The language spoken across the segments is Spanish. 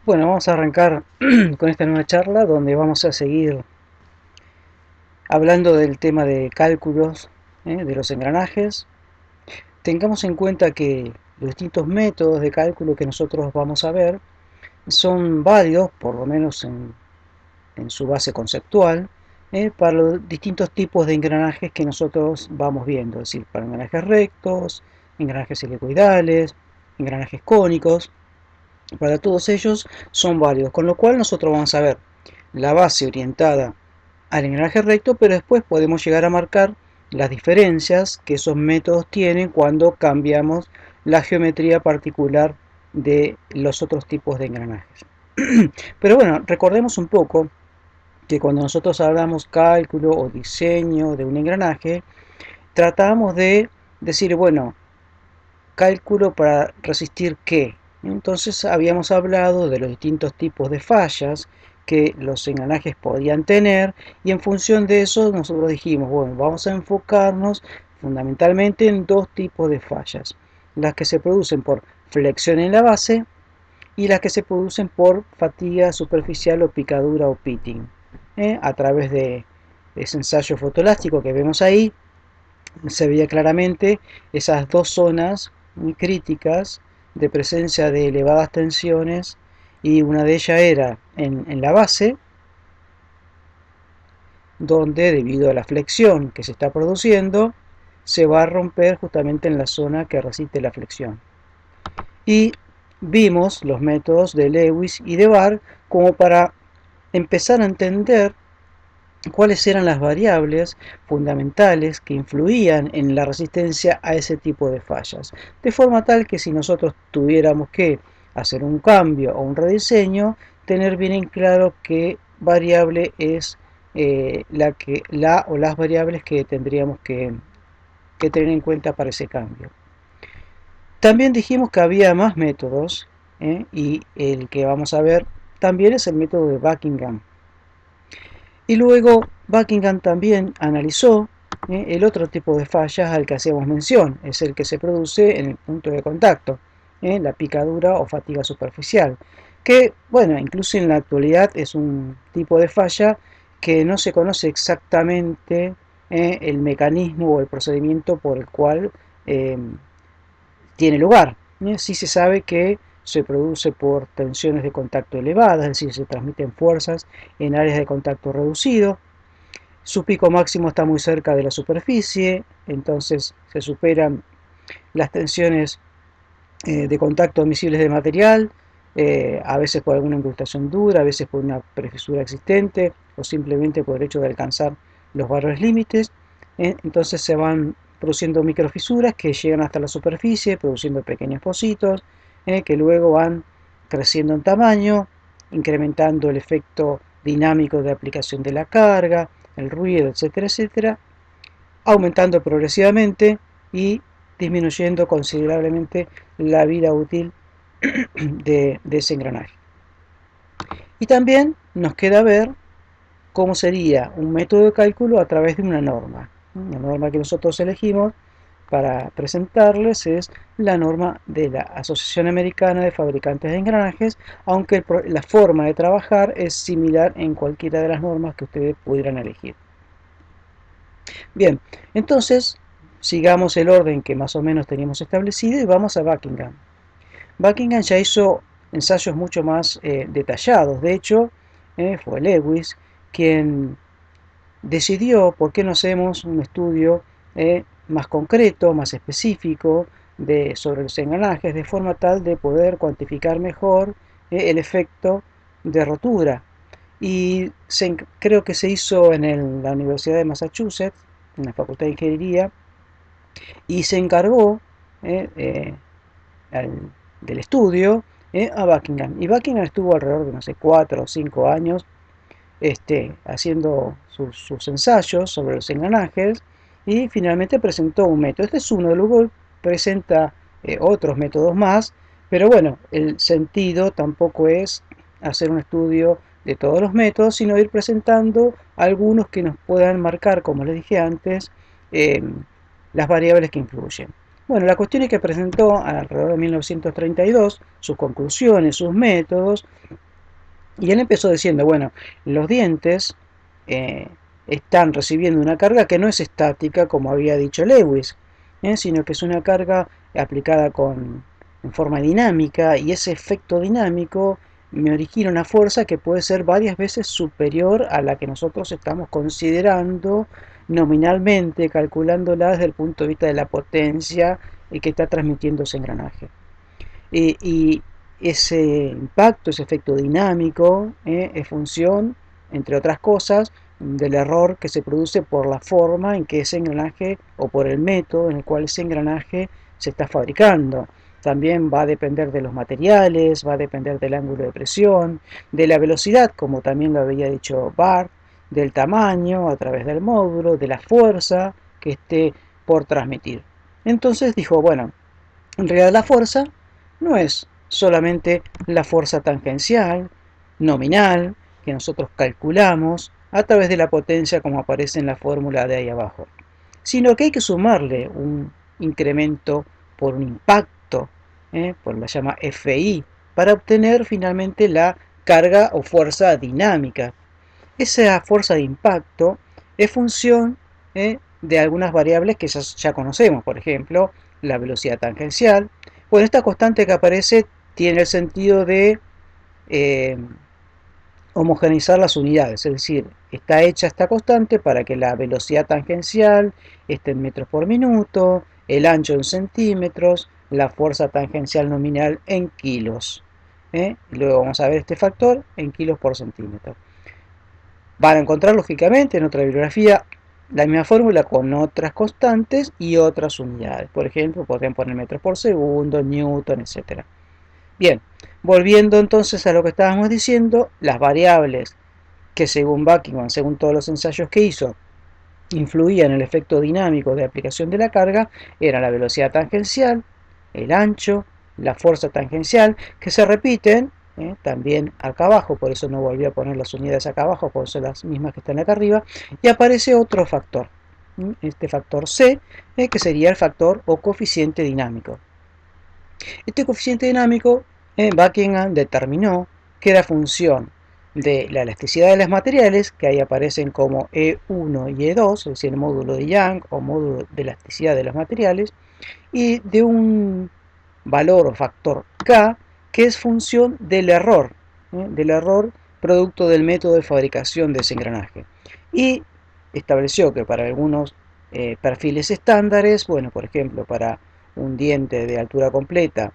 Bueno, vamos a arrancar con esta nueva charla donde vamos a seguir hablando del tema de cálculos, de los engranajes. Tengamos en cuenta que los distintos métodos de cálculo que nosotros vamos a ver son válidos, por lo menos en su base conceptual, para los distintos tipos de engranajes que nosotros vamos viendo, es decir, para engranajes rectos, engranajes helicoidales, engranajes cónicos. Para todos ellos son válidos, con lo cual nosotros vamos a ver la base orientada al engranaje recto, pero después podemos llegar a marcar las diferencias que esos métodos tienen cuando cambiamos la geometría particular de los otros tipos de engranajes. Pero bueno, recordemos un poco que cuando nosotros hablamos cálculo o diseño de un engranaje, tratamos de decir, bueno, cálculo para resistir qué. Entonces habíamos hablado de los distintos tipos de fallas que los engranajes podían tener y en función de eso nosotros dijimos, bueno, vamos a enfocarnos fundamentalmente en dos tipos de fallas, las que se producen por flexión en la base y las que se producen por fatiga superficial o picadura o pitting. A través de ese ensayo fotoelástico que vemos ahí, se veía claramente esas dos zonas muy críticas de presencia de elevadas tensiones y una de ellas era en la base, donde debido a la flexión que se está produciendo, se va a romper justamente en la zona que resiste la flexión. Y vimos los métodos de Lewis y de Barr como para empezar a entender cuáles eran las variables fundamentales que influían en la resistencia a ese tipo de fallas. De forma tal que si nosotros tuviéramos que hacer un cambio o un rediseño, tener bien en claro qué variable es la o las variables que tendríamos que tener en cuenta para ese cambio. También dijimos que había más métodos y el que vamos a ver también es el método de Buckingham. Y luego Buckingham también analizó el otro tipo de fallas al que hacíamos mención, es el que se produce en el punto de contacto, la picadura o fatiga superficial, que bueno, incluso en la actualidad es un tipo de falla que no se conoce exactamente el mecanismo o el procedimiento por el cual tiene lugar. Sí se sabe que se produce por tensiones de contacto elevadas, es decir, se transmiten fuerzas en áreas de contacto reducido. Su pico máximo está muy cerca de la superficie, entonces se superan las tensiones de contacto admisibles de material, a veces por alguna incrustación dura, a veces por una prefisura existente o simplemente por el hecho de alcanzar los valores límites. Entonces se van produciendo microfisuras que llegan hasta la superficie, produciendo pequeños pocitos, que luego van creciendo en tamaño, incrementando el efecto dinámico de aplicación de la carga, el ruido, etcétera, etcétera, aumentando progresivamente y disminuyendo considerablemente la vida útil de ese engranaje. Y también nos queda ver cómo sería un método de cálculo a través de una norma. La norma que nosotros elegimos para presentarles es la norma de la Asociación Americana de Fabricantes de Engranajes, aunque la forma de trabajar es similar en cualquiera de las normas que ustedes pudieran elegir. Bien, entonces sigamos el orden que más o menos teníamos establecido y vamos a Buckingham. Buckingham ya hizo ensayos mucho más detallados. De hecho, fue Lewis quien decidió por qué no hacemos un estudio más concreto, más específico sobre los engranajes, de forma tal de poder cuantificar mejor el efecto de rotura. Y creo que se hizo en la Universidad de Massachusetts, en la Facultad de Ingeniería, y se encargó eh, eh, del estudio a Buckingham. Y Buckingham estuvo alrededor de, no sé, 4 o 5 años haciendo sus ensayos sobre los engranajes y finalmente presentó un método. Este es uno, luego presenta otros métodos más, pero bueno, el sentido tampoco es hacer un estudio de todos los métodos, sino ir presentando algunos que nos puedan marcar, como les dije antes, las variables que influyen. Bueno, la cuestión es que presentó alrededor de 1932 sus conclusiones, sus métodos, y él empezó diciendo, bueno, los dientes eh, están recibiendo una carga que no es estática como había dicho Lewis, sino que es una carga aplicada en forma dinámica, y ese efecto dinámico me origina una fuerza que puede ser varias veces superior a la que nosotros estamos considerando nominalmente, calculándola desde el punto de vista de la potencia que está transmitiendo ese engranaje. Y ese impacto, ese efecto dinámico, es función, entre otras cosas, del error que se produce por la forma en que ese engranaje o por el método en el cual ese engranaje se está fabricando. También va a depender de los materiales, va a depender del ángulo de presión, de la velocidad, como también lo había dicho Bart, del tamaño a través del módulo, de la fuerza que esté por transmitir. Entonces dijo, bueno, en realidad la fuerza no es solamente la fuerza tangencial, nominal, que nosotros calculamos a través de la potencia como aparece en la fórmula de ahí abajo, sino que hay que sumarle un incremento por un impacto, por la llama FI, para obtener finalmente la carga o fuerza dinámica. Esa fuerza de impacto es función de algunas variables que ya conocemos, por ejemplo, la velocidad tangencial. Bueno, esta constante que aparece tiene el sentido de eh, homogeneizar las unidades, es decir, está hecha esta constante para que la velocidad tangencial esté en metros por minuto, el ancho en centímetros, la fuerza tangencial nominal en kilos. Luego vamos a ver este factor en kilos por centímetro. Van a encontrar lógicamente en otra bibliografía la misma fórmula con otras constantes y otras unidades. Por ejemplo, podrían poner metros por segundo, newton, etc. Bien, volviendo entonces a lo que estábamos diciendo, las variables que según Buckingham, según todos los ensayos que hizo, influían en el efecto dinámico de aplicación de la carga eran la velocidad tangencial, el ancho, la fuerza tangencial, que se repiten también acá abajo, por eso no volví a poner las unidades acá abajo, porque son las mismas que están acá arriba, y aparece otro factor, este factor C, que sería el factor o coeficiente dinámico. Este coeficiente dinámico, Buckingham determinó que era función de la elasticidad de los materiales, que ahí aparecen como E1 y E2, es decir, el módulo de Young o módulo de elasticidad de los materiales, y de un valor o factor K, que es función del error producto del método de fabricación de ese engranaje. Y estableció que para algunos perfiles estándares, bueno, por ejemplo, para un diente de altura completa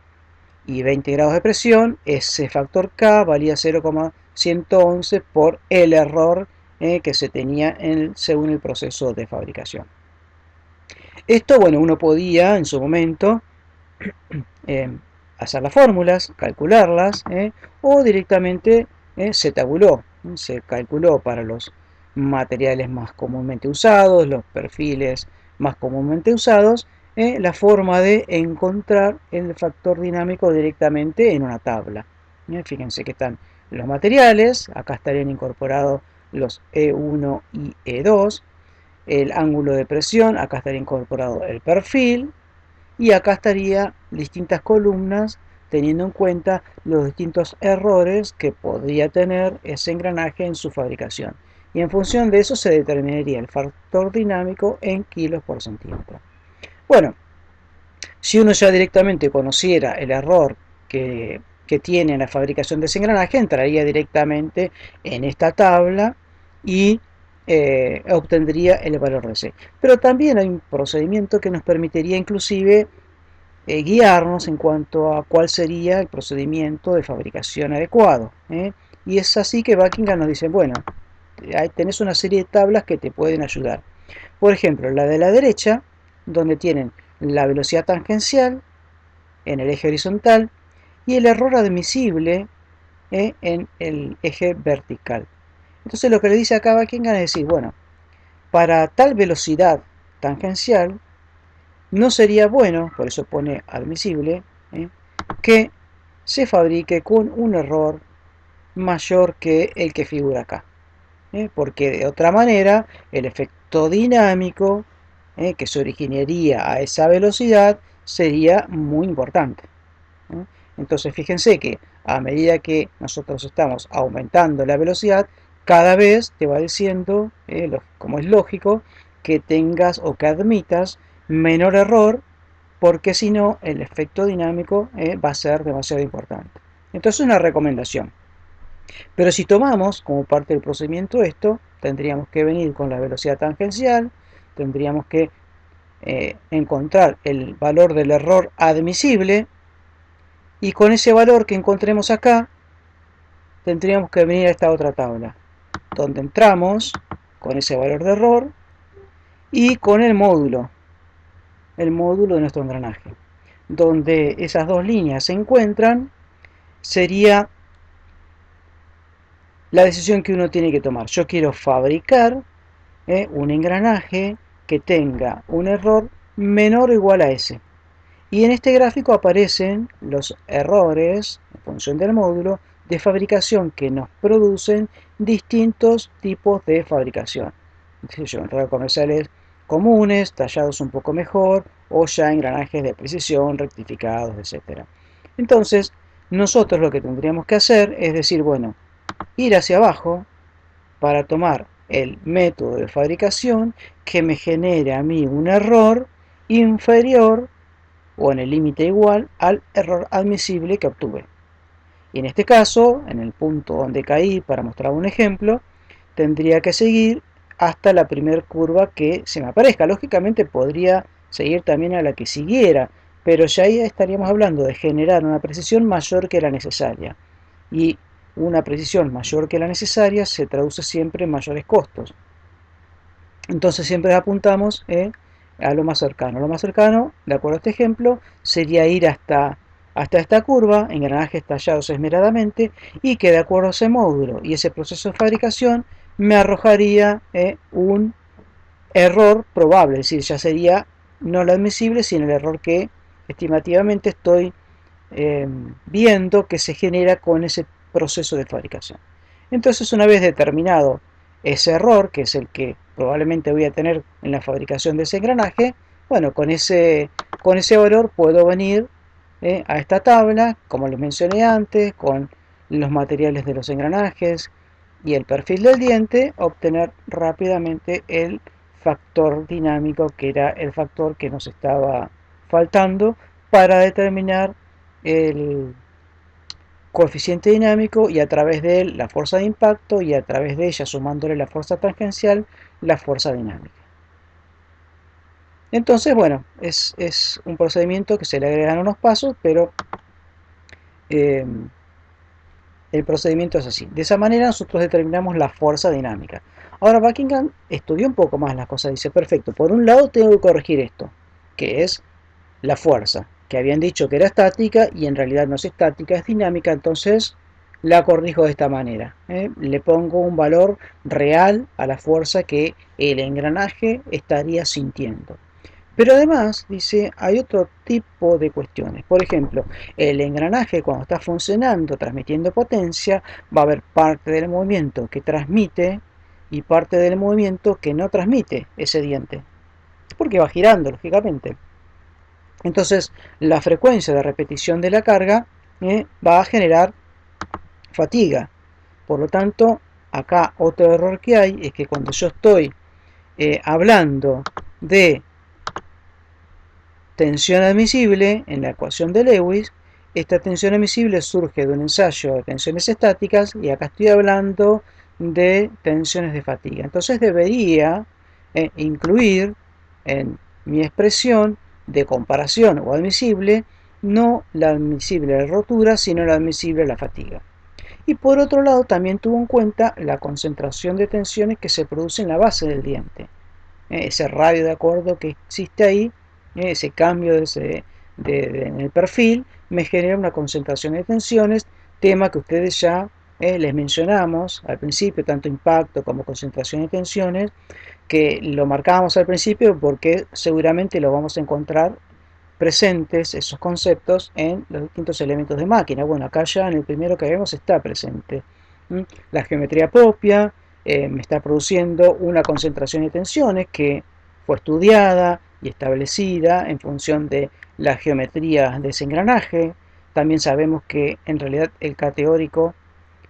y 20 grados de presión, ese factor K valía 0,111 por el error que se tenía según el proceso de fabricación. Esto, bueno, uno podía en su momento eh, hacer las fórmulas, calcularlas, o directamente se tabuló, se calculó para los materiales más comúnmente usados, los perfiles más comúnmente usados, la forma de encontrar el factor dinámico directamente en una tabla. Fíjense que están los materiales, acá estarían incorporados los E1 y E2, el ángulo de presión, acá estaría incorporado el perfil, y acá estaría distintas columnas teniendo en cuenta los distintos errores que podría tener ese engranaje en su fabricación. Y en función de eso se determinaría el factor dinámico en kilos por centímetro. Bueno, si uno ya directamente conociera el error que tiene en la fabricación de ese engranaje, entraría directamente en esta tabla y obtendría el valor de C. Pero también hay un procedimiento que nos permitiría inclusive guiarnos en cuanto a cuál sería el procedimiento de fabricación adecuado. Y es así que Buckingham nos dice, bueno, tenés una serie de tablas que te pueden ayudar. Por ejemplo, la de la derecha, donde tienen la velocidad tangencial en el eje horizontal y el error admisible en el eje vertical. Entonces lo que le dice acá Buckingham es decir, bueno, para tal velocidad tangencial no sería bueno, por eso pone admisible, que se fabrique con un error mayor que el que figura acá. Porque de otra manera el efecto dinámico que se originaría a esa velocidad sería muy importante. Entonces fíjense que a medida que nosotros estamos aumentando la velocidad, cada vez te va diciendo, como es lógico, que tengas o que admitas menor error, porque si no el efecto dinámico va a ser demasiado importante. Entonces una recomendación. Pero si tomamos como parte del procedimiento esto, tendríamos que venir con la velocidad tangencial, tendríamos que encontrar el valor del error admisible, y con ese valor que encontremos acá, tendríamos que venir a esta otra tabla, donde entramos con ese valor de error y con el módulo de nuestro engranaje. Donde esas dos líneas se encuentran, sería la decisión que uno tiene que tomar. Yo quiero fabricar un engranaje que tenga un error menor o igual a ese. Y en este gráfico aparecen los errores, en función del módulo, de fabricación que nos producen distintos tipos de fabricación. Errores comerciales comunes, tallados un poco mejor, o ya engranajes de precisión, rectificados, etc. Entonces, nosotros lo que tendríamos que hacer es decir, bueno, ir hacia abajo para tomar el método de fabricación que me genere a mí un error inferior o en el límite igual al error admisible que obtuve. Y en este caso, en el punto donde caí para mostrar un ejemplo, tendría que seguir hasta la primera curva que se me aparezca. Lógicamente podría seguir también a la que siguiera, pero ya ahí estaríamos hablando de generar una precisión mayor que la necesaria. Y una precisión mayor que la necesaria se traduce siempre en mayores costos. Entonces siempre apuntamos a lo más cercano. Lo más cercano, de acuerdo a este ejemplo, sería ir hasta esta curva, engranajes tallados esmeradamente, y que de acuerdo a ese módulo y ese proceso de fabricación me arrojaría un error probable, es decir, ya sería no el admisible, sino el error que estimativamente estoy viendo que se genera con ese proceso de fabricación. Entonces, una vez determinado ese error, que es el que probablemente voy a tener en la fabricación de ese engranaje, bueno, con ese valor puedo venir a esta tabla, como les mencioné antes, con los materiales de los engranajes y el perfil del diente, obtener rápidamente el factor dinámico, que era el factor que nos estaba faltando para determinar el coeficiente dinámico, y a través de él la fuerza de impacto, y a través de ella, sumándole la fuerza tangencial, la fuerza dinámica. Entonces, bueno, es un procedimiento que se le agregan unos pasos, pero eh, el procedimiento es así. De esa manera nosotros determinamos la fuerza dinámica. Ahora Buckingham estudió un poco más las cosas, dice, perfecto, por un lado tengo que corregir esto, que es la fuerza, que habían dicho que era estática y en realidad no es estática, es dinámica, entonces la corrijo de esta manera. Le pongo un valor real a la fuerza que el engranaje estaría sintiendo. Pero además, dice, hay otro tipo de cuestiones. Por ejemplo, el engranaje cuando está funcionando, transmitiendo potencia, va a haber parte del movimiento que transmite y parte del movimiento que no transmite ese diente. Porque va girando, lógicamente. Entonces, la frecuencia de repetición de la carga va a generar fatiga. Por lo tanto, acá otro error que hay es que cuando yo estoy hablando de tensión admisible en la ecuación de Lewis, esta tensión admisible surge de un ensayo de tensiones estáticas y acá estoy hablando de tensiones de fatiga. Entonces debería incluir en mi expresión de comparación o admisible no la admisible de rotura, sino la admisible de la fatiga. Y por otro lado también tuvo en cuenta la concentración de tensiones que se produce en la base del diente. Ese radio de acuerdo que existe ahí, ese cambio en el perfil, me genera una concentración de tensiones, tema que ustedes ya les mencionamos al principio, tanto impacto como concentración de tensiones, que lo marcábamos al principio porque seguramente lo vamos a encontrar presentes esos conceptos en los distintos elementos de máquina. Bueno, acá ya en el primero que vemos está presente. La geometría propia me está produciendo una concentración de tensiones que fue estudiada, y establecida en función de la geometría de ese engranaje. También sabemos que en realidad el K teórico,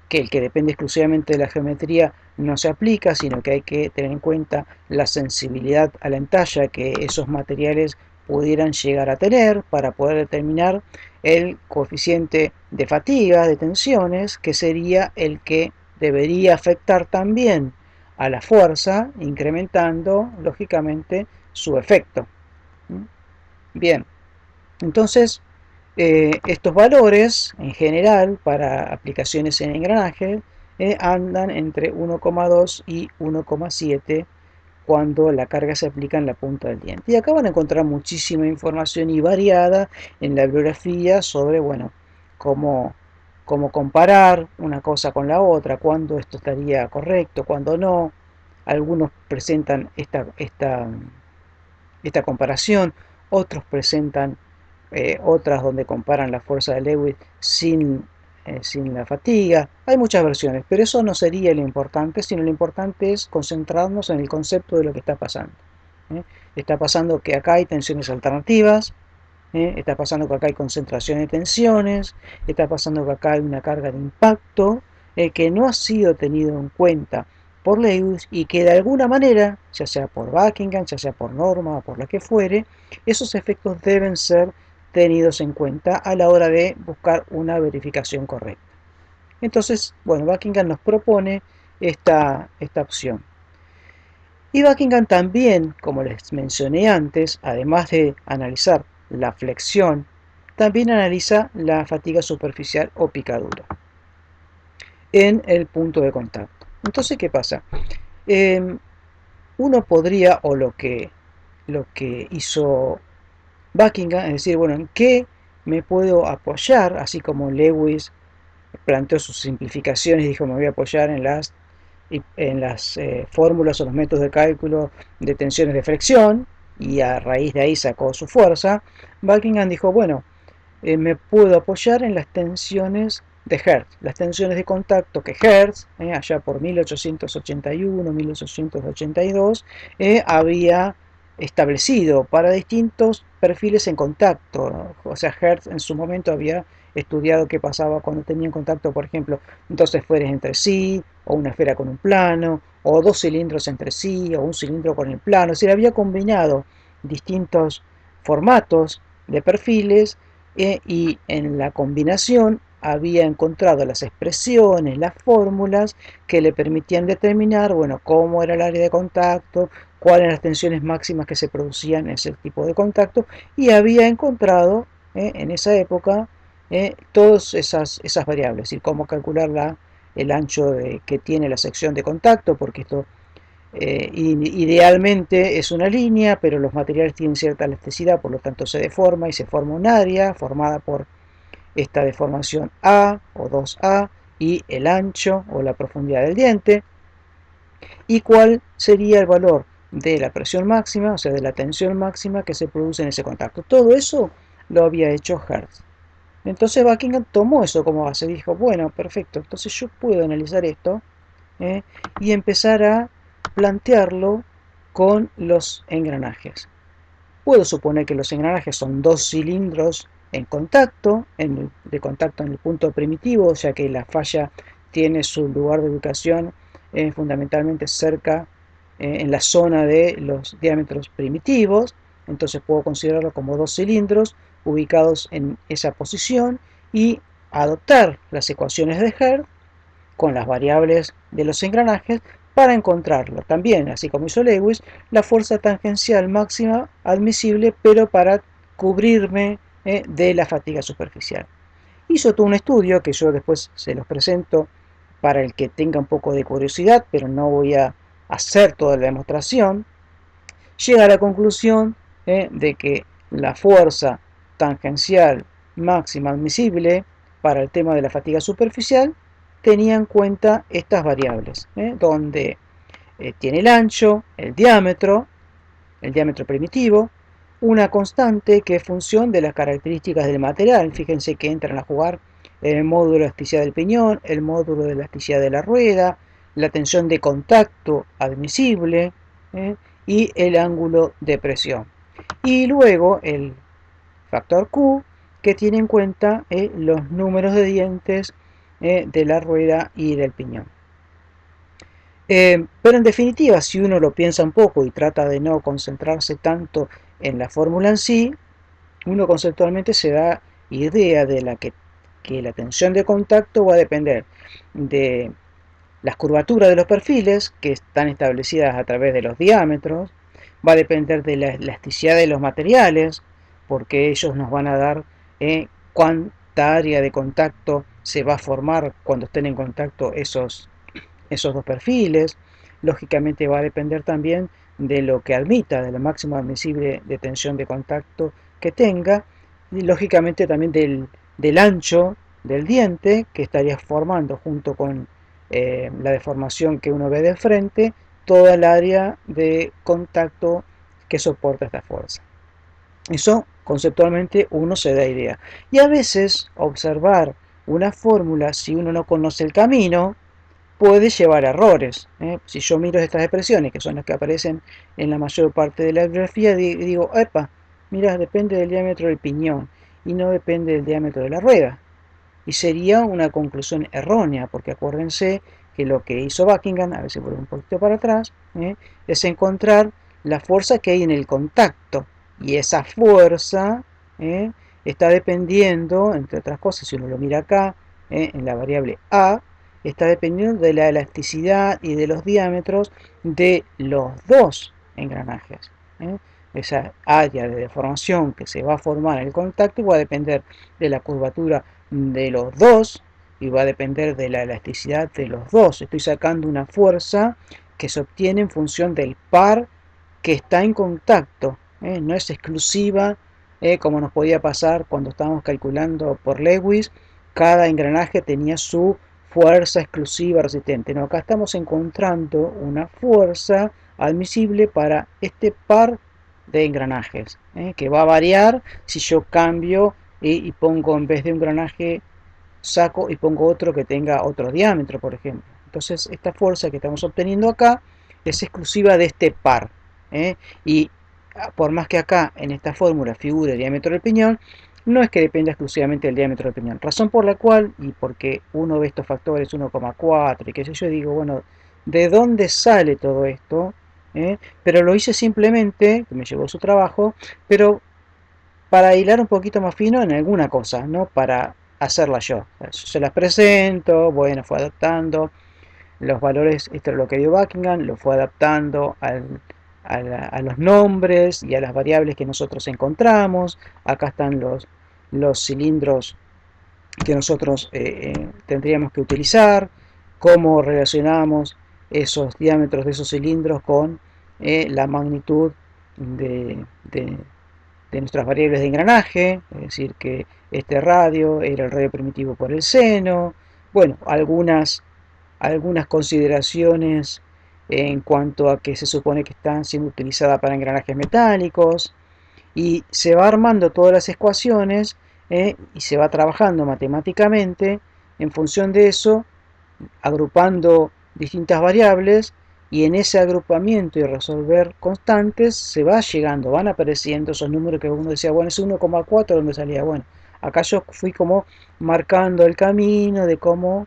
que el que depende exclusivamente de la geometría, no se aplica, sino que hay que tener en cuenta la sensibilidad a la entalla que esos materiales pudieran llegar a tener para poder determinar el coeficiente de fatiga, de tensiones, que sería el que debería afectar también a la fuerza, incrementando lógicamente su efecto. Bien, entonces estos valores en general para aplicaciones en engranaje andan entre 1,2 y 1,7 cuando la carga se aplica en la punta del diente. Y acá van a encontrar muchísima información y variada en la bibliografía sobre, bueno, cómo, cómo comparar una cosa con la otra, cuándo esto estaría correcto, cuándo no. Algunos presentan esta comparación, otros presentan otras donde comparan la fuerza de Lewis sin la fatiga. Hay muchas versiones, pero eso no sería lo importante, sino lo importante es concentrarnos en el concepto de lo que está pasando. ¿eh? Está pasando que acá hay tensiones alternativas, está pasando que acá hay concentración de tensiones, está pasando que acá hay una carga de impacto que no ha sido tenido en cuenta por Lewis y que de alguna manera, ya sea por Buckingham, ya sea por norma o por la que fuere, esos efectos deben ser tenidos en cuenta a la hora de buscar una verificación correcta. Entonces, bueno, Buckingham nos propone esta opción. Y Buckingham también, como les mencioné antes, además de analizar la flexión, también analiza la fatiga superficial o picadura en el punto de contacto. Entonces, ¿qué pasa? Uno podría, o lo que hizo Buckingham, es decir, bueno, ¿en qué me puedo apoyar? Así como Lewis planteó sus simplificaciones y dijo, me voy a apoyar en las fórmulas o los métodos de cálculo de tensiones de flexión, y a raíz de ahí sacó su fuerza. Buckingham dijo, bueno, me puedo apoyar en las tensiones de Hertz, las tensiones de contacto que Hertz, allá por 1881, 1882, había establecido para distintos perfiles en contacto. O sea, Hertz en su momento había estudiado qué pasaba cuando tenían contacto, por ejemplo, dos esferas entre sí, o una esfera con un plano, o dos cilindros entre sí, o un cilindro con el plano. Es decir, había combinado distintos formatos de perfiles y en la combinación había encontrado las expresiones, las fórmulas que le permitían determinar, bueno, cómo era el área de contacto, cuáles eran las tensiones máximas que se producían en ese tipo de contacto, y había encontrado en esa época todas esas variables, y cómo calcular el ancho que tiene la sección de contacto, porque esto idealmente es una línea, pero los materiales tienen cierta elasticidad, por lo tanto se deforma y se forma un área formada por esta deformación A o 2A y el ancho o la profundidad del diente, y cuál sería el valor de la presión máxima, o sea, de la tensión máxima que se produce en ese contacto. Todo eso lo había hecho Hertz. Entonces Buckingham tomó eso como base, dijo, bueno, perfecto, entonces yo puedo analizar esto y empezar a plantearlo con los engranajes. Puedo suponer que los engranajes son dos cilindros en contacto, de contacto en el punto primitivo, o sea que la falla tiene su lugar de ubicación fundamentalmente cerca, en la zona de los diámetros primitivos. Entonces puedo considerarlo como dos cilindros ubicados en esa posición y adoptar las ecuaciones de Hertz con las variables de los engranajes para encontrarlo. También, así como hizo Lewis, la fuerza tangencial máxima admisible, pero para cubrirme de la fatiga superficial. Hizo todo un estudio que yo después se los presento para el que tenga un poco de curiosidad, pero no voy a hacer toda la demostración. Llega a la conclusión de que la fuerza tangencial máxima admisible para el tema de la fatiga superficial tenía en cuenta estas variables, donde tiene el diámetro primitivo, una constante que es función de las características del material. Fíjense que entran a jugar el módulo de elasticidad del piñón, el módulo de elasticidad de la rueda, la tensión de contacto admisible y el ángulo de presión. Y luego el factor Q, que tiene en cuenta los números de dientes de la rueda y del piñón. Pero en definitiva, si uno lo piensa un poco y trata de no concentrarse tanto en la fórmula en sí, uno conceptualmente se da idea de que la tensión de contacto va a depender de las curvaturas de los perfiles, que están establecidas a través de los diámetros, va a depender de la elasticidad de los materiales, porque ellos nos van a dar cuánta área de contacto se va a formar cuando estén en contacto esos dos perfiles. Lógicamente va a depender también de lo que admita, de lo máximo admisible de tensión de contacto que tenga, y lógicamente también del ancho del diente que estaría formando junto con la deformación que uno ve de frente, toda el área de contacto que soporta esta fuerza. Eso conceptualmente uno se da idea. Y a veces observar una fórmula, si uno no conoce el camino, puede llevar a errores. Si yo miro estas expresiones, que son las que aparecen en la mayor parte de la bibliografía, digo, epa, mira, depende del diámetro del piñón y no depende del diámetro de la rueda. Y sería una conclusión errónea, porque acuérdense que lo que hizo Buckingham, a ver si vuelvo un poquito para atrás, es encontrar la fuerza que hay en el contacto. Y esa fuerza está dependiendo, entre otras cosas, si uno lo mira acá, en la variable A, está dependiendo de la elasticidad y de los diámetros de los dos engranajes. Esa área de deformación que se va a formar en el contacto va a depender de la curvatura de los dos y va a depender de la elasticidad de los dos. Estoy sacando una fuerza que se obtiene en función del par que está en contacto. No es exclusiva como nos podía pasar cuando estábamos calculando por Lewis. Cada engranaje tenía su fuerza exclusiva resistente. No, acá estamos encontrando una fuerza admisible para este par de engranajes, que va a variar si yo cambio y pongo en vez de un engranaje, saco y pongo otro que tenga otro diámetro, por ejemplo. Entonces esta fuerza que estamos obteniendo acá es exclusiva de este par. Y por más que acá en esta fórmula figure el diámetro del piñón, no es que dependa exclusivamente del diámetro del piñón. Razón por la cual, y porque uno ve estos factores 1,4 y qué sé yo, digo, bueno, ¿de dónde sale todo esto? Pero lo hice simplemente, que me llevó su trabajo, pero para hilar un poquito más fino en alguna cosa, no para hacerla yo. Se las presento, bueno, fue adaptando los valores, esto es lo que dio Buckingham, lo fue adaptando a los nombres y a las variables que nosotros encontramos. Acá están los cilindros que nosotros tendríamos que utilizar, cómo relacionamos esos diámetros de esos cilindros con la magnitud de de nuestras variables de engranaje, es decir, que este radio era el radio primitivo por el seno, bueno, algunas consideraciones en cuanto a que se supone que están siendo utilizadas para engranajes metálicos, y se va armando todas las ecuaciones y se va trabajando matemáticamente en función de eso, agrupando distintas variables, y en ese agrupamiento y resolver constantes se va llegando, van apareciendo esos números que uno decía, bueno, es 1,4 donde salía, bueno, acá yo fui como marcando el camino de cómo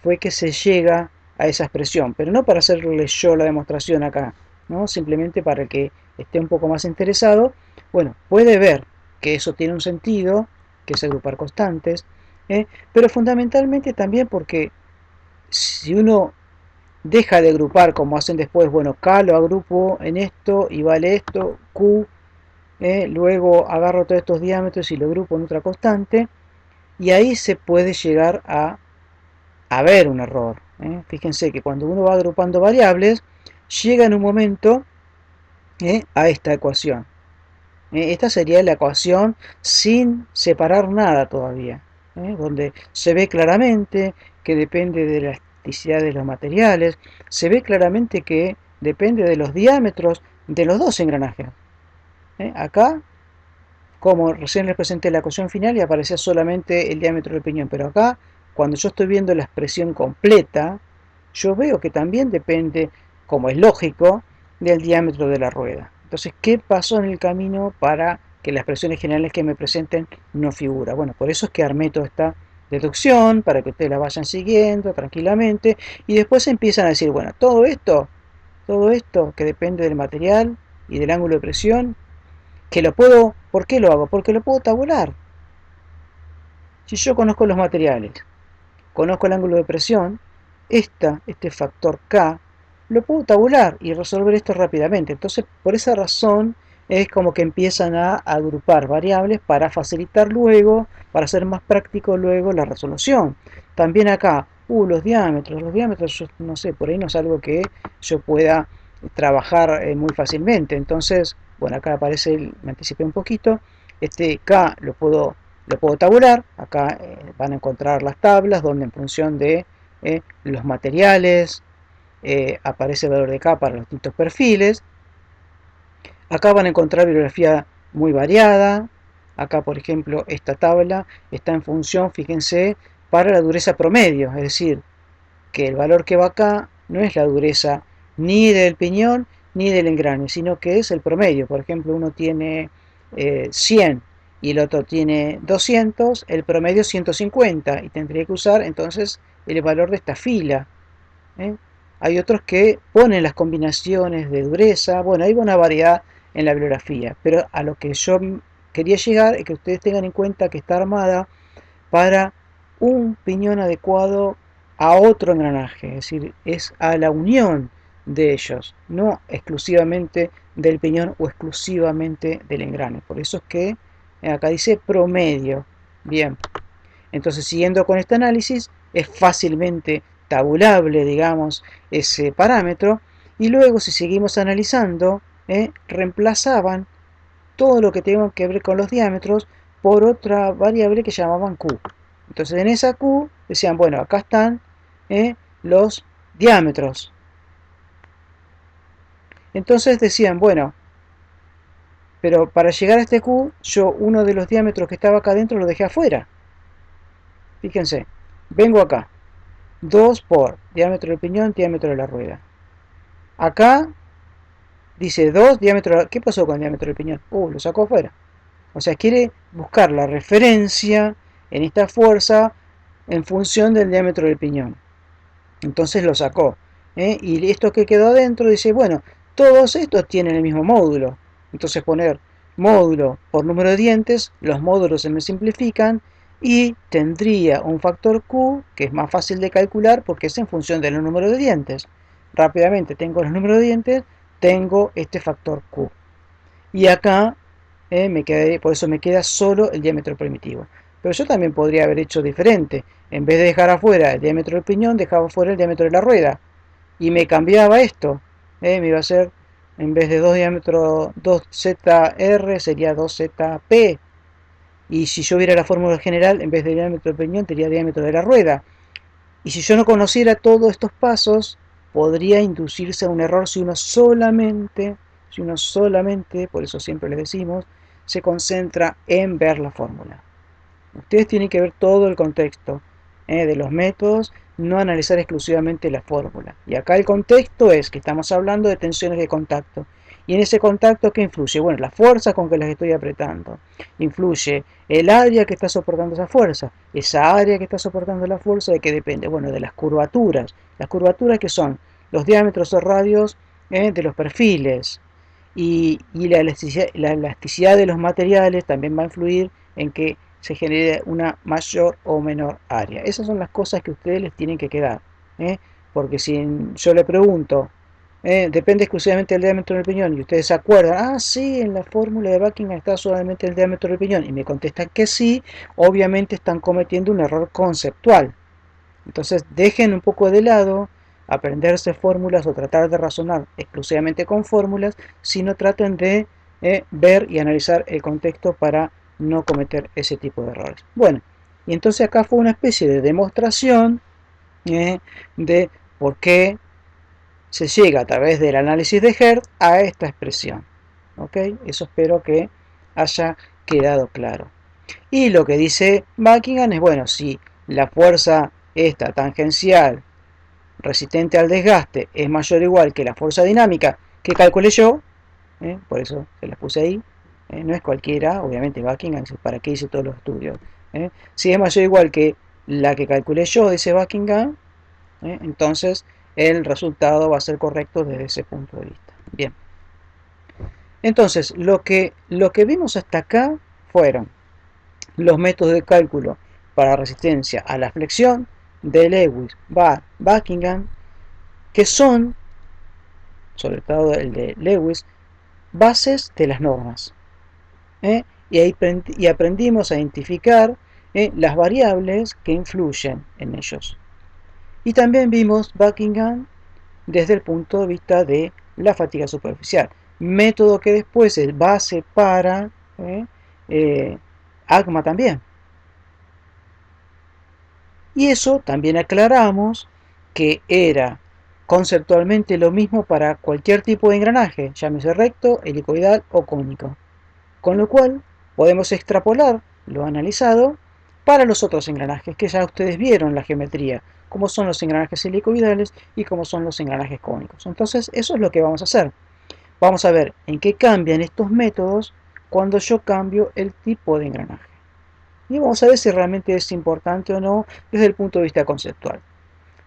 fue que se llega a esa expresión, pero no para hacerle yo la demostración acá, ¿no? Simplemente para el que esté un poco más interesado, bueno, puede ver que eso tiene un sentido, que es agrupar constantes, pero fundamentalmente también porque si uno deja de agrupar como hacen después, bueno, K lo agrupo en esto y vale esto, Q, luego agarro todos estos diámetros y lo agrupo en otra constante, y ahí se puede llegar a ver un error. Fíjense que cuando uno va agrupando variables, llega en un momento a esta ecuación. Esta sería la ecuación sin separar nada todavía, donde se ve claramente que depende de la elasticidad de los materiales, se ve claramente que depende de los diámetros de los dos engranajes. Acá, como recién les presenté la ecuación final y aparecía solamente el diámetro del piñón, pero acá, cuando yo estoy viendo la expresión completa, yo veo que también depende, como es lógico, del diámetro de la rueda. Entonces, ¿qué pasó en el camino para que las expresiones generales que me presenten no figuran? Bueno, por eso es que armé toda esta deducción, para que ustedes la vayan siguiendo tranquilamente, y después empiezan a decir, bueno, todo esto que depende del material y del ángulo de presión, que lo puedo, ¿por qué lo hago? Porque lo puedo tabular. Si yo conozco los materiales, conozco el ángulo de presión, este factor K, lo puedo tabular y resolver esto rápidamente. Entonces, por esa razón, es como que empiezan a agrupar variables para facilitar luego, para hacer más práctico luego la resolución. También acá, los diámetros, yo no sé, por ahí no es algo que yo pueda trabajar muy fácilmente. Entonces, bueno, acá aparece, me anticipé un poquito, este K lo puedo tabular. Acá van a encontrar las tablas donde en función de los materiales aparece el valor de K para los distintos perfiles. Acá van a encontrar bibliografía muy variada. Acá, por ejemplo, esta tabla está en función, fíjense, para la dureza promedio, es decir, que el valor que va acá no es la dureza ni del piñón ni del engrane, sino que es el promedio. Por ejemplo, uno tiene 100 y el otro tiene 200, el promedio es 150 y tendría que usar entonces el valor de esta fila. ¿eh? Hay otros que ponen las combinaciones de dureza, bueno, hay una variedad en la bibliografía, pero a lo que yo quería llegar es que ustedes tengan en cuenta que está armada para un piñón adecuado a otro engranaje, es decir, es a la unión de ellos, no exclusivamente del piñón o exclusivamente del engrane. Por eso es que acá dice promedio. Bien, entonces siguiendo con este análisis, es fácilmente tabulable, digamos, ese parámetro, y luego si seguimos analizando, reemplazaban todo lo que tenga que ver con los diámetros por otra variable que llamaban Q. Entonces en esa Q decían, bueno, acá están los diámetros. Entonces decían, bueno, pero para llegar a este Q, yo uno de los diámetros que estaba acá adentro lo dejé afuera. Fíjense, vengo acá, 2 por diámetro del piñón, diámetro de la rueda. Acá dice 2 diámetro. ¿Qué pasó con el diámetro del piñón? Lo sacó afuera. O sea, quiere buscar la referencia en esta fuerza en función del diámetro del piñón. Entonces lo sacó. Y esto que quedó adentro dice, bueno, todos estos tienen el mismo módulo. Entonces poner módulo por número de dientes, los módulos se me simplifican y tendría un factor Q que es más fácil de calcular porque es en función del número de dientes. Rápidamente tengo los números de dientes, tengo este factor Q. Y acá por eso me queda solo el diámetro primitivo. Pero yo también podría haber hecho diferente. En vez de dejar afuera el diámetro del piñón, dejaba afuera el diámetro de la rueda. Y me cambiaba esto. Me iba a ser, en vez de 2 diámetro 2ZR, sería 2ZP. Y si yo viera la fórmula general, en vez de diámetro del piñón, tendría diámetro de la rueda. Y si yo no conociera todos estos pasos, podría inducirse a un error si uno solamente, por eso siempre les decimos, se concentra en ver la fórmula. Ustedes tienen que ver todo el contexto de los métodos, no analizar exclusivamente la fórmula. Y acá el contexto es que estamos hablando de tensiones de contacto. Y en ese contacto, ¿qué influye? Bueno, la fuerza con que las estoy apretando. Influye el área que está soportando esa fuerza. Esa área que está soportando la fuerza, ¿de qué depende? Bueno, de las curvaturas. Las curvaturas que son los diámetros o radios de los perfiles. Y la elasticidad de los materiales también va a influir en que se genere una mayor o menor área. Esas son las cosas que ustedes les tienen que quedar. Porque si yo le pregunto, depende exclusivamente del diámetro del piñón, y ustedes se acuerdan, sí, en la fórmula de Buckingham está solamente el diámetro del piñón, y me contestan que sí, obviamente están cometiendo un error conceptual. Entonces dejen un poco de lado aprenderse fórmulas o tratar de razonar exclusivamente con fórmulas, sino traten de ver y analizar el contexto para no cometer ese tipo de errores. Bueno, y entonces acá fue una especie de demostración de por qué se llega a través del análisis de Hertz a esta expresión. ¿Ok? Eso espero que haya quedado claro. Y lo que dice Buckingham es, bueno, si la fuerza esta tangencial resistente al desgaste es mayor o igual que la fuerza dinámica que calculé yo, Por eso se las puse ahí. No es cualquiera, obviamente Buckingham, para qué hice todos los estudios. Si es mayor o igual que la que calculé yo, dice Buckingham, entonces el resultado va a ser correcto desde ese punto de vista. Bien. Entonces, lo que vimos hasta acá fueron los métodos de cálculo para resistencia a la flexión de Lewis, Buckingham, que son, sobre todo el de Lewis, bases de las normas. Y aprendimos a identificar las variables que influyen en ellos. Y también vimos Buckingham desde el punto de vista de la fatiga superficial, método que después es base para ACMA también. Y eso también aclaramos que era conceptualmente lo mismo para cualquier tipo de engranaje, llámese recto, helicoidal o cónico. Con lo cual podemos extrapolar lo analizado para los otros engranajes que ya ustedes vieron la geometría, como son los engranajes helicoidales y como son los engranajes cónicos. Entonces eso es lo que vamos a hacer. Vamos a ver en qué cambian estos métodos cuando yo cambio el tipo de engranaje. Y vamos a ver si realmente es importante o no desde el punto de vista conceptual.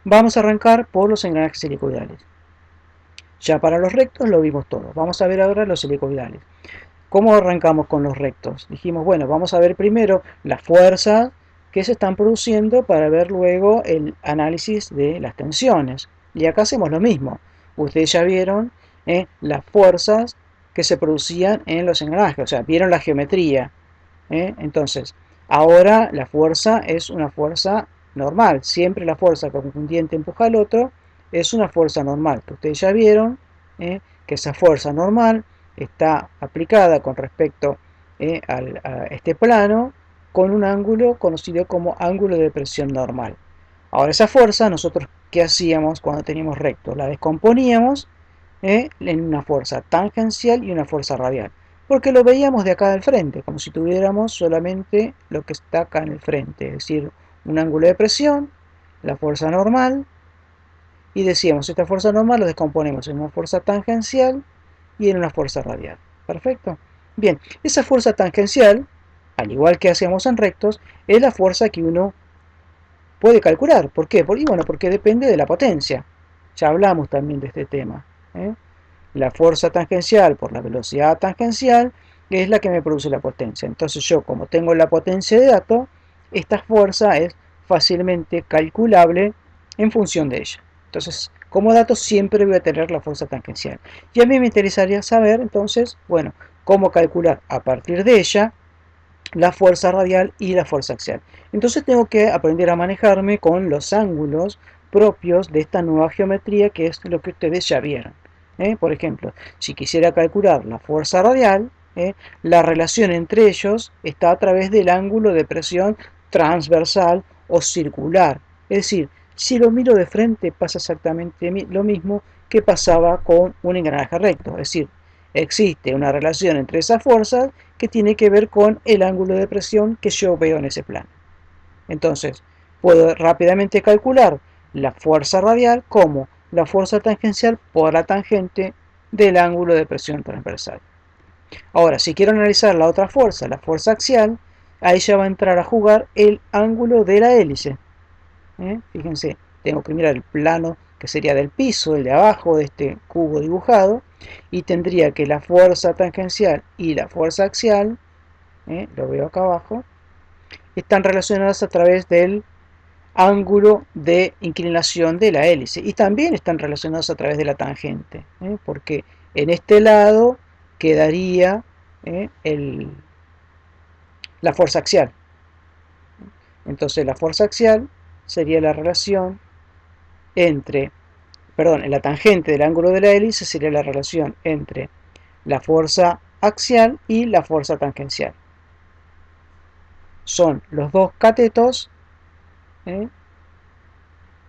Vamos a arrancar por los engranajes helicoidales. Ya para los rectos lo vimos todo. Vamos a ver ahora los helicoidales. ¿Cómo arrancamos con los rectos? Dijimos, bueno, vamos a ver primero las fuerzas que se están produciendo para ver luego el análisis de las tensiones. Y acá hacemos lo mismo. Ustedes ya vieron las fuerzas que se producían en los engranajes, o sea, vieron la geometría. Entonces, ahora la fuerza es una fuerza normal. Siempre la fuerza que un pundiente empuja al otro es una fuerza normal, que ustedes ya vieron que esa fuerza normal está aplicada con respecto a este plano con un ángulo conocido como ángulo de presión normal. Ahora esa fuerza, nosotros ¿qué hacíamos cuando teníamos recto? La descomponíamos en una fuerza tangencial y una fuerza radial, porque lo veíamos de acá del frente, como si tuviéramos solamente lo que está acá en el frente, es decir, un ángulo de presión, la fuerza normal, y decíamos, esta fuerza normal lo descomponemos en una fuerza tangencial y en una fuerza radial. Perfecto. Bien, esa fuerza tangencial, al igual que hacíamos en rectos, es la fuerza que uno puede calcular. ¿Por qué? Porque depende de la potencia. Ya hablamos también de este tema. La fuerza tangencial por la velocidad tangencial es la que me produce la potencia. Entonces yo, como tengo la potencia de dato, esta fuerza es fácilmente calculable en función de ella. Entonces, como dato siempre voy a tener la fuerza tangencial. Y a mí me interesaría saber, entonces, bueno, cómo calcular a partir de ella la fuerza radial y la fuerza axial. Entonces tengo que aprender a manejarme con los ángulos propios de esta nueva geometría, que es lo que ustedes ya vieron. Por ejemplo, si quisiera calcular la fuerza radial, la relación entre ellos está a través del ángulo de presión transversal o circular. Es decir, si lo miro de frente pasa exactamente lo mismo que pasaba con un engranaje recto. Es decir, existe una relación entre esas fuerzas que tiene que ver con el ángulo de presión que yo veo en ese plano. Entonces, puedo rápidamente calcular la fuerza radial como la fuerza tangencial por la tangente del ángulo de presión transversal. Ahora, si quiero analizar la otra fuerza, la fuerza axial, ahí ya va a entrar a jugar el ángulo de la hélice. Fíjense, tengo que mirar el plano que sería del piso, el de abajo de este cubo dibujado, y tendría que la fuerza tangencial y la fuerza axial, lo veo acá abajo, están relacionadas a través del ángulo de inclinación de la hélice y también están relacionados a través de la tangente, porque en este lado quedaría la fuerza axial. Entonces la fuerza axial sería la relación entre, perdón, en la tangente del ángulo de la hélice sería la relación entre la fuerza axial y la fuerza tangencial. Son los dos catetos,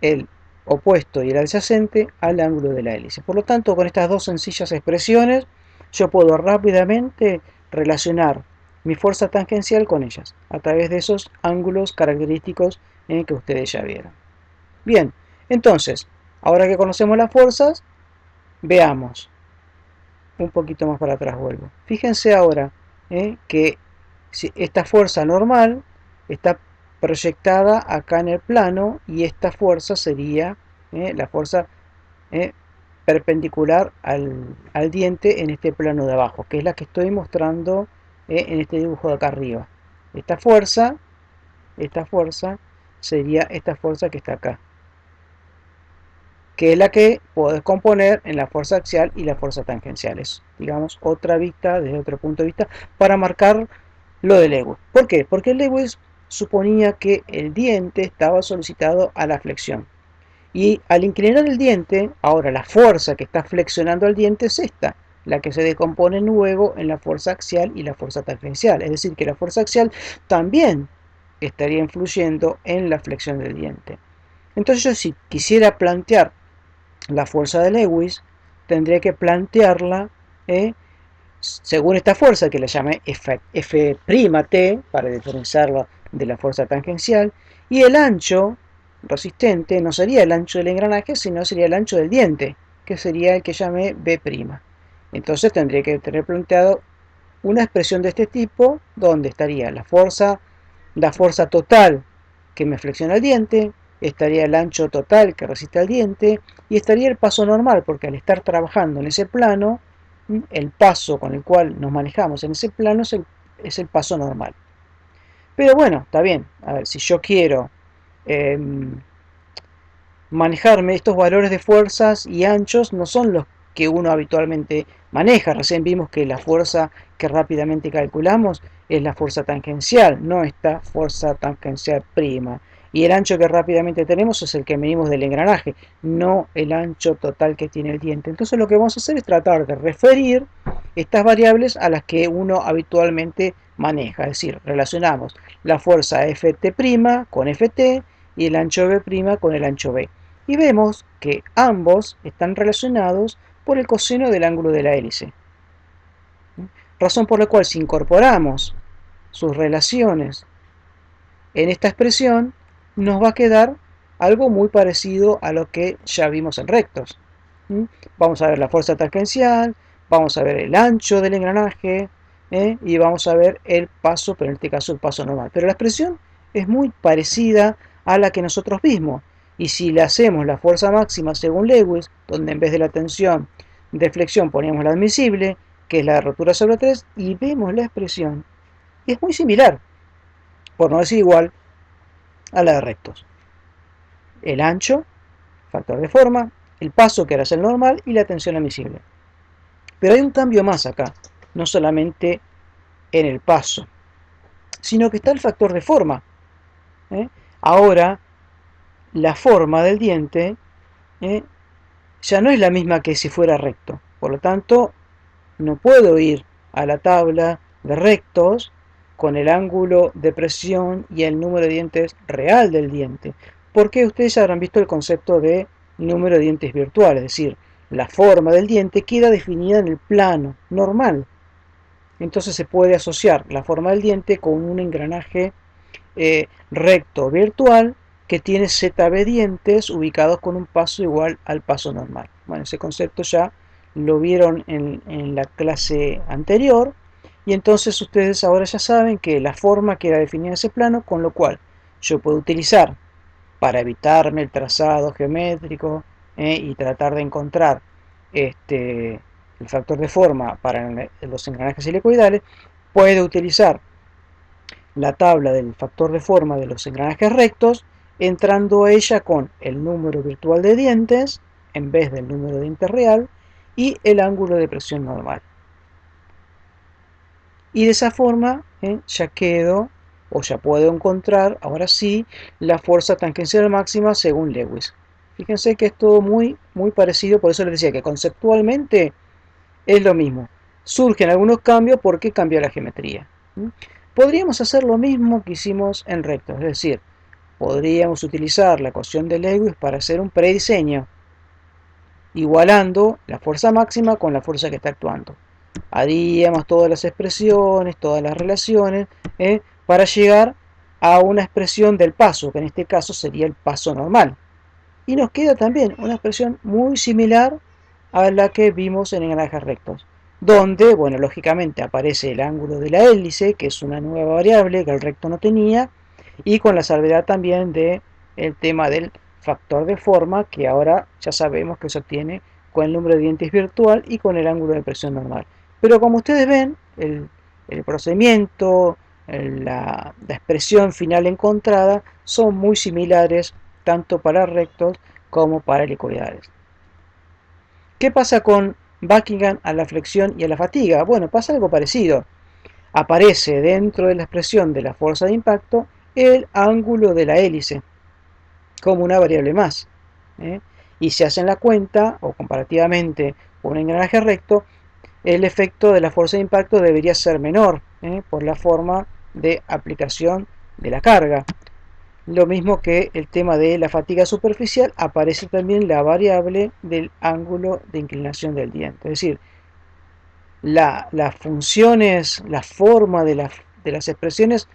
el opuesto y el adyacente al ángulo de la hélice. Por lo tanto, con estas dos sencillas expresiones, yo puedo rápidamente relacionar mi fuerza tangencial con ellas, a través de esos ángulos característicos que ustedes ya vieron. Bien, entonces, ahora que conocemos las fuerzas, veamos un poquito más para atrás vuelvo. Fíjense ahora que si esta fuerza normal está proyectada acá en el plano y esta fuerza sería la fuerza eh, perpendicular al diente en este plano de abajo, que es la que estoy mostrando en este dibujo de acá arriba. Esta fuerza sería esta fuerza que está acá, que es la que puedo descomponer en la fuerza axial y la fuerza tangencial. Es, digamos, otra vista desde otro punto de vista para marcar lo de Lewis. ¿Por qué? Porque Lewis suponía que el diente estaba solicitado a la flexión. Y al inclinar el diente, ahora la fuerza que está flexionando el diente es esta, la que se decompone luego en la fuerza axial y la fuerza tangencial. Es decir, que la fuerza axial también estaría influyendo en la flexión del diente. Entonces yo si quisiera plantear la fuerza de Lewis, tendría que plantearla según esta fuerza que la llamé F'T para diferenciarla de la fuerza tangencial, y el ancho resistente no sería el ancho del engranaje, sino sería el ancho del diente, que sería el que llamé B'. Entonces tendría que tener planteado una expresión de este tipo, donde estaría la fuerza total que me flexiona el diente, estaría el ancho total que resiste al diente, y estaría el paso normal, porque al estar trabajando en ese plano, el paso con el cual nos manejamos en ese plano es el paso normal. Pero bueno, está bien. A ver, si yo quiero eh, manejarme, estos valores de fuerzas y anchos no son los que uno habitualmente maneja. Recién vimos que la fuerza que rápidamente calculamos es la fuerza tangencial, no esta fuerza tangencial prima. Y el ancho que rápidamente tenemos es el que medimos del engranaje, no el ancho total que tiene el diente. Entonces lo que vamos a hacer es tratar de referir estas variables a las que uno habitualmente maneja. Es decir, relacionamos la fuerza Ft' con Ft y el ancho B' con el ancho B. Y vemos que ambos están relacionados por el coseno del ángulo de la hélice. Razón por la cual si incorporamos sus relaciones en esta expresión, nos va a quedar algo muy parecido a lo que ya vimos en rectos. Vamos a ver la fuerza tangencial, vamos a ver el ancho del engranaje y vamos a ver el paso, pero en este caso el paso normal. Pero la expresión es muy parecida a la que nosotros vimos. Y si le hacemos la fuerza máxima según Lewis, donde en vez de la tensión de flexión poníamos la admisible, que es la de rotura sobre 3, y vemos la expresión, es muy similar, por no decir igual, a la de rectos. El ancho, factor de forma, el paso que era el normal y la tensión admisible. Pero hay un cambio más acá, no solamente en el paso, sino que está el factor de forma. Ahora, la forma del diente ya no es la misma que si fuera recto. Por lo tanto, no puedo ir a la tabla de rectos con el ángulo de presión y el número de dientes real del diente, porque ustedes habrán visto el concepto de número de dientes virtual, es decir, la forma del diente queda definida en el plano normal. Entonces se puede asociar la forma del diente con un engranaje recto virtual que tiene ZB dientes ubicados con un paso igual al paso normal. Bueno, ese concepto ya lo vieron en la clase anterior y entonces ustedes ahora ya saben que la forma queda definida en ese plano, con lo cual yo puedo utilizar para evitarme el trazado geométrico y tratar de encontrar el factor de forma para los engranajes helicoidales, puedo utilizar la tabla del factor de forma de los engranajes rectos, entrando a ella con el número virtual de dientes en vez del número de dientes real y el ángulo de presión normal. Y de esa forma ya quedo o ya puedo encontrar ahora sí la fuerza tangencial máxima según Lewis. Fíjense que es todo muy parecido, por eso les decía que conceptualmente es lo mismo. Surgen algunos cambios porque cambia la geometría. Podríamos hacer lo mismo que hicimos en rectos, es decir, podríamos utilizar la ecuación de Lewis para hacer un prediseño, igualando la fuerza máxima con la fuerza que está actuando. Haríamos todas las expresiones, todas las relaciones, para llegar a una expresión del paso, que en este caso sería el paso normal. Y nos queda también una expresión muy similar a la que vimos en engranajes rectos. donde, bueno, lógicamente aparece el ángulo de la hélice, que es una nueva variable que el recto no tenía, y con la salvedad también de el tema del factor de forma, que ahora ya sabemos que se obtiene con el número de dientes virtual y con el ángulo de presión normal. Pero como ustedes ven, el procedimiento, la expresión final encontrada son muy similares tanto para rectos como para helicoidales. ¿Qué pasa con Buckingham a la flexión y a la fatiga? Bueno, pasa algo parecido. Aparece dentro de la expresión de la fuerza de impacto el ángulo de la hélice como una variable más. ¿eh? Y si hacen la cuenta, o comparativamente con un engranaje recto, el efecto de la fuerza de impacto debería ser menor por la forma de aplicación de la carga. Lo mismo que el tema de la fatiga superficial, aparece también la variable del ángulo de inclinación del diente. Es decir, las funciones, la forma de las expresiones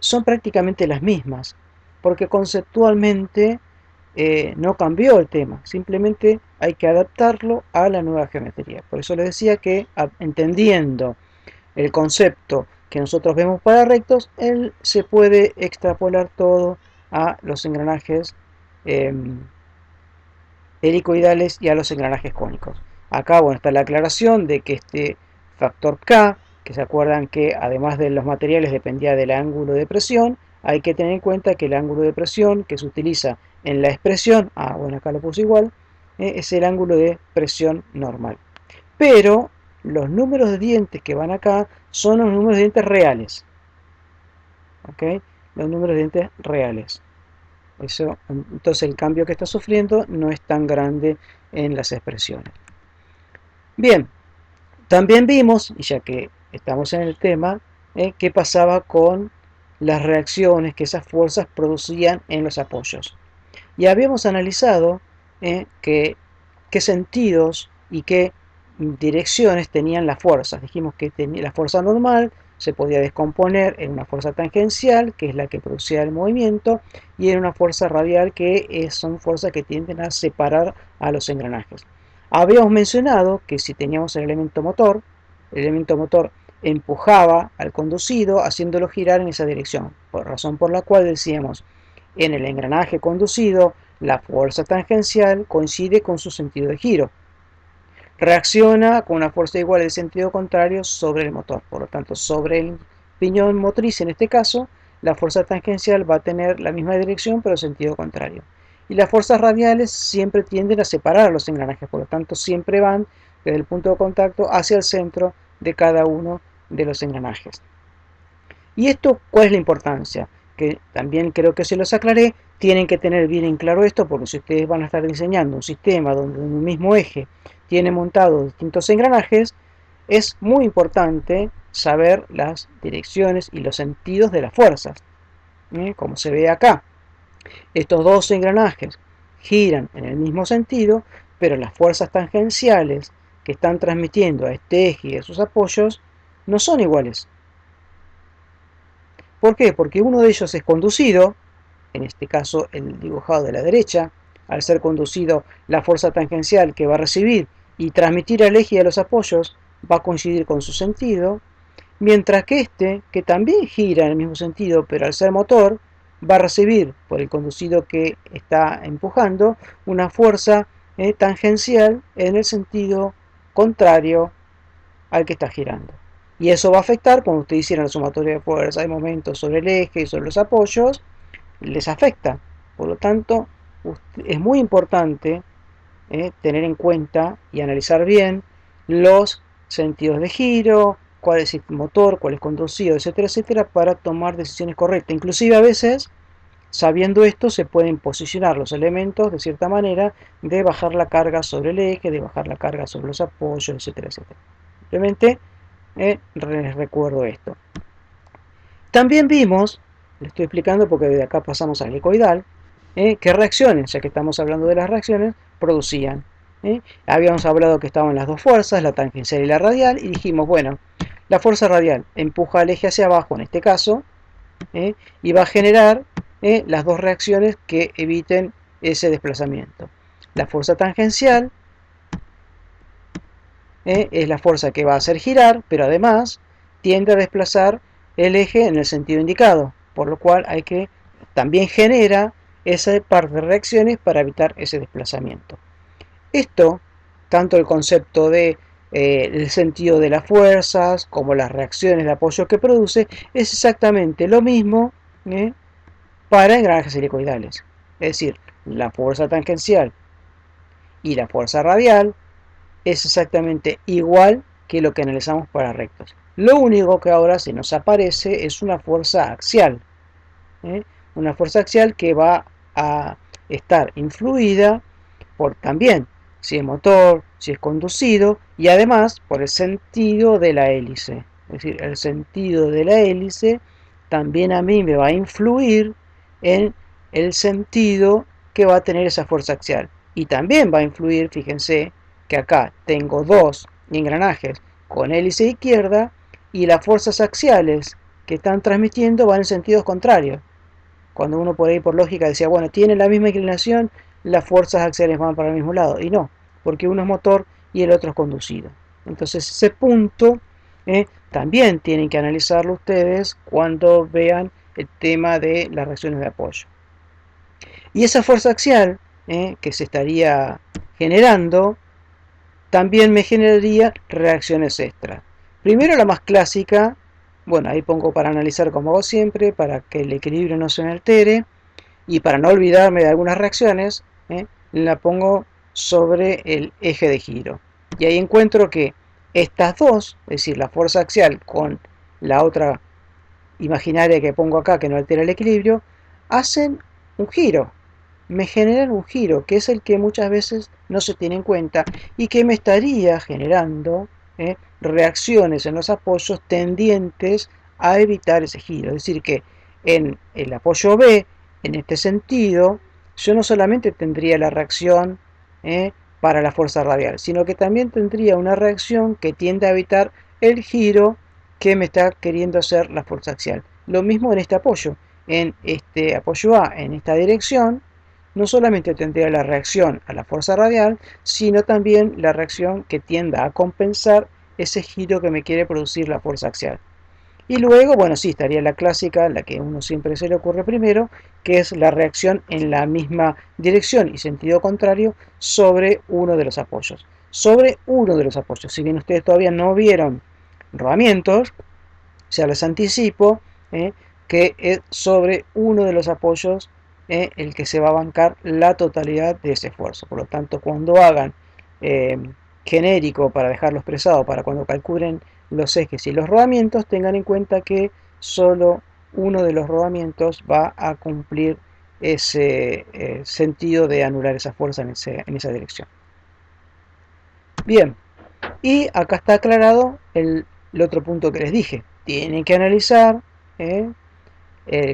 son prácticamente las mismas, porque conceptualmente no cambió el tema, simplemente hay que adaptarlo a la nueva geometría. Por eso les decía que entendiendo el concepto que nosotros vemos para rectos, él se puede extrapolar todo a los engranajes eh, helicoidales y a los engranajes cónicos. Acá bueno, está la aclaración de que este factor K, que se acuerdan que además de los materiales dependía del ángulo de presión, hay que tener en cuenta que el ángulo de presión que se utiliza en la expresión, bueno acá lo puse igual, es el ángulo de presión normal. Pero los números de dientes que van acá son los números de dientes reales. ¿Ok? Los números de dientes reales. Eso, entonces el cambio que está sufriendo no es tan grande en las expresiones. Bien, también vimos, y ya que estamos en el tema, qué pasaba con las reacciones que esas fuerzas producían en los apoyos. Y habíamos analizado qué sentidos y qué direcciones tenían las fuerzas. Dijimos que la fuerza normal se podía descomponer en una fuerza tangencial, que es la que producía el movimiento, y en una fuerza radial, que son fuerzas que tienden a separar a los engranajes. Habíamos mencionado que si teníamos el elemento motor empujaba al conducido haciéndolo girar en esa dirección, por razón por la cual decíamos en el engranaje conducido la fuerza tangencial coincide con su sentido de giro. Reacciona con una fuerza igual en sentido contrario sobre el motor. Por lo tanto, sobre el piñón motriz, en este caso, la fuerza tangencial va a tener la misma dirección pero sentido contrario. Y las fuerzas radiales siempre tienden a separar los engranajes, por lo tanto siempre van desde el punto de contacto hacia el centro de cada uno de los engranajes. ¿Y esto cuál es la importancia? Que también creo que se los aclaré, tienen que tener bien en claro esto, porque si ustedes van a estar diseñando un sistema donde en un mismo eje tiene montados distintos engranajes, es muy importante saber las direcciones y los sentidos de las fuerzas. Como se ve acá, estos dos engranajes giran en el mismo sentido, pero las fuerzas tangenciales que están transmitiendo a este eje y a sus apoyos no son iguales. ¿Por qué? Porque uno de ellos es conducido, en este caso el dibujado de la derecha, al ser conducido la fuerza tangencial que va a recibir y transmitir al eje y a los apoyos va a coincidir con su sentido, mientras que este, que también gira en el mismo sentido, pero al ser motor, va a recibir por el conducido que está empujando una fuerza tangencial en el sentido contrario al que está girando. Y eso va a afectar, cuando ustedes hicieran la sumatoria de fuerza de momentos sobre el eje y sobre los apoyos, les afecta. Por lo tanto, es muy importante tener en cuenta y analizar bien los sentidos de giro, cuál es el motor, cuál es conducido, etcétera, etcétera, para tomar decisiones correctas. Inclusive a veces, sabiendo esto, se pueden posicionar los elementos de cierta manera de bajar la carga sobre el eje, de bajar la carga sobre los apoyos, etcétera, etcétera. Simplemente les recuerdo esto. También vimos, le estoy explicando porque de acá pasamos al helicoidal, qué reacciones, ya que estamos hablando de las reacciones, producían. Habíamos hablado que estaban las dos fuerzas, la tangencial y la radial, y dijimos, bueno, la fuerza radial empuja al eje hacia abajo en este caso, y va a generar las dos reacciones que eviten ese desplazamiento. La fuerza tangencial es la fuerza que va a hacer girar, pero además tiende a desplazar el eje en el sentido indicado, por lo cual hay que también genera esa par de reacciones para evitar ese desplazamiento. Esto, tanto el concepto de el sentido de las fuerzas como las reacciones de apoyo que produce, es exactamente lo mismo para engranajes helicoidales. Es decir, la fuerza tangencial y la fuerza radial es exactamente igual que lo que analizamos para rectos. Lo único que ahora se nos aparece es una fuerza axial. ¿eh? Una fuerza axial que va a estar influida por también si es motor, si es conducido y además por el sentido de la hélice. Es decir, el sentido de la hélice también a mí me va a influir en el sentido que va a tener esa fuerza axial. Y también va a influir, fíjense, que acá tengo dos engranajes con hélice izquierda y las fuerzas axiales que están transmitiendo van en sentidos contrarios. Cuando uno por ahí por lógica decía, bueno, tiene la misma inclinación, las fuerzas axiales van para el mismo lado. Y no, porque uno es motor y el otro es conducido. Entonces ese punto también tienen que analizarlo ustedes cuando vean el tema de las reacciones de apoyo. Y esa fuerza axial que se estaría generando también me generaría reacciones extra. Primero la más clásica, bueno, ahí pongo para analizar como hago siempre, para que el equilibrio no se me altere, y para no olvidarme de algunas reacciones, la pongo sobre el eje de giro. Y ahí encuentro que estas dos, es decir, la fuerza axial con la otra imaginaria que pongo acá que no altera el equilibrio, hacen un giro, me generan un giro, que es el que muchas veces no se tiene en cuenta y que me estaría generando reacciones en los apoyos tendientes a evitar ese giro. Es decir, que en el apoyo B, en este sentido, yo no solamente tendría la reacción para la fuerza radial, sino que también tendría una reacción que tiende a evitar el giro que me está queriendo hacer la fuerza axial. Lo mismo en este apoyo. En este apoyo A, en esta dirección, no solamente tendría la reacción a la fuerza radial, sino también la reacción que tienda a compensar ese giro que me quiere producir la fuerza axial. Y luego, bueno, sí, estaría la clásica, la que a uno siempre se le ocurre primero, que es la reacción en la misma dirección y sentido contrario sobre uno de los apoyos. Sobre uno de los apoyos. Si bien ustedes todavía no vieron rodamientos, ya les anticipo que es sobre uno de los apoyos el que se va a bancar la totalidad de ese esfuerzo. Por lo tanto, cuando hagan eh, genérico para dejarlo expresado, para cuando calculen los ejes y los rodamientos, tengan en cuenta que solo uno de los rodamientos va a cumplir ese sentido de anular esa fuerza en esa dirección. Bien, y acá está aclarado el otro punto que les dije. Tienen que analizar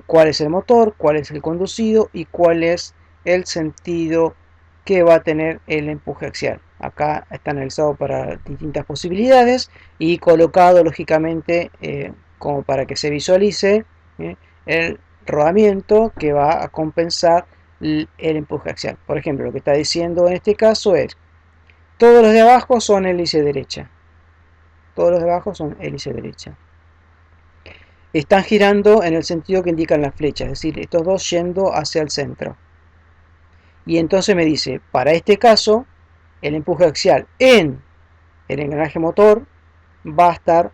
cuál es el motor, cuál es el conducido y cuál es el sentido que va a tener el empuje axial. Acá está analizado para distintas posibilidades y colocado lógicamente como para que se visualice el rodamiento que va a compensar el empuje axial. Por ejemplo, lo que está diciendo en este caso es, todos los de abajo son hélice derecha. Todos los de abajo son hélice derecha. Están girando en el sentido que indican las flechas, es decir, estos dos yendo hacia el centro. Y entonces me dice, para este caso, el empuje axial en el engranaje motor va a estar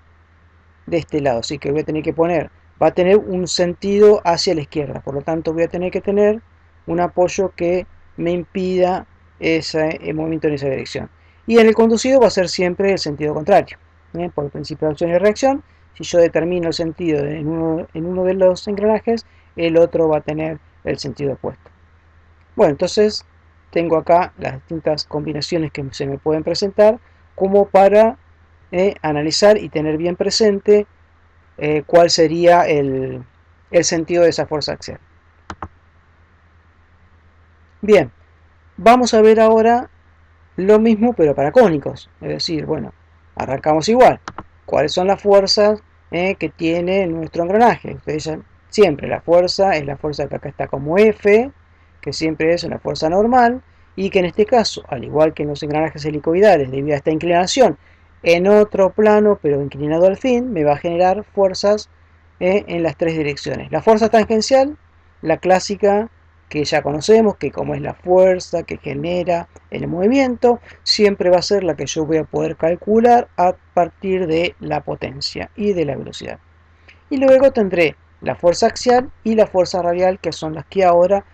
de este lado, así que voy a tener que poner, va a tener un sentido hacia la izquierda, por lo tanto voy a tener que tener un apoyo que me impida ese movimiento en esa dirección. Y en el conducido va a ser siempre el sentido contrario, por el principio de acción y reacción. Si yo determino el sentido en uno de los engranajes, el otro va a tener el sentido opuesto. Bueno, entonces tengo acá las distintas combinaciones que se me pueden presentar como para analizar y tener bien presente cuál sería el sentido de esa fuerza axial. Bien, vamos a ver ahora lo mismo pero para cónicos, es decir, bueno, arrancamos igual. ¿Cuáles son las fuerzas que tiene nuestro engranaje? Ustedes ya, siempre la fuerza es la fuerza que acá está como F, que siempre es una fuerza normal, y que en este caso, al igual que en los engranajes helicoidales, debido a esta inclinación, en otro plano, pero inclinado al fin, me va a generar fuerzas en las tres direcciones. La fuerza tangencial, la clásica que ya conocemos, que como es la fuerza que genera el movimiento, siempre va a ser la que yo voy a poder calcular a partir de la potencia y de la velocidad. Y luego tendré la fuerza axial y la fuerza radial, que son las que ahora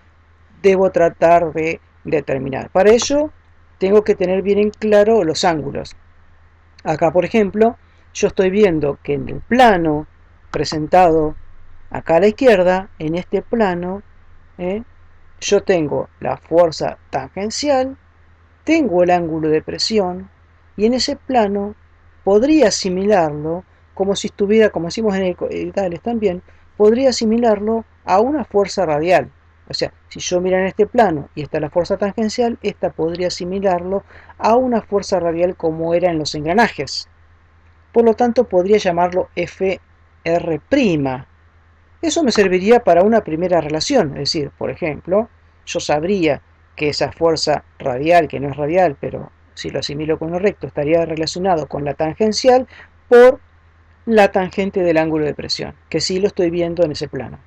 debo tratar de determinar. Para ello, tengo que tener bien en claro los ángulos. Acá, por ejemplo, yo estoy viendo que en el plano presentado acá a la izquierda, en este plano, yo tengo la fuerza tangencial, tengo el ángulo de presión, y en ese plano podría asimilarlo como si estuviera, como decimos en editales también, podría asimilarlo a una fuerza radial. O sea, si yo miro en este plano y está la fuerza tangencial, esta podría asimilarlo a una fuerza radial como era en los engranajes. Por lo tanto, podría llamarlo Fr'. Eso me serviría para una primera relación, es decir, por ejemplo, yo sabría que esa fuerza radial, que no es radial, pero si lo asimilo con lo recto, estaría relacionado con la tangencial por la tangente del ángulo de presión, que sí lo estoy viendo en ese plano.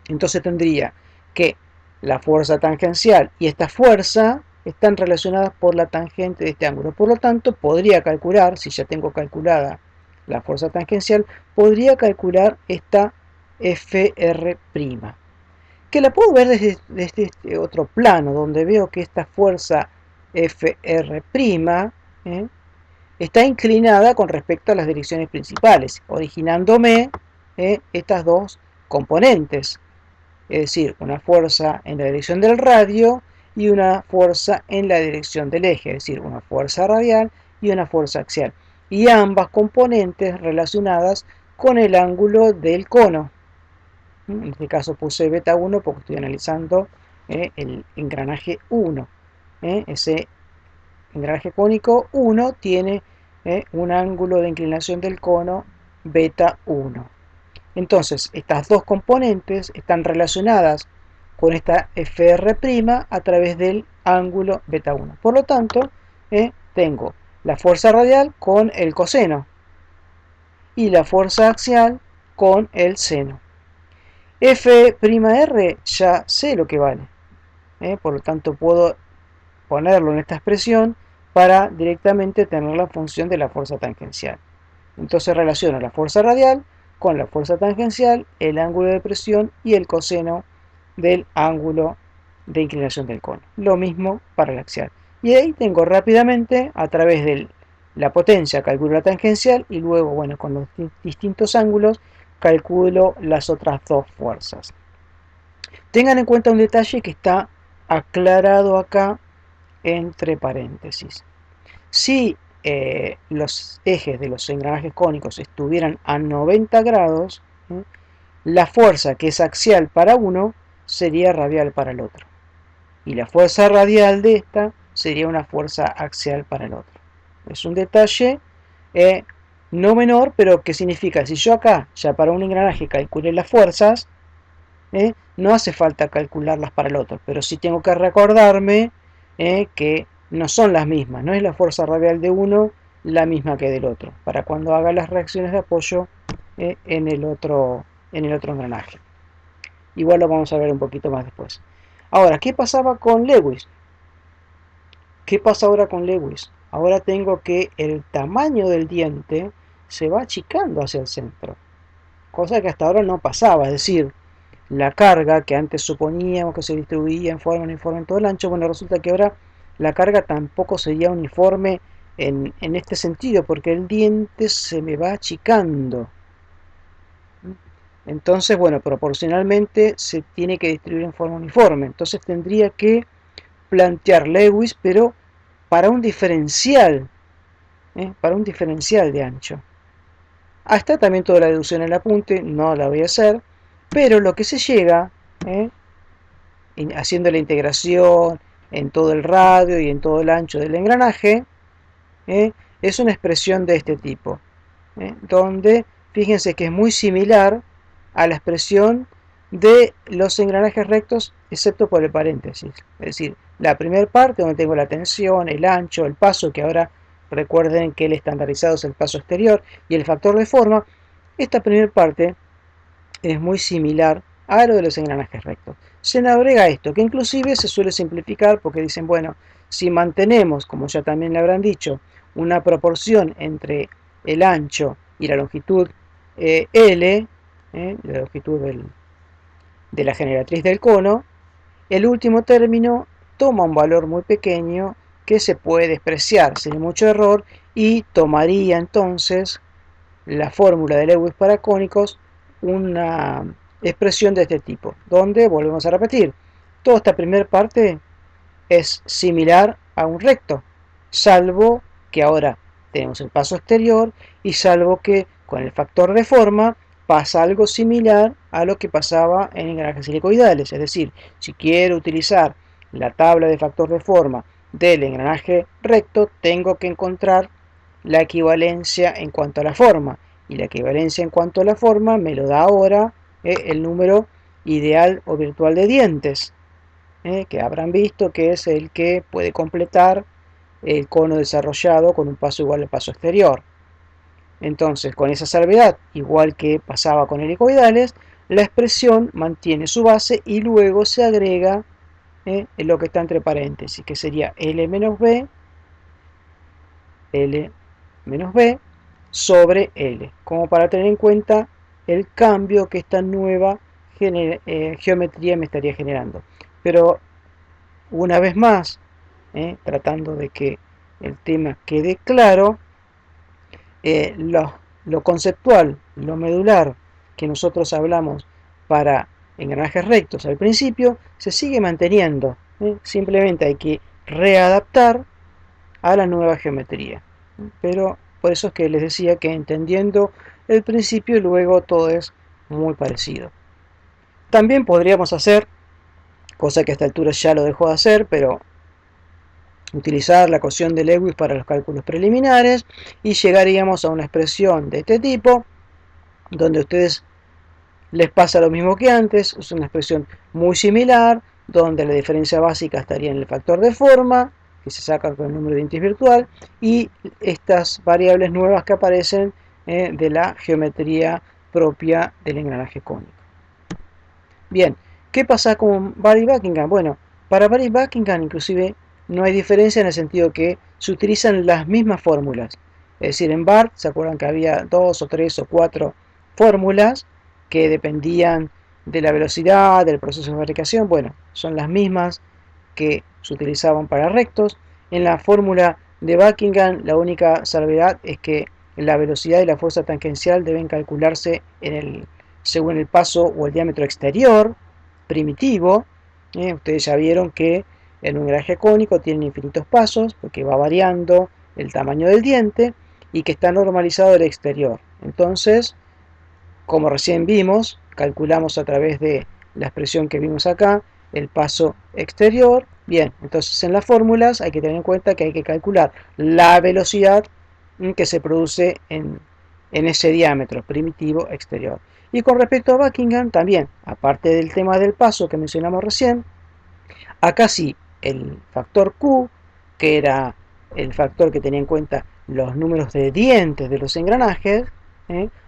Entonces tendría que la fuerza tangencial y esta fuerza están relacionadas por la tangente de este ángulo. Por lo tanto, podría calcular, si ya tengo calculada la fuerza tangencial, podría calcular esta Fr', que la puedo ver desde este otro plano, donde veo que esta fuerza Fr', está inclinada con respecto a las direcciones principales, originándome estas dos componentes, es decir, una fuerza en la dirección del radio y una fuerza en la dirección del eje, es decir, una fuerza radial y una fuerza axial, y ambas componentes relacionadas con el ángulo del cono. En este caso puse beta 1 porque estoy analizando el engranaje 1. Ese engranaje cónico 1 tiene un ángulo de inclinación del cono beta 1. Entonces, estas dos componentes están relacionadas con esta Fr' a través del ángulo beta 1. Por lo tanto, tengo la fuerza radial con el coseno y la fuerza axial con el seno. F'R ya sé lo que vale, por lo tanto puedo ponerlo en esta expresión para directamente tener la función de la fuerza tangencial. Entonces relaciono la fuerza radial con la fuerza tangencial, el ángulo de presión y el coseno del ángulo de inclinación del cono. Lo mismo para el axial. Y ahí tengo rápidamente, a través de la potencia, calculo la tangencial y luego, bueno, con los distintos ángulos, calculo las otras dos fuerzas. Tengan en cuenta un detalle que está aclarado acá entre paréntesis. Si los ejes de los engranajes cónicos estuvieran a 90 grados, la fuerza que es axial para uno sería radial para el otro. Y la fuerza radial de esta sería una fuerza axial para el otro. Es un detalle no menor, pero que significa, si yo acá ya para un engranaje calculé las fuerzas, no hace falta calcularlas para el otro, pero sí tengo que recordarme que no son las mismas, no es la fuerza radial de uno la misma que del otro, para cuando haga las reacciones de apoyo en el otro engranaje. Igual lo vamos a ver un poquito más después. Ahora, ¿qué pasaba con Lewis? ¿Qué pasa ahora con Lewis? Ahora tengo que el tamaño del diente se va achicando hacia el centro, cosa que hasta ahora no pasaba, es decir, la carga que antes suponíamos que se distribuía en forma uniforme en todo el ancho, bueno, resulta que ahora la carga tampoco sería uniforme en este sentido, porque el diente se me va achicando. Entonces, bueno, proporcionalmente se tiene que distribuir en forma uniforme. Entonces tendría que plantear Lewis, pero para un diferencial, para un diferencial de ancho. Hasta también toda la deducción en el apunte, no la voy a hacer, pero lo que se llega, haciendo la integración en todo el radio y en todo el ancho del engranaje, es una expresión de este tipo, donde fíjense que es muy similar a la expresión de los engranajes rectos, excepto por el paréntesis. Es decir, la primera parte donde tengo la tensión, el ancho, el paso, que ahora recuerden que el estandarizado es el paso exterior y el factor de forma, esta primera parte es muy similar a lo de los engranajes rectos. Se le agrega esto, que inclusive se suele simplificar porque dicen, bueno, si mantenemos, como ya también le habrán dicho, una proporción entre el ancho y la longitud L, la longitud de la generatriz del cono, el último término toma un valor muy pequeño que se puede despreciar sin mucho error y tomaría entonces la fórmula de Lewis para cónicos una expresión de este tipo, donde volvemos a repetir, toda esta primera parte es similar a un recto, salvo que ahora tenemos el paso exterior y salvo que con el factor de forma pasa algo similar a lo que pasaba en engranajes helicoidales, es decir, si quiero utilizar la tabla de factor de forma del engranaje recto, tengo que encontrar la equivalencia en cuanto a la forma, y la equivalencia en cuanto a la forma me lo da ahora el número ideal o virtual de dientes, que habrán visto que es el que puede completar el cono desarrollado con un paso igual al paso exterior. Entonces, con esa salvedad, igual que pasaba con helicoidales, la expresión mantiene su base y luego se agrega lo que está entre paréntesis, que sería L menos B, L menos B sobre L, como para tener en cuenta el cambio que esta nueva geometría me estaría generando. Pero una vez más, tratando de que el tema quede claro, lo conceptual, lo medular que nosotros hablamos para engranajes rectos al principio, se sigue manteniendo. Simplemente hay que readaptar a la nueva geometría. Pero por eso es que les decía que entendiendo el principio luego todo es muy parecido. También podríamos hacer, cosa que a esta altura ya lo dejó de hacer, pero utilizar la ecuación de Lewis para los cálculos preliminares y llegaríamos a una expresión de este tipo, donde a ustedes les pasa lo mismo que antes, es una expresión muy similar, donde la diferencia básica estaría en el factor de forma, que se saca con el número de dientes virtual, y estas variables nuevas que aparecen de la geometría propia del engranaje cónico. Bien, ¿qué pasa con Barry Buckingham? Bueno, para Barry Buckingham inclusive no hay diferencia en el sentido que se utilizan las mismas fórmulas. Es decir, en BART, ¿se acuerdan que había 2 o 3 o 4 fórmulas que dependían de la velocidad, del proceso de fabricación? Bueno, son las mismas que se utilizaban para rectos. En la fórmula de Buckingham, la única salvedad es que la velocidad y la fuerza tangencial deben calcularse según el paso o el diámetro exterior primitivo. Ustedes ya vieron que en un engranaje cónico tienen infinitos pasos porque va variando el tamaño del diente y que está normalizado el exterior. Entonces, como recién vimos, calculamos a través de la expresión que vimos acá el paso exterior. Bien, entonces en las fórmulas hay que tener en cuenta que hay que calcular la velocidad que se produce en ese diámetro primitivo exterior. Y con respecto a Buckingham también, aparte del tema del paso que mencionamos recién, acá sí el factor Q, que era el factor que tenía en cuenta los números de dientes de los engranajes,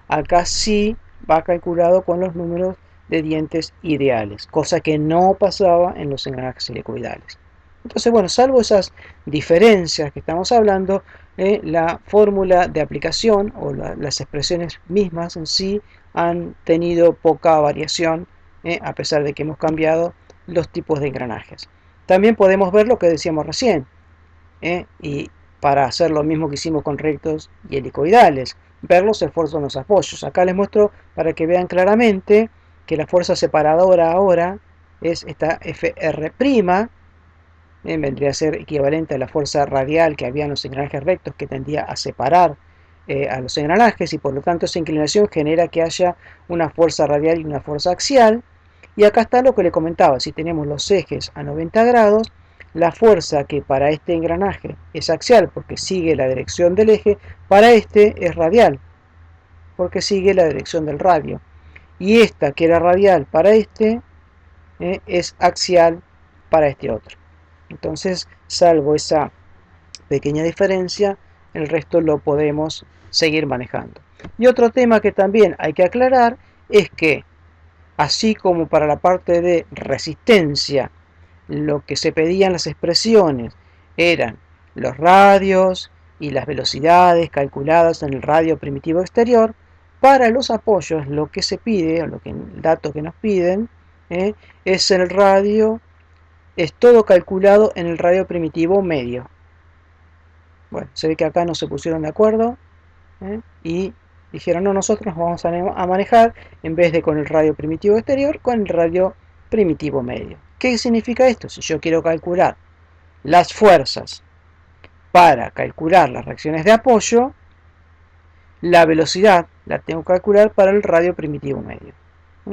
acá sí va calculado con los números de dientes ideales, cosa que no pasaba en los engranajes helicoidales. Entonces, bueno, salvo esas diferencias que estamos hablando, la fórmula de aplicación o las expresiones mismas en sí han tenido poca variación, a pesar de que hemos cambiado los tipos de engranajes. También podemos ver lo que decíamos recién, y para hacer lo mismo que hicimos con rectos y helicoidales, ver los esfuerzos en los apoyos. Acá les muestro para que vean claramente que la fuerza separadora ahora es esta Fr', vendría a ser equivalente a la fuerza radial que había en los engranajes rectos, que tendía a separar a los engranajes, y por lo tanto esa inclinación genera que haya una fuerza radial y una fuerza axial. Y acá está lo que le comentaba: si tenemos los ejes a 90 grados, la fuerza que para este engranaje es axial porque sigue la dirección del eje, para este es radial porque sigue la dirección del radio. Y esta que era radial para este es axial para este otro. Entonces, salvo esa pequeña diferencia, el resto lo podemos seguir manejando. Y otro tema que también hay que aclarar es que, así como para la parte de resistencia, lo que se pedían las expresiones eran los radios y las velocidades calculadas en el radio primitivo exterior, para los apoyos lo que se pide, o el dato que nos piden, es el radio, es todo calculado en el radio primitivo medio. Bueno, se ve que acá no se pusieron de acuerdo, y dijeron, no, nosotros vamos a manejar, en vez de con el radio primitivo exterior, con el radio primitivo medio. ¿Qué significa esto? Si yo quiero calcular las fuerzas para calcular las reacciones de apoyo, la velocidad la tengo que calcular para el radio primitivo medio.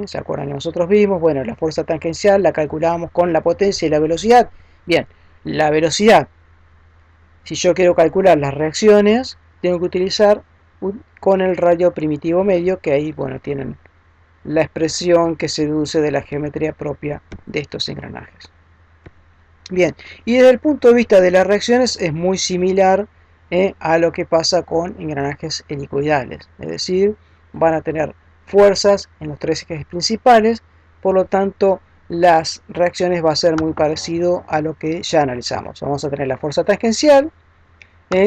¿Se acuerdan que nosotros vimos? Bueno, la fuerza tangencial la calculábamos con la potencia y la velocidad. Bien, la velocidad, si yo quiero calcular las reacciones, tengo que utilizar con el radio primitivo medio, que ahí, bueno, tienen la expresión que se deduce de la geometría propia de estos engranajes. Bien, y desde el punto de vista de las reacciones es muy similar a lo que pasa con engranajes helicoidales, es decir, van a tener fuerzas en los tres ejes principales, por lo tanto las reacciones va a ser muy parecido a lo que ya analizamos. Vamos a tener la fuerza tangencial,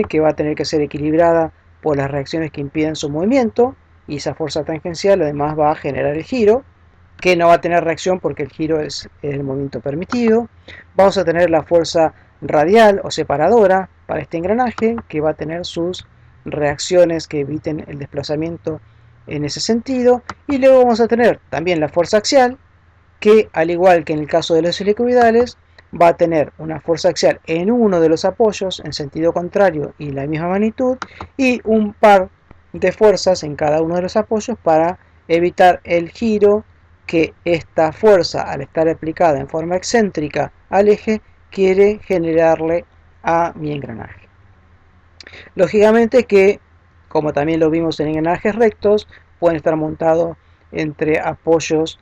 que va a tener que ser equilibrada por las reacciones que impiden su movimiento, y esa fuerza tangencial además va a generar el giro, que no va a tener reacción porque el giro es el movimiento permitido. Vamos a tener la fuerza radial o separadora para este engranaje, que va a tener sus reacciones que eviten el desplazamiento en ese sentido. Y luego vamos a tener también la fuerza axial, que al igual que en el caso de los helicoidales, va a tener una fuerza axial en uno de los apoyos en sentido contrario y la misma magnitud, y un par de fuerzas en cada uno de los apoyos para evitar el giro que esta fuerza, al estar aplicada en forma excéntrica al eje, quiere generarle a mi engranaje. Lógicamente que, como también lo vimos en engranajes rectos, pueden estar montados entre apoyos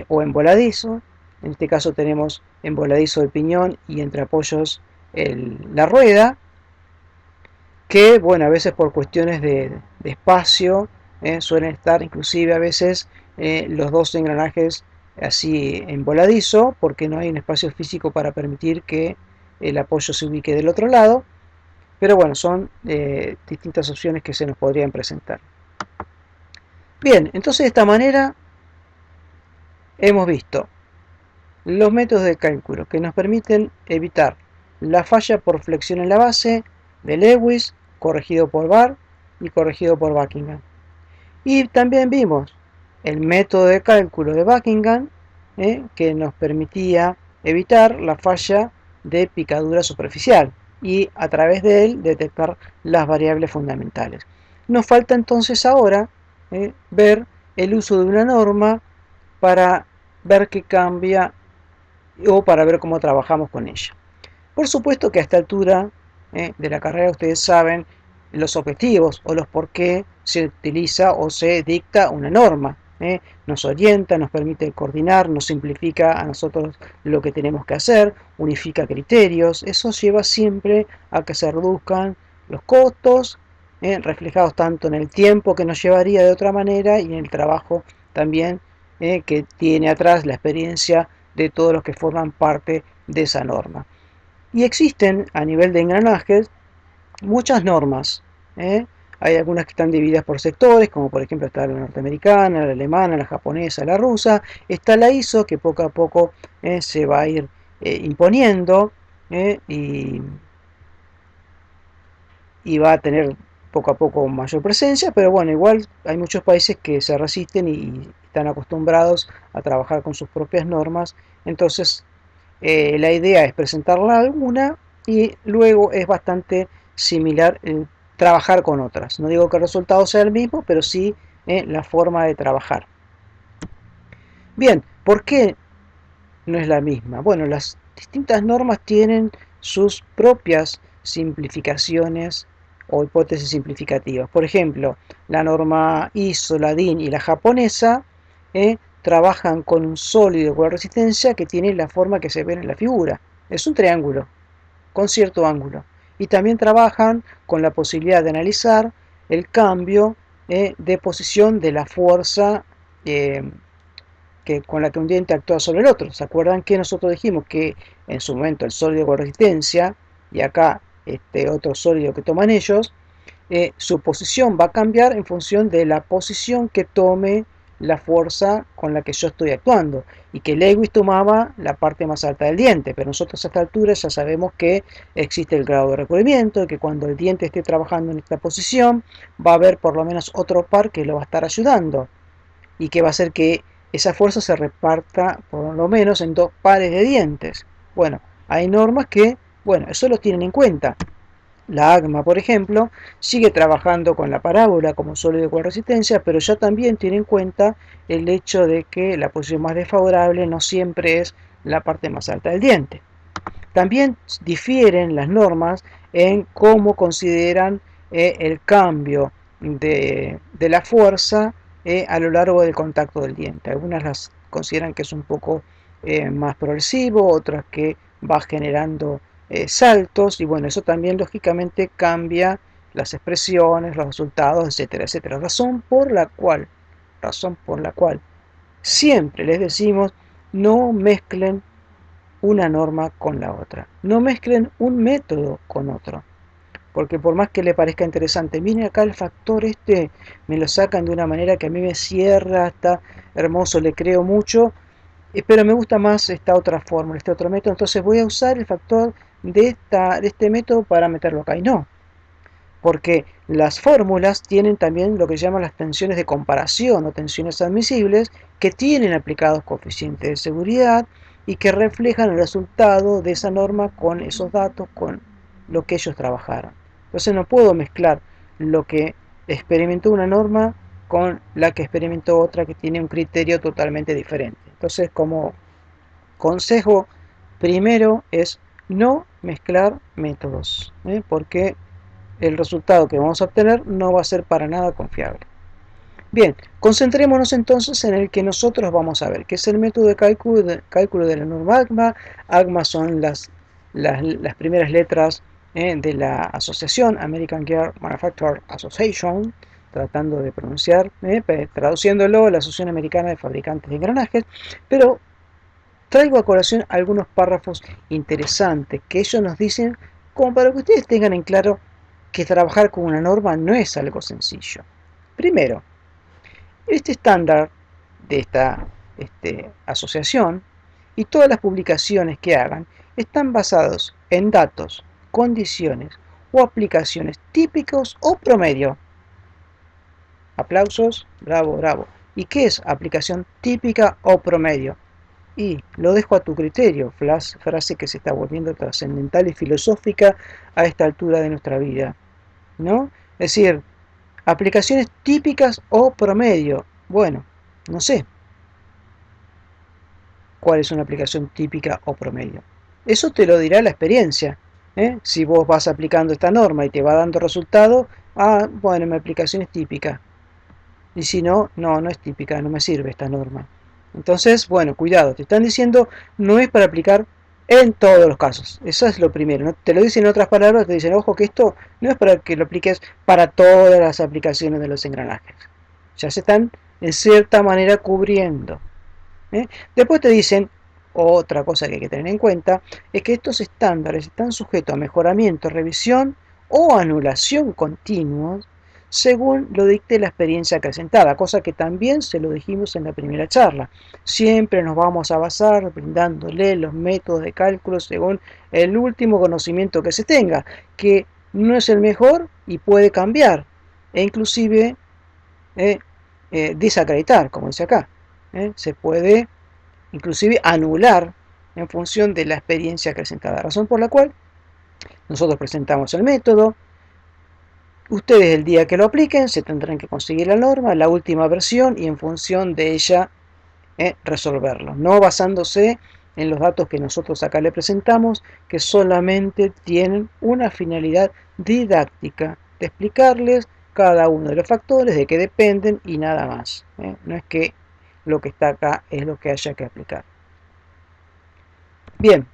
o en voladizo. En este caso tenemos en voladizo el piñón y entre apoyos la rueda, que bueno, a veces por cuestiones de espacio suelen estar inclusive a veces los dos engranajes así en voladizo, porque no hay un espacio físico para permitir que el apoyo se ubique del otro lado. Pero bueno, son distintas opciones que se nos podrían presentar. Bien, entonces de esta manera hemos visto los métodos de cálculo que nos permiten evitar la falla por flexión en la base de Lewis, corregido por Barr y corregido por Buckingham. Y también vimos el método de cálculo de Buckingham, que nos permitía evitar la falla de picadura superficial y a través de él detectar las variables fundamentales. Nos falta entonces ahora ver el uso de una norma para ver qué cambia o para ver cómo trabajamos con ella. Por supuesto que a esta altura de la carrera ustedes saben los objetivos o los por qué se utiliza o se dicta una norma. Nos orienta, nos permite coordinar, nos simplifica a nosotros lo que tenemos que hacer, unifica criterios. Eso lleva siempre a que se reduzcan los costos, reflejados tanto en el tiempo que nos llevaría de otra manera y en el trabajo también que tiene atrás la experiencia de todos los que forman parte de esa norma. Y existen a nivel de engranajes muchas normas. Hay algunas que están divididas por sectores, como por ejemplo está la norteamericana, la alemana, la japonesa, la rusa. Está la ISO, que poco a poco se va a ir imponiendo y va a tener poco a poco mayor presencia, pero bueno, igual hay muchos países que se resisten y están acostumbrados a trabajar con sus propias normas. Entonces la idea es presentarla alguna y luego es bastante similar trabajar con otras. No digo que el resultado sea el mismo, pero sí la forma de trabajar. Bien, ¿por qué no es la misma? Bueno, las distintas normas tienen sus propias simplificaciones o hipótesis simplificativas. Por ejemplo, la norma ISO, la DIN y la japonesa trabajan con un sólido con resistencia que tiene la forma que se ve en la figura. Es un triángulo con cierto ángulo. Y también trabajan con la posibilidad de analizar el cambio de posición de la fuerza con la que un diente actúa sobre el otro. ¿Se acuerdan que nosotros dijimos que en su momento el sólido con resistencia y acá este otro sólido que toman ellos, su posición va a cambiar en función de la posición que tome la fuerza con la que yo estoy actuando, y que Lewis tomaba la parte más alta del diente, pero nosotros a esta altura ya sabemos que existe el grado de recubrimiento, y que cuando el diente esté trabajando en esta posición va a haber por lo menos otro par que lo va a estar ayudando, y que va a hacer que esa fuerza se reparta por lo menos en dos pares de dientes. Bueno, hay normas que, bueno, eso lo tienen en cuenta. La AGMA, por ejemplo, sigue trabajando con la parábola como sólido con resistencia, pero ya también tiene en cuenta el hecho de que la posición más desfavorable no siempre es la parte más alta del diente. También difieren las normas en cómo consideran el cambio de la fuerza a lo largo del contacto del diente. Algunas las consideran que es un poco más progresivo, otras que va generando saltos, y bueno, eso también lógicamente cambia las expresiones, los resultados, etcétera, etcétera. Razón por la cual siempre les decimos no mezclen una norma con la otra. No mezclen un método con otro. Porque por más que le parezca interesante, miren acá el factor este, me lo sacan de una manera que a mí me cierra, está hermoso, le creo mucho, pero me gusta más esta otra fórmula, este otro método, entonces voy a usar el factor de este método para meterlo acá. Y no, porque las fórmulas tienen también lo que llaman las tensiones de comparación o tensiones admisibles, que tienen aplicados coeficientes de seguridad y que reflejan el resultado de esa norma con esos datos, con lo que ellos trabajaron. Entonces no puedo mezclar lo que experimentó una norma con la que experimentó otra que tiene un criterio totalmente diferente. Entonces, como consejo primero es no mezclar métodos, porque el resultado que vamos a obtener no va a ser para nada confiable. Bien, concentrémonos entonces en el que nosotros vamos a ver, que es el método de cálculo de la norma AGMA. AGMA son las primeras letras de la asociación, American Gear Manufacturer Association, tratando de pronunciar, traduciéndolo, la Asociación Americana de Fabricantes de Engranajes, pero traigo a colación algunos párrafos interesantes que ellos nos dicen como para que ustedes tengan en claro que trabajar con una norma no es algo sencillo. Primero, este estándar de esta asociación y todas las publicaciones que hagan están basados en datos, condiciones o aplicaciones típicos o promedio. Aplausos, bravo, bravo. ¿Y qué es aplicación típica o promedio? Y lo dejo a tu criterio, frase que se está volviendo trascendental y filosófica a esta altura de nuestra vida, ¿no? Es decir, aplicaciones típicas o promedio. Bueno, no sé cuál es una aplicación típica o promedio. Eso te lo dirá la experiencia. Si vos vas aplicando esta norma y te va dando resultado, bueno, mi aplicación es típica. Y si no, no es típica, no me sirve esta norma. Entonces, bueno, cuidado, te están diciendo no es para aplicar en todos los casos. Eso es lo primero. ¿No? Te lo dicen en otras palabras, te dicen, ojo, que esto no es para que lo apliques para todas las aplicaciones de los engranajes. Ya se están en cierta manera cubriendo. ¿eh? Después te dicen, otra cosa que hay que tener en cuenta, es que estos estándares están sujetos a mejoramiento, revisión o anulación continuos según lo dicte la experiencia acrecentada, cosa que también se lo dijimos en la primera charla. Siempre nos vamos a basar brindándole los métodos de cálculo según el último conocimiento que se tenga, que no es el mejor y puede cambiar, e inclusive eh, desacreditar, como dice acá. Se puede inclusive anular en función de la experiencia acrecentada, razón por la cual nosotros presentamos el método. Ustedes el día que lo apliquen se tendrán que conseguir la norma, la última versión, y en función de ella resolverlo, no basándose en los datos que nosotros acá le presentamos, que solamente tienen una finalidad didáctica, de explicarles cada uno de los factores, de qué dependen y nada más. No es que lo que está acá es lo que haya que aplicar. Bien,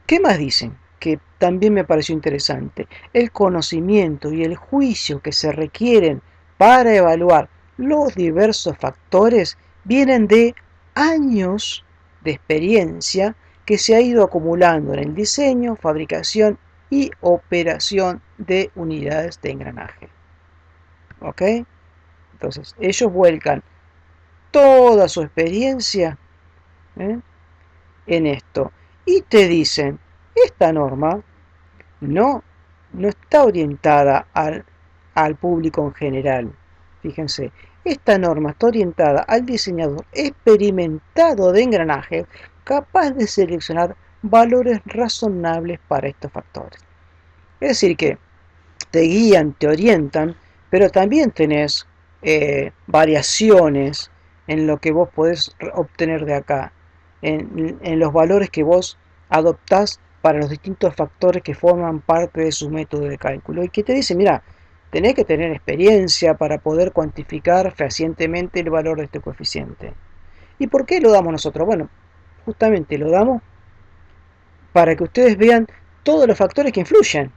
¿qué más dicen? que también me pareció interesante. El conocimiento y el juicio que se requieren para evaluar los diversos factores vienen de años de experiencia que se ha ido acumulando en el diseño, fabricación y operación de unidades de engranaje. ¿Ok? Entonces, ellos vuelcan toda su experiencia, ¿eh?, en esto. Y te dicen, esta norma no, no está orientada al público en general. Fíjense, esta norma está orientada al diseñador experimentado de engranaje capaz de seleccionar valores razonables para estos factores. Es decir, que te guían, te orientan, pero también tenés variaciones en lo que vos podés obtener de acá, en los valores que vos adoptás para los distintos factores que forman parte de su método de cálculo. Y que te dice, mira, tenés que tener experiencia para poder cuantificar fehacientemente el valor de este coeficiente. ¿Y por qué lo damos nosotros? Bueno, justamente lo damos para que ustedes vean todos los factores que influyen,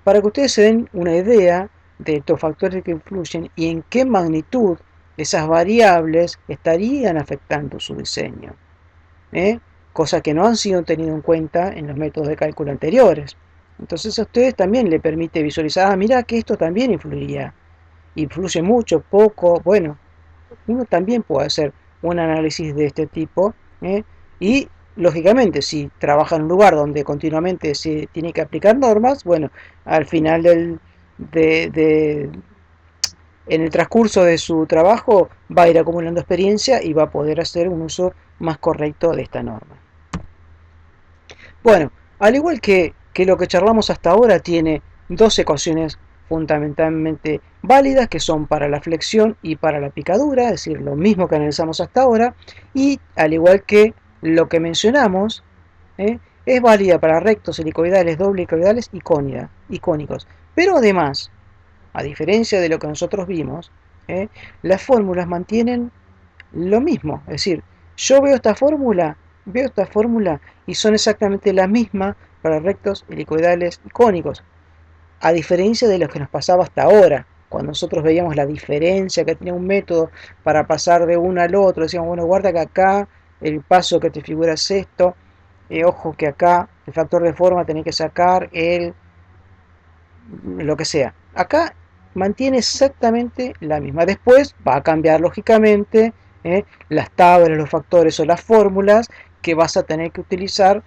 para que ustedes se den una idea de estos factores que influyen y en qué magnitud esas variables estarían afectando su diseño, ¿eh? Cosa que no han sido tenido en cuenta en los métodos de cálculo anteriores. Entonces a ustedes también le permite visualizar, mira que esto también influiría, influye mucho, poco, bueno, uno también puede hacer un análisis de este tipo, ¿eh? Y lógicamente si trabaja en un lugar donde continuamente se tiene que aplicar normas, bueno, al final en el transcurso de su trabajo va a ir acumulando experiencia y va a poder hacer un uso más correcto de esta norma. Bueno, al igual que lo que charlamos hasta ahora, tiene dos ecuaciones fundamentalmente válidas, que son para la flexión y para la picadura, es decir, lo mismo que analizamos hasta ahora, y al igual que lo que mencionamos, es válida para rectos, helicoidales, doble helicoidales y cónicos. Pero además, a diferencia de lo que nosotros vimos, las fórmulas mantienen lo mismo, es decir, yo veo esta fórmula y son exactamente la misma para rectos, helicoidales y cónicos, a diferencia de lo que nos pasaba hasta ahora, cuando nosotros veíamos la diferencia que tenía un método para pasar de uno al otro, decíamos, bueno, guarda que acá el paso que te figura es esto, ojo que acá el factor de forma tenés que sacar lo que sea. Acá mantiene exactamente la misma. Después va a cambiar lógicamente las tablas, los factores o las fórmulas que vas a tener que utilizar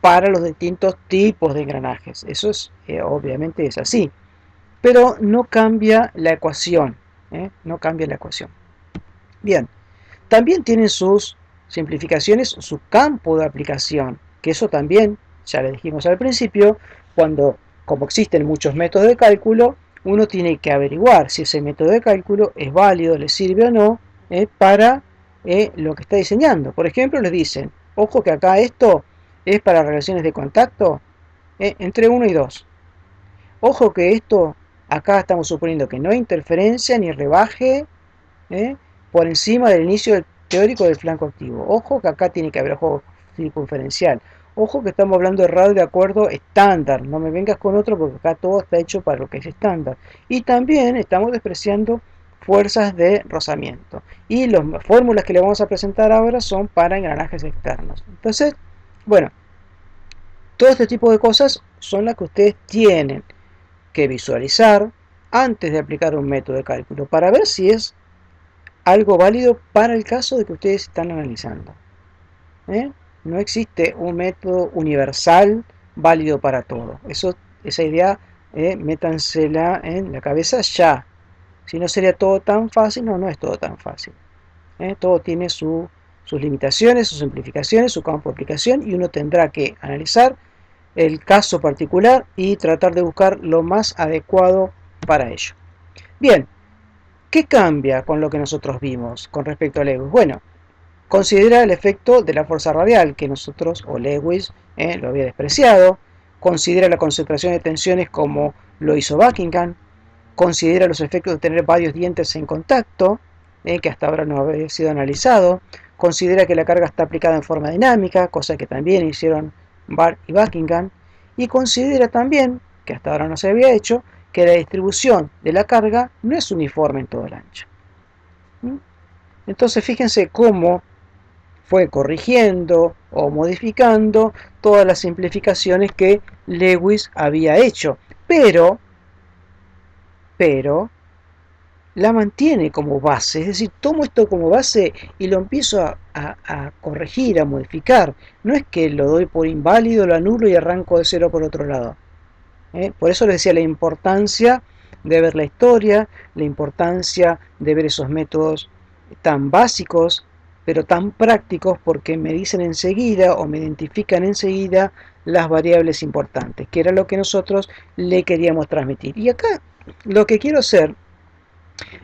para los distintos tipos de engranajes. Eso es, obviamente es así. Pero no cambia la ecuación. No cambia la ecuación. Bien, también tienen sus simplificaciones, su campo de aplicación, que eso también, ya le dijimos al principio, cuando, como existen muchos métodos de cálculo, uno tiene que averiguar si ese método de cálculo es válido, le sirve o no para lo que está diseñando. Por ejemplo, les dicen, ojo que acá esto es para relaciones de contacto entre 1 y 2. Ojo que esto, acá estamos suponiendo que no hay interferencia ni rebaje ¿eh? por encima del inicio teórico del flanco activo. Ojo que acá tiene que haber ojo circunferencial. Ojo que estamos hablando de radio de acuerdo estándar. No me vengas con otro porque acá todo está hecho para lo que es estándar. Y también estamos despreciando fuerzas de rozamiento. Y las fórmulas que le vamos a presentar ahora son para engranajes externos. Entonces, bueno, todo este tipo de cosas son las que ustedes tienen que visualizar antes de aplicar un método de cálculo para ver si es algo válido para el caso de que ustedes están analizando. No existe un método universal válido para todo. Esa idea, métansela en la cabeza ya. Si no sería todo tan fácil, no es todo tan fácil. Todo tiene sus limitaciones, sus simplificaciones, su campo de aplicación y uno tendrá que analizar el caso particular y tratar de buscar lo más adecuado para ello. Bien, ¿qué cambia con lo que nosotros vimos con respecto a Lewis? Bueno, considera el efecto de la fuerza radial, que nosotros, o Lewis, lo había despreciado. Considera la concentración de tensiones como lo hizo Buckingham. Considera los efectos de tener varios dientes en contacto, que hasta ahora no había sido analizado. Considera que la carga está aplicada en forma dinámica, cosa que también hicieron Barr y Buckingham, y considera también, que hasta ahora no se había hecho, que la distribución de la carga no es uniforme en todo el ancho. Entonces fíjense cómo fue corrigiendo o modificando todas las simplificaciones que Lewis había hecho, pero la mantiene como base, es decir, tomo esto como base y lo empiezo a corregir, a modificar. No es que lo doy por inválido, lo anulo y arranco de cero por otro lado. Por eso les decía la importancia de ver la historia, la importancia de ver esos métodos tan básicos, pero tan prácticos, porque me dicen enseguida o me identifican enseguida las variables importantes, que era lo que nosotros le queríamos transmitir. Y acá lo que quiero hacer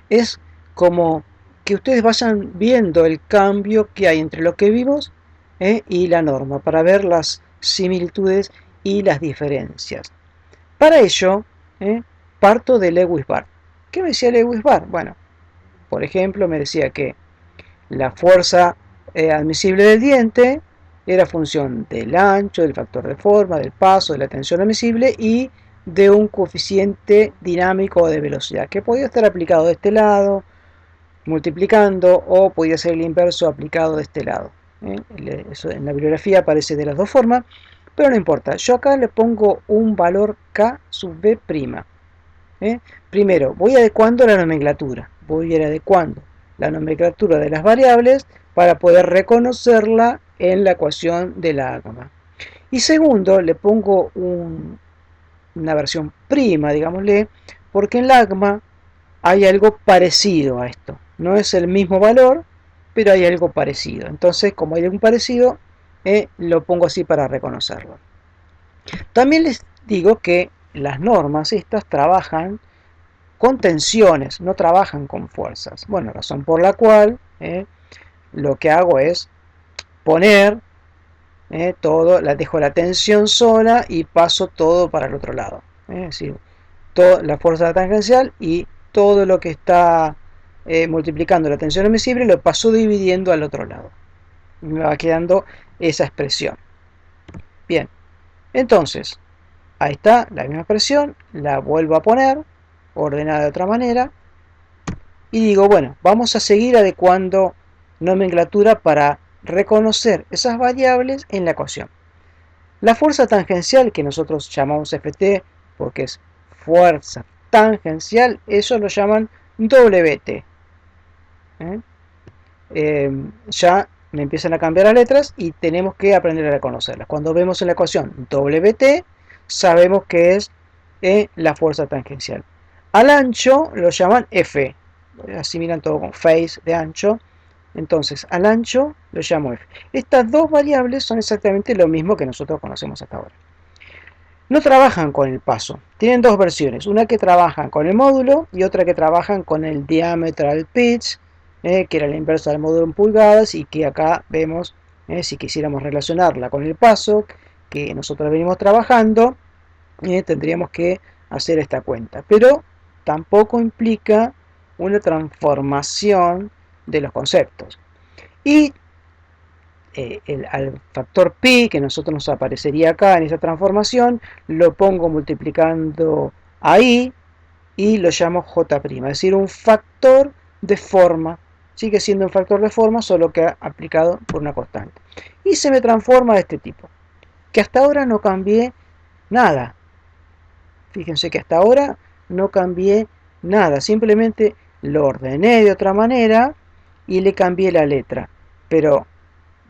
es como que ustedes vayan viendo el cambio que hay entre lo que vimos y la norma, para ver las similitudes y las diferencias. Para ello, parto de Lewis Barr. ¿Qué me decía Lewis Barr? Bueno, por ejemplo, me decía que la fuerza admisible del diente era función del ancho, del factor de forma, del paso, de la tensión admisible y de un coeficiente dinámico de velocidad, que podía estar aplicado de este lado, multiplicando, o podía ser el inverso aplicado de este lado. Eso en la bibliografía aparece de las dos formas, pero no importa. Yo acá le pongo un valor K sub B'. Primero, voy adecuando la nomenclatura. Voy a ir adecuando la nomenclatura de las variables para poder reconocerla en la ecuación de la AGMA. Y segundo, le pongo una versión prima, digámosle, porque en la AGMA hay algo parecido a esto. No es el mismo valor, pero hay algo parecido. Entonces, como hay algo parecido, lo pongo así para reconocerlo. También les digo que las normas estas trabajan con tensiones, no trabajan con fuerzas. Bueno, razón por la cual lo que hago es poner todo, dejo la tensión sola y paso todo para el otro lado. Es decir, toda la fuerza tangencial y todo lo que está multiplicando la tensión admisible lo paso dividiendo al otro lado. Me va quedando esa expresión. Bien, entonces, ahí está la misma expresión, la vuelvo a poner, ordenada de otra manera, y digo, bueno, vamos a seguir adecuando nomenclatura para reconocer esas variables en la ecuación. La fuerza tangencial, que nosotros llamamos Ft porque es fuerza tangencial, eso lo llaman Wt. Ya me empiezan a cambiar las letras y tenemos que aprender a reconocerlas. Cuando vemos en la ecuación Wt, sabemos que es la fuerza tangencial. Al ancho lo llaman F, así miran todo con face de ancho. Entonces, al ancho lo llamo F. Estas dos variables son exactamente lo mismo que nosotros conocemos hasta ahora. No trabajan con el paso. Tienen dos versiones. Una que trabajan con el módulo y otra que trabajan con el diametral pitch, que era la inversa del módulo en pulgadas, y que acá vemos, si quisiéramos relacionarla con el paso que nosotros venimos trabajando, tendríamos que hacer esta cuenta. Pero tampoco implica una transformación de los conceptos. Y al factor pi, que nosotros nos aparecería acá en esta transformación, lo pongo multiplicando ahí y lo llamo j', es decir, un factor de forma. Sigue siendo un factor de forma, solo que aplicado por una constante. Y se me transforma de este tipo, que hasta ahora no cambié nada. Fíjense que hasta ahora no cambié nada, simplemente lo ordené de otra manera y le cambié la letra. Pero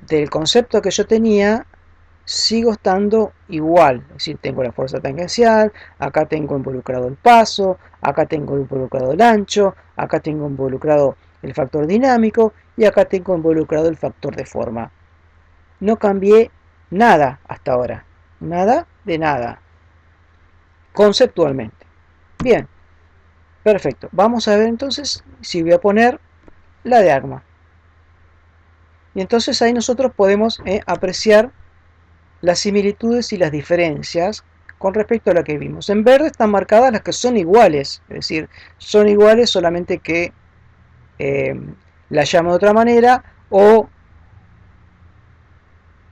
del concepto que yo tenía, sigo estando igual. Es decir, tengo la fuerza tangencial, acá tengo involucrado el paso, acá tengo involucrado el ancho, acá tengo involucrado el factor dinámico y acá tengo involucrado el factor de forma. No cambié nada hasta ahora. Nada de nada. Conceptualmente. Bien, perfecto. Vamos a ver entonces si voy a poner la diagma. Y entonces ahí nosotros podemos apreciar las similitudes y las diferencias con respecto a lo que vimos. En verde están marcadas las que son iguales, es decir, son iguales solamente que la llamo de otra manera o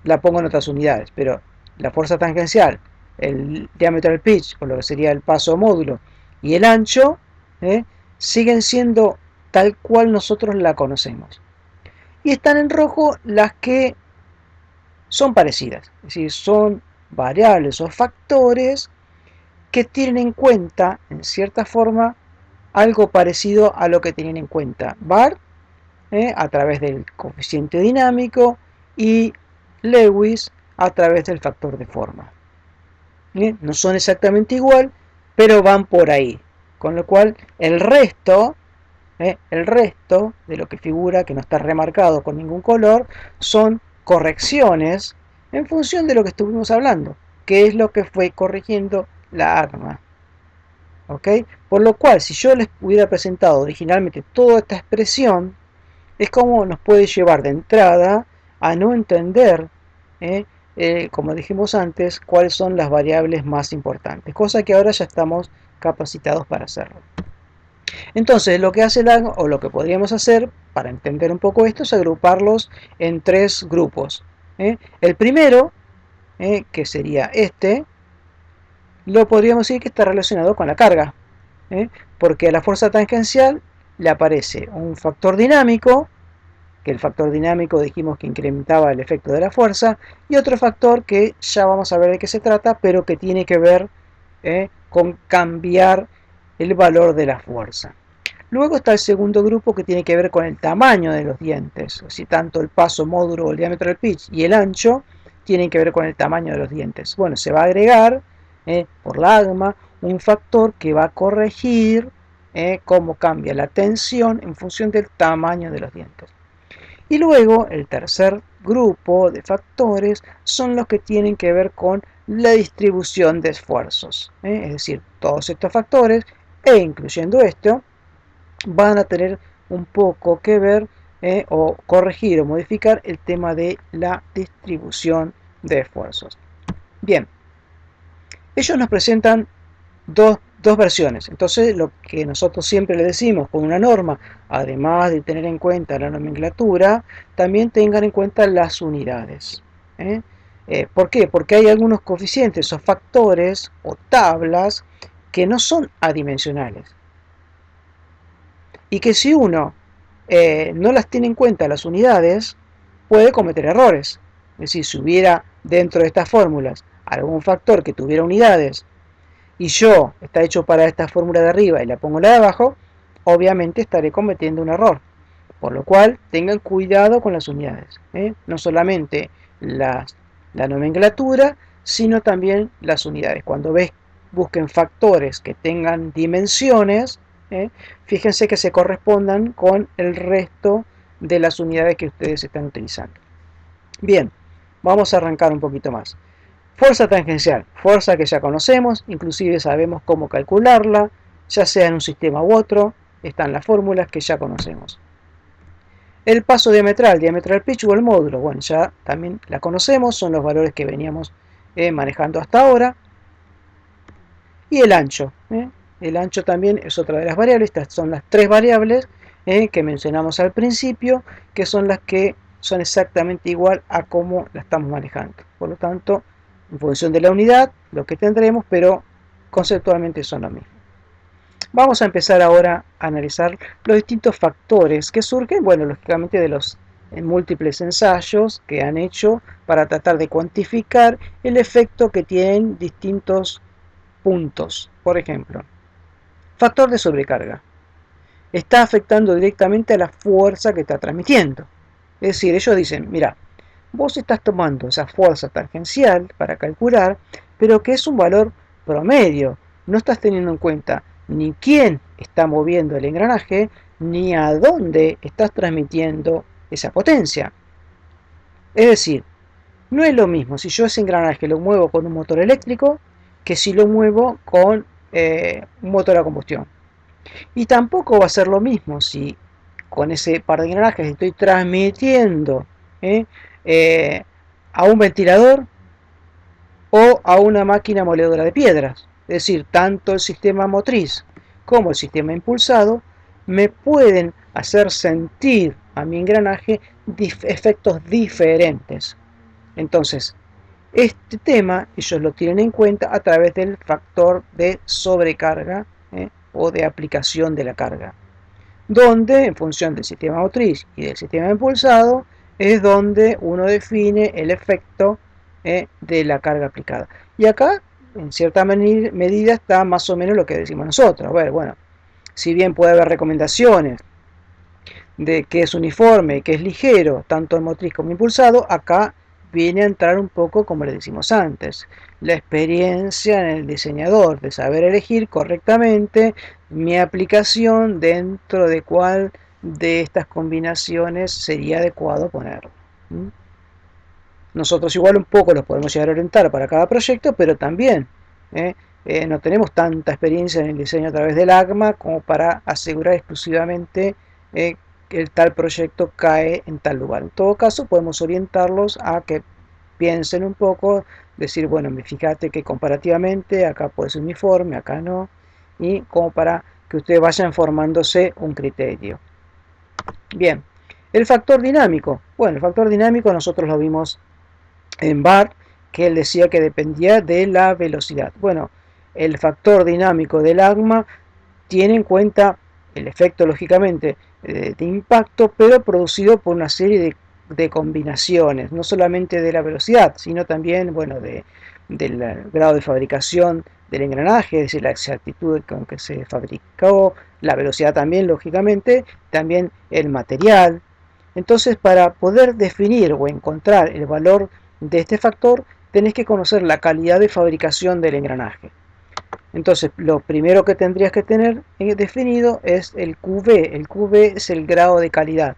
la pongo en otras unidades, pero la fuerza tangencial, el diámetro del pitch, o lo que sería el paso módulo, y el ancho, siguen siendo tal cual nosotros la conocemos. Y están en rojo las que son parecidas, es decir, son variables o factores que tienen en cuenta, en cierta forma, algo parecido a lo que tenían en cuenta Barr, a través del coeficiente dinámico, y Lewis a través del factor de forma. No son exactamente igual, pero van por ahí. Con lo cual, el resto de lo que figura, que no está remarcado con ningún color, son correcciones en función de lo que estuvimos hablando, que es lo que fue corrigiendo la arma. ¿Ok? Por lo cual, si yo les hubiera presentado originalmente toda esta expresión, es como nos puede llevar de entrada a no entender, como dijimos antes, cuáles son las variables más importantes, cosa que ahora ya estamos capacitados para hacerlo. Entonces, lo que hace o lo que podríamos hacer para entender un poco esto es agruparlos en tres grupos. El primero, que sería este, lo podríamos decir que está relacionado con la carga, porque a la fuerza tangencial le aparece un factor dinámico, que el factor dinámico dijimos que incrementaba el efecto de la fuerza, y otro factor que ya vamos a ver de qué se trata, pero que tiene que ver con cambiar el valor de la fuerza. Luego está el segundo grupo, que tiene que ver con el tamaño de los dientes, si tanto el paso módulo, el diámetro del pitch y el ancho tienen que ver con el tamaño de los dientes. Bueno, se va a agregar por la AGMA un factor que va a corregir cómo cambia la tensión en función del tamaño de los dientes. Y luego el tercer grupo de factores son los que tienen que ver con la distribución de esfuerzos. Es decir, todos estos factores, incluyendo esto, van a tener un poco que ver o corregir o modificar el tema de la distribución de esfuerzos. Bien, ellos nos presentan dos versiones. Entonces, lo que nosotros siempre le decimos con una norma, además de tener en cuenta la nomenclatura, también tengan en cuenta las unidades. ¿Por qué? Porque hay algunos coeficientes o factores o tablas que no son adimensionales. Y que si uno no las tiene en cuenta las unidades, puede cometer errores. Es decir, si hubiera dentro de estas fórmulas algún factor que tuviera unidades y yo está hecho para esta fórmula de arriba y la pongo la de abajo, obviamente estaré cometiendo un error. Por lo cual, tengan cuidado con las unidades. No solamente la nomenclatura, sino también las unidades. Cuando busquen factores que tengan dimensiones, fíjense que se correspondan con el resto de las unidades que ustedes están utilizando. Bien, vamos a arrancar un poquito más. Fuerza tangencial, fuerza que ya conocemos, inclusive sabemos cómo calcularla, ya sea en un sistema u otro, están las fórmulas que ya conocemos. El paso diametral pitch o el módulo, bueno, ya también la conocemos, son los valores que veníamos manejando hasta ahora. Y el ancho, el ancho también es otra de las variables, estas son las tres variables que mencionamos al principio, que son las que son exactamente igual a cómo la estamos manejando. Por lo tanto, en función de la unidad, lo que tendremos, pero conceptualmente son lo mismo. Vamos a empezar ahora a analizar los distintos factores que surgen, bueno, lógicamente de los múltiples ensayos que han hecho para tratar de cuantificar el efecto que tienen distintos puntos. Por ejemplo, factor de sobrecarga. Está afectando directamente a la fuerza que está transmitiendo. Es decir, ellos dicen, mira, vos estás tomando esa fuerza tangencial para calcular, pero que es un valor promedio. No estás teniendo en cuenta ni quién está moviendo el engranaje, ni a dónde estás transmitiendo esa potencia. Es decir, no es lo mismo si yo ese engranaje lo muevo con un motor eléctrico que si lo muevo con un motor a combustión. Y tampoco va a ser lo mismo si con ese par de engranajes estoy transmitiendo a un ventilador o a una máquina moledora de piedras. Es decir, tanto el sistema motriz como el sistema impulsado me pueden hacer sentir a mi engranaje efectos diferentes. Entonces, Este tema ellos lo tienen en cuenta a través del factor de sobrecarga o de aplicación de la carga, donde en función del sistema motriz y del sistema impulsado es donde uno define el efecto de la carga aplicada. Y acá, en cierta medida, está más o menos lo que decimos nosotros. A ver, bueno, si bien puede haber recomendaciones de que es uniforme, que es ligero, tanto en motriz como impulsado, acá viene a entrar un poco, como le decimos antes, la experiencia en el diseñador, de saber elegir correctamente mi aplicación dentro de cuál de estas combinaciones sería adecuado ponerlo. Nosotros igual un poco los podemos llegar a orientar para cada proyecto, pero también ¿eh? No tenemos tanta experiencia en el diseño a través del AGMA como para asegurar exclusivamente que el tal proyecto cae en tal lugar. En todo caso, podemos orientarlos a que piensen un poco, decir, bueno, fíjate que comparativamente acá puede ser uniforme, acá no, y como para que ustedes vayan formándose un criterio. Bien, el factor dinámico. Bueno, el factor dinámico nosotros lo vimos en Barr, que él decía que dependía de la velocidad. Bueno, el factor dinámico del AGMA tiene en cuenta el efecto, lógicamente, de impacto, pero producido por una serie de combinaciones, no solamente de la velocidad, sino también, bueno, del grado de fabricación del engranaje, es decir, la exactitud con que se fabricó, la velocidad también, lógicamente, también el material. Entonces, para poder definir o encontrar el valor de este factor, tenés que conocer la calidad de fabricación del engranaje. Entonces, lo primero que tendrías que tener definido es el QV. El QV es el grado de calidad.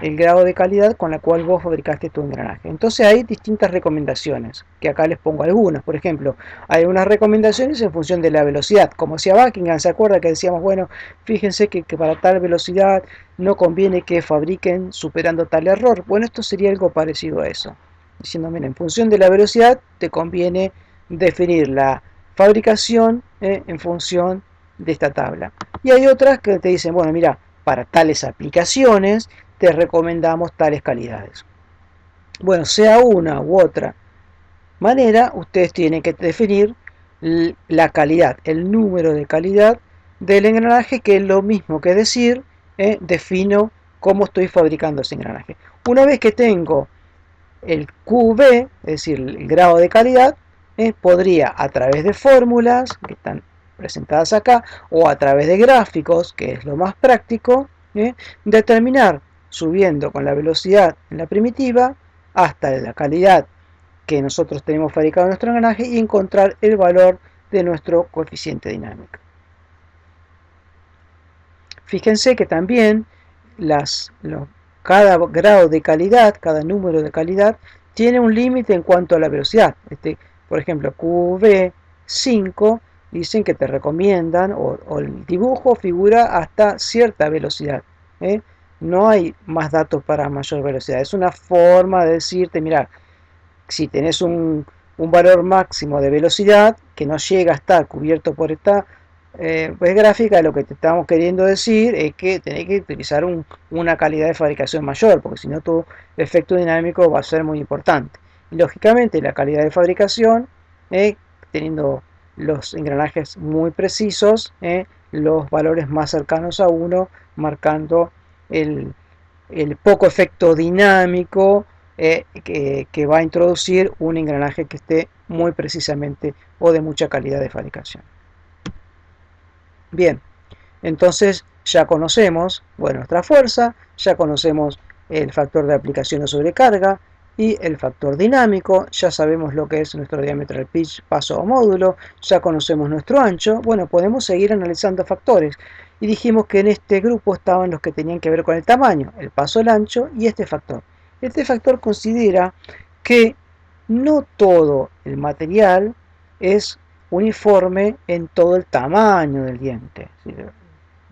El grado de calidad con la cual vos fabricaste tu engranaje. Entonces hay distintas recomendaciones, que acá les pongo algunas. Por ejemplo, hay unas recomendaciones en función de la velocidad. Como decía Buckingham, ¿se acuerda que decíamos, bueno, fíjense que para tal velocidad no conviene que fabriquen superando tal error? Bueno, esto sería algo parecido a eso. Diciendo, mira, en función de la velocidad te conviene definir la fabricación en función de esta tabla. Y hay otras que te dicen, bueno, mira, para tales aplicaciones te recomendamos tales calidades. Bueno, sea una u otra manera, ustedes tienen que definir la calidad, el número de calidad del engranaje, que es lo mismo que decir, defino cómo estoy fabricando ese engranaje. Una vez que tengo el QV, es decir, el grado de calidad, podría a través de fórmulas que están presentadas acá o a través de gráficos, que es lo más práctico, determinar subiendo con la velocidad en la primitiva hasta la calidad que nosotros tenemos fabricado en nuestro engranaje y encontrar el valor de nuestro coeficiente dinámico. Fíjense que también cada grado de calidad, cada número de calidad, tiene un límite en cuanto a la velocidad. Por ejemplo, QV5 dicen que te recomiendan, o el dibujo figura hasta cierta velocidad. No hay más datos para mayor velocidad. Es una forma de decirte, mira, si tenés un valor máximo de velocidad que no llega a estar cubierto por esta pues gráfica, lo que te estamos queriendo decir es que tenés que utilizar una calidad de fabricación mayor, porque si no tu efecto dinámico va a ser muy importante. Y lógicamente la calidad de fabricación, teniendo los engranajes muy precisos, los valores más cercanos a 1, marcando el, el poco efecto dinámico que va a introducir un engranaje que esté muy precisamente o de mucha calidad de fabricación. Bien, entonces ya conocemos, bueno, nuestra fuerza, ya conocemos el factor de aplicación o sobrecarga y el factor dinámico, ya sabemos lo que es nuestro diámetro del pitch, paso o módulo, ya conocemos nuestro ancho. Bueno, podemos seguir analizando factores y dijimos que en este grupo estaban los que tenían que ver con el tamaño, el paso, el ancho y este factor. Este factor considera que no todo el material es uniforme en todo el tamaño del diente.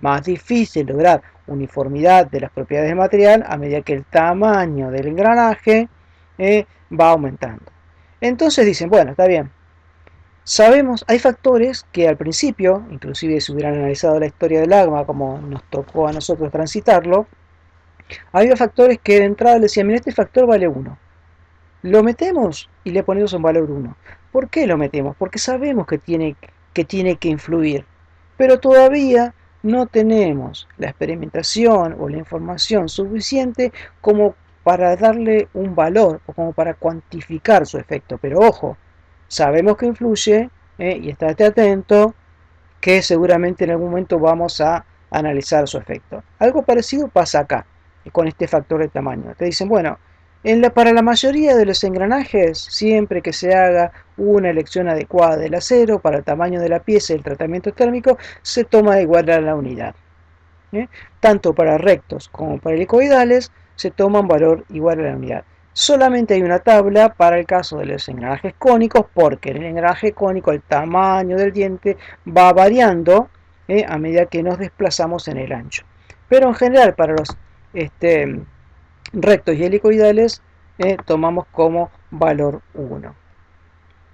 Más difícil lograr uniformidad de las propiedades del material a medida que el tamaño del engranaje va aumentando. Entonces dicen, bueno, está bien. Sabemos, hay factores que al principio, inclusive si hubieran analizado la historia del AGMA como nos tocó a nosotros transitarlo, había factores que de entrada le decían, mira, este factor vale 1. Lo metemos y le ponemos un valor 1. ¿Por qué lo metemos? Porque sabemos que tiene que influir, pero todavía no tenemos la experimentación o la información suficiente como para darle un valor o como para cuantificar su efecto. Pero ojo, sabemos que influye, y estate atento que seguramente en algún momento vamos a analizar su efecto. Algo parecido pasa acá, con este factor de tamaño. Te dicen, bueno, para la mayoría de los engranajes, siempre que se haga una elección adecuada del acero para el tamaño de la pieza y el tratamiento térmico, se toma igual a la unidad. ¿eh? Tanto para rectos como para helicoidales se toma un valor igual a la unidad. Solamente hay una tabla para el caso de los engranajes cónicos, porque en el engranaje cónico el tamaño del diente va variando a medida que nos desplazamos en el ancho. Pero en general para los rectos y helicoidales tomamos como valor 1.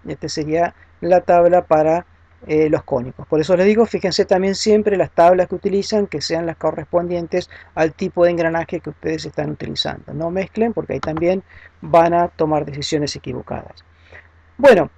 Esta sería la tabla para los cónicos. Por eso les digo, fíjense también siempre las tablas que utilizan, que sean las correspondientes al tipo de engranaje que ustedes están utilizando. No mezclen, porque ahí también van a tomar decisiones equivocadas. Bueno,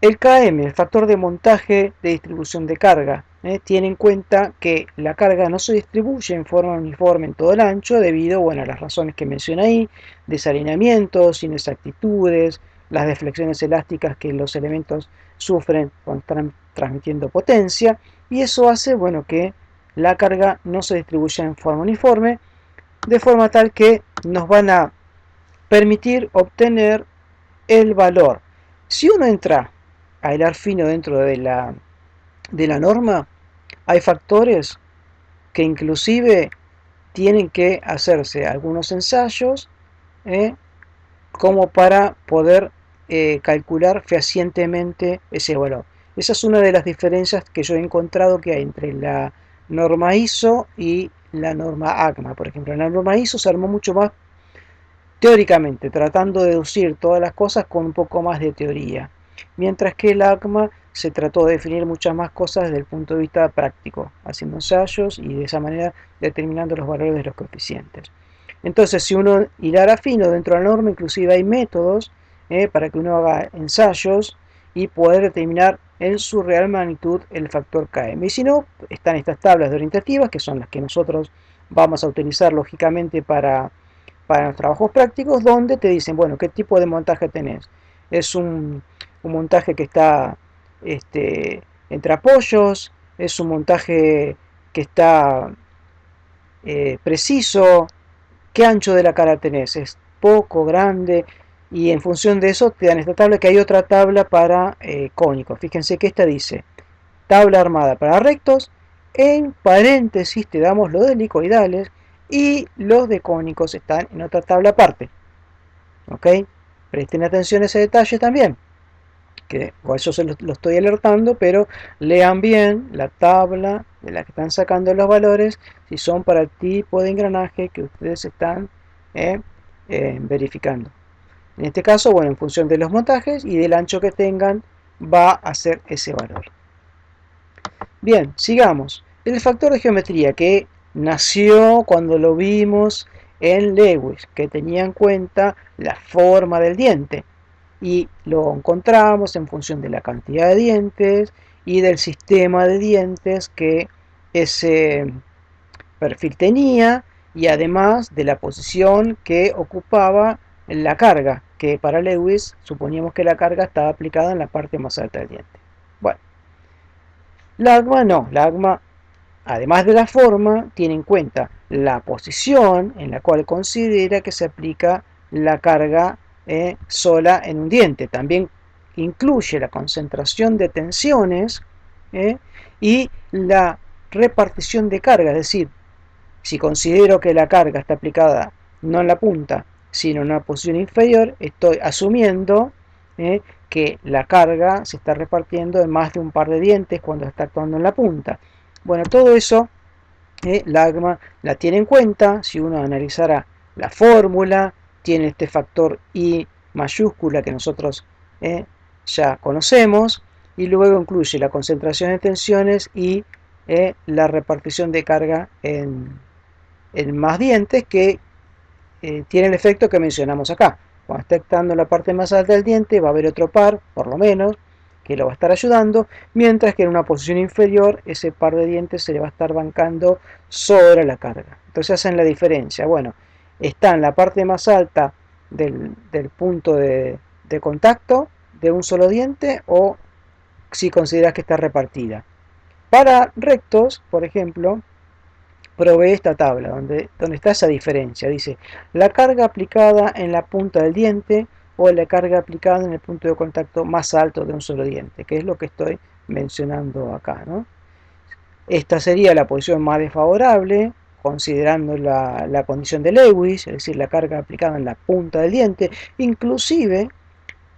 el KM, el factor de montaje de distribución de carga, tiene en cuenta que la carga no se distribuye en forma uniforme en todo el ancho debido, bueno, a las razones que mencioné ahí, desalineamientos, inexactitudes, las deflexiones elásticas que los elementos sufren cuando están transmitiendo potencia, y eso hace, bueno, que la carga no se distribuya en forma uniforme, de forma tal que nos van a permitir obtener el valor. Si uno entra a hilar fino dentro de la norma, hay factores que inclusive tienen que hacerse algunos ensayos como para poder calcular fehacientemente ese valor. Esa es una de las diferencias que yo he encontrado que hay entre la norma ISO y la norma ACMA. Por ejemplo, en la norma ISO se armó mucho más teóricamente, tratando de deducir todas las cosas con un poco más de teoría, mientras que el ACMA se trató de definir muchas más cosas desde el punto de vista práctico, haciendo ensayos y de esa manera determinando los valores de los coeficientes. Entonces, si uno hilara fino dentro de la norma, inclusive hay métodos para que uno haga ensayos y poder determinar en su real magnitud el factor KM. Y si no, están estas tablas de orientativas, que son las que nosotros vamos a utilizar lógicamente para los trabajos prácticos, donde te dicen, bueno, qué tipo de montaje tenés. Es un montaje que está entre apoyos, es un montaje que está preciso, qué ancho de la cara tenés, es poco, grande, y en función de eso te dan esta tabla, que hay otra tabla para cónicos. Fíjense que esta dice, tabla armada para rectos, en paréntesis te damos los de helicoidales y los de cónicos están en otra tabla aparte. ¿Ok? Presten atención a ese detalle también, que por eso se lo estoy alertando, pero lean bien la tabla de la que están sacando los valores, si son para el tipo de engranaje que ustedes están verificando. En este caso, bueno, en función de los montajes y del ancho que tengan, va a ser ese valor. Bien, sigamos. El factor de geometría que nació cuando lo vimos en Lewis, que tenía en cuenta la forma del diente. Y lo encontramos en función de la cantidad de dientes y del sistema de dientes que ese perfil tenía, y además de la posición que ocupaba la carga, que para Lewis suponíamos que la carga estaba aplicada en la parte más alta del diente. Bueno, la AGMA no, la AGMA, además de la forma, tiene en cuenta la posición en la cual considera que se aplica la carga sola en un diente. También incluye la concentración de tensiones y la repartición de carga, es decir, si considero que la carga está aplicada no en la punta, sino en una posición inferior, estoy asumiendo que la carga se está repartiendo en más de un par de dientes cuando está actuando en la punta. Bueno, todo eso la AGMA la tiene en cuenta. Si uno analizara la fórmula, tiene este factor I mayúscula que nosotros ya conocemos, y luego incluye la concentración de tensiones y la repartición de carga en más dientes que tiene el efecto que mencionamos acá. Cuando está estando en la parte más alta del diente va a haber otro par, por lo menos, que lo va a estar ayudando, mientras que en una posición inferior ese par de dientes se le va a estar bancando sobre la carga. Entonces hacen la diferencia. Bueno, está en la parte más alta del punto de contacto de un solo diente o si consideras que está repartida. Para rectos, por ejemplo, provee esta tabla donde está esa diferencia. Dice, la carga aplicada en la punta del diente o la carga aplicada en el punto de contacto más alto de un solo diente, que es lo que estoy mencionando acá, ¿no? Esta sería la posición más desfavorable, considerando la condición de Lewis, es decir, la carga aplicada en la punta del diente. Inclusive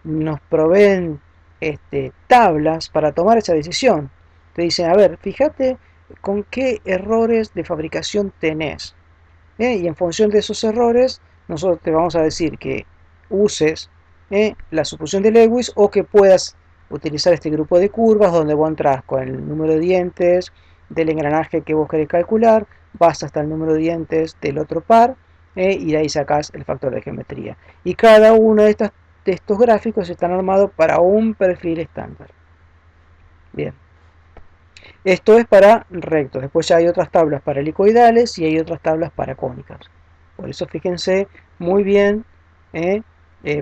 nos proveen tablas para tomar esa decisión. Te dicen, a ver, fíjate con qué errores de fabricación tenés. Y en función de esos errores, nosotros te vamos a decir que uses la suposición de Lewis o que puedas utilizar este grupo de curvas donde vos entras con el número de dientes del engranaje que vos querés calcular, vas hasta el número de dientes del otro par y de ahí sacás el factor de geometría. Y cada uno de estos gráficos están armados para un perfil estándar. Bien. Esto es para rectos. Después ya hay otras tablas para helicoidales y hay otras tablas para cónicas. Por eso fíjense muy bien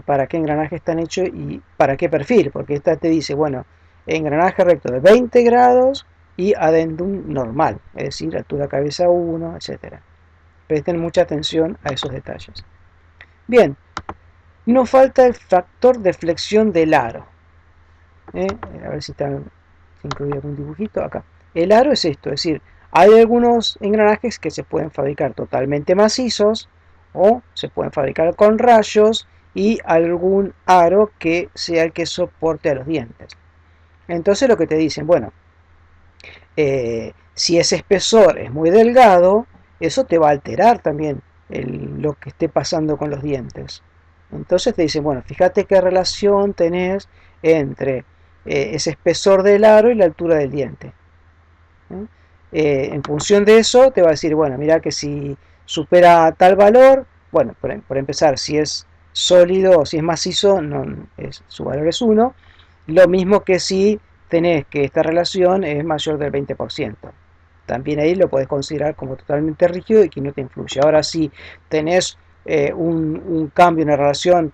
para qué engranaje están hechos y para qué perfil. Porque esta te dice, bueno, engranaje recto de 20 grados y adendum normal. Es decir, altura cabeza 1, etc. Presten mucha atención a esos detalles. Bien, nos falta el factor de flexión del aro. A ver si está incluido algún dibujito acá. El aro es esto, es decir, hay algunos engranajes que se pueden fabricar totalmente macizos o se pueden fabricar con rayos y algún aro que sea el que soporte a los dientes. Entonces lo que te dicen, bueno, si ese espesor es muy delgado, eso te va a alterar también lo que esté pasando con los dientes. Entonces te dicen, bueno, fíjate qué relación tenés entre ese espesor del aro y la altura del diente. En función de eso te va a decir, bueno, mira que si supera tal valor, bueno, por empezar, si es sólido o si es macizo, su valor es 1. Lo mismo que si tenés que esta relación es mayor del 20%. También ahí lo podés considerar como totalmente rígido y que no te influye. Ahora, si tenés un cambio, una relación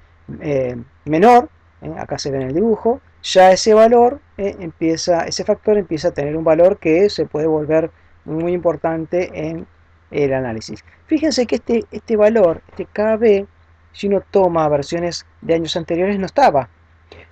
menor, acá se ve en el dibujo, ya ese valor ese factor empieza a tener un valor que se puede volver muy importante en el análisis. Fíjense que este valor, este KB, si uno toma versiones de años anteriores, no estaba.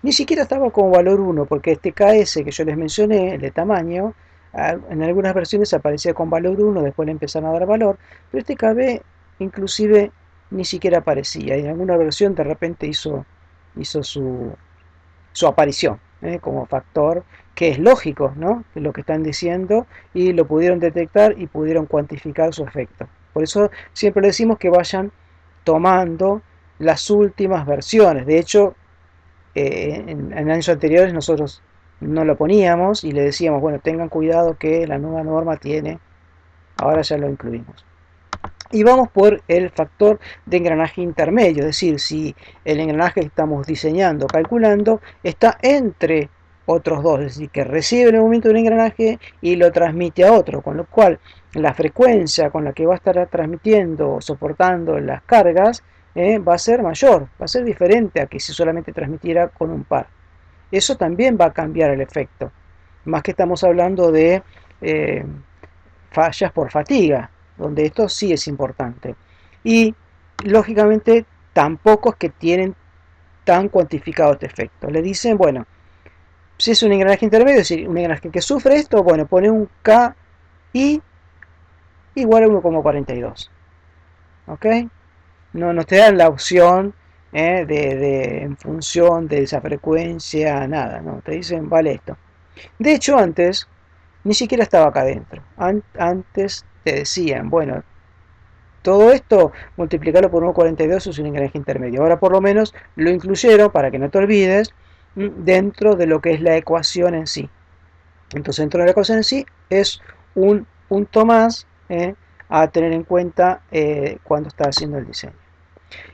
Ni siquiera estaba como valor 1, porque este KS que yo les mencioné, el de tamaño, en algunas versiones aparecía con valor 1, después le empezaron a dar valor, pero este KB inclusive ni siquiera aparecía, y en alguna versión de repente hizo su aparición como factor, que es lógico, ¿no? Lo que están diciendo, y lo pudieron detectar y pudieron cuantificar su efecto. Por eso siempre decimos que vayan tomando las últimas versiones. De hecho, en años anteriores nosotros no lo poníamos y le decíamos, bueno, tengan cuidado que la nueva norma tiene, ahora ya lo incluimos. Y vamos por el factor de engranaje intermedio, es decir, si el engranaje que estamos diseñando, calculando, está entre otros dos, es decir, que recibe el movimiento de un engranaje y lo transmite a otro, con lo cual la frecuencia con la que va a estar transmitiendo o soportando las cargas va a ser mayor, va a ser diferente a que si solamente transmitiera con un par. Eso también va a cambiar el efecto, más que estamos hablando de eh, fallas por fatiga, donde esto sí es importante. Y lógicamente tampoco es que tienen tan cuantificado este efecto. Le dicen, bueno, si es un engranaje intermedio, es decir, un engranaje que sufre esto, bueno, pone un KI igual a 1,42. ¿Ok? No te dan la opción en función de esa frecuencia, nada, no, te dicen, vale esto. De hecho, antes ni siquiera estaba acá adentro. Antes te decían, bueno, todo esto multiplicarlo por 1,42 es un engranaje intermedio. Ahora por lo menos lo incluyeron, para que no te olvides, dentro de lo que es la ecuación en sí. Entonces dentro de la ecuación en sí es un punto más a tener en cuenta cuando estás haciendo el diseño.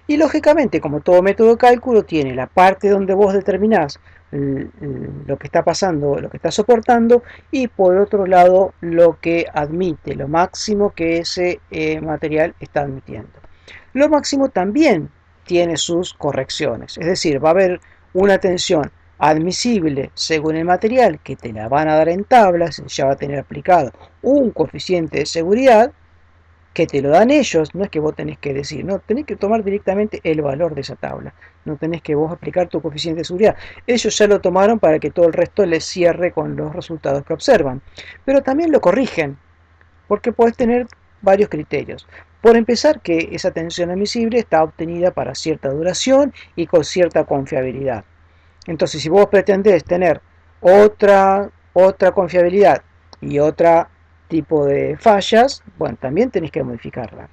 Y lógicamente, como todo método de cálculo, tiene la parte donde vos determinás lo que está pasando, lo que está soportando, y por otro lado lo que admite, lo máximo que ese material está admitiendo. Lo máximo también tiene sus correcciones, es decir, va a haber una tensión admisible según el material que te la van a dar en tablas, ya va a tener aplicado un coeficiente de seguridad que te lo dan ellos, no es que vos tenés que decir, no, tenés que tomar directamente el valor de esa tabla, no tenés que vos aplicar tu coeficiente de seguridad, ellos ya lo tomaron para que todo el resto les cierre con los resultados que observan, pero también lo corrigen, porque podés tener varios criterios. Por empezar, que esa tensión admisible está obtenida para cierta duración y con cierta confiabilidad. Entonces, si vos pretendés tener otra confiabilidad y otro tipo de fallas, bueno, también tenés que modificarla.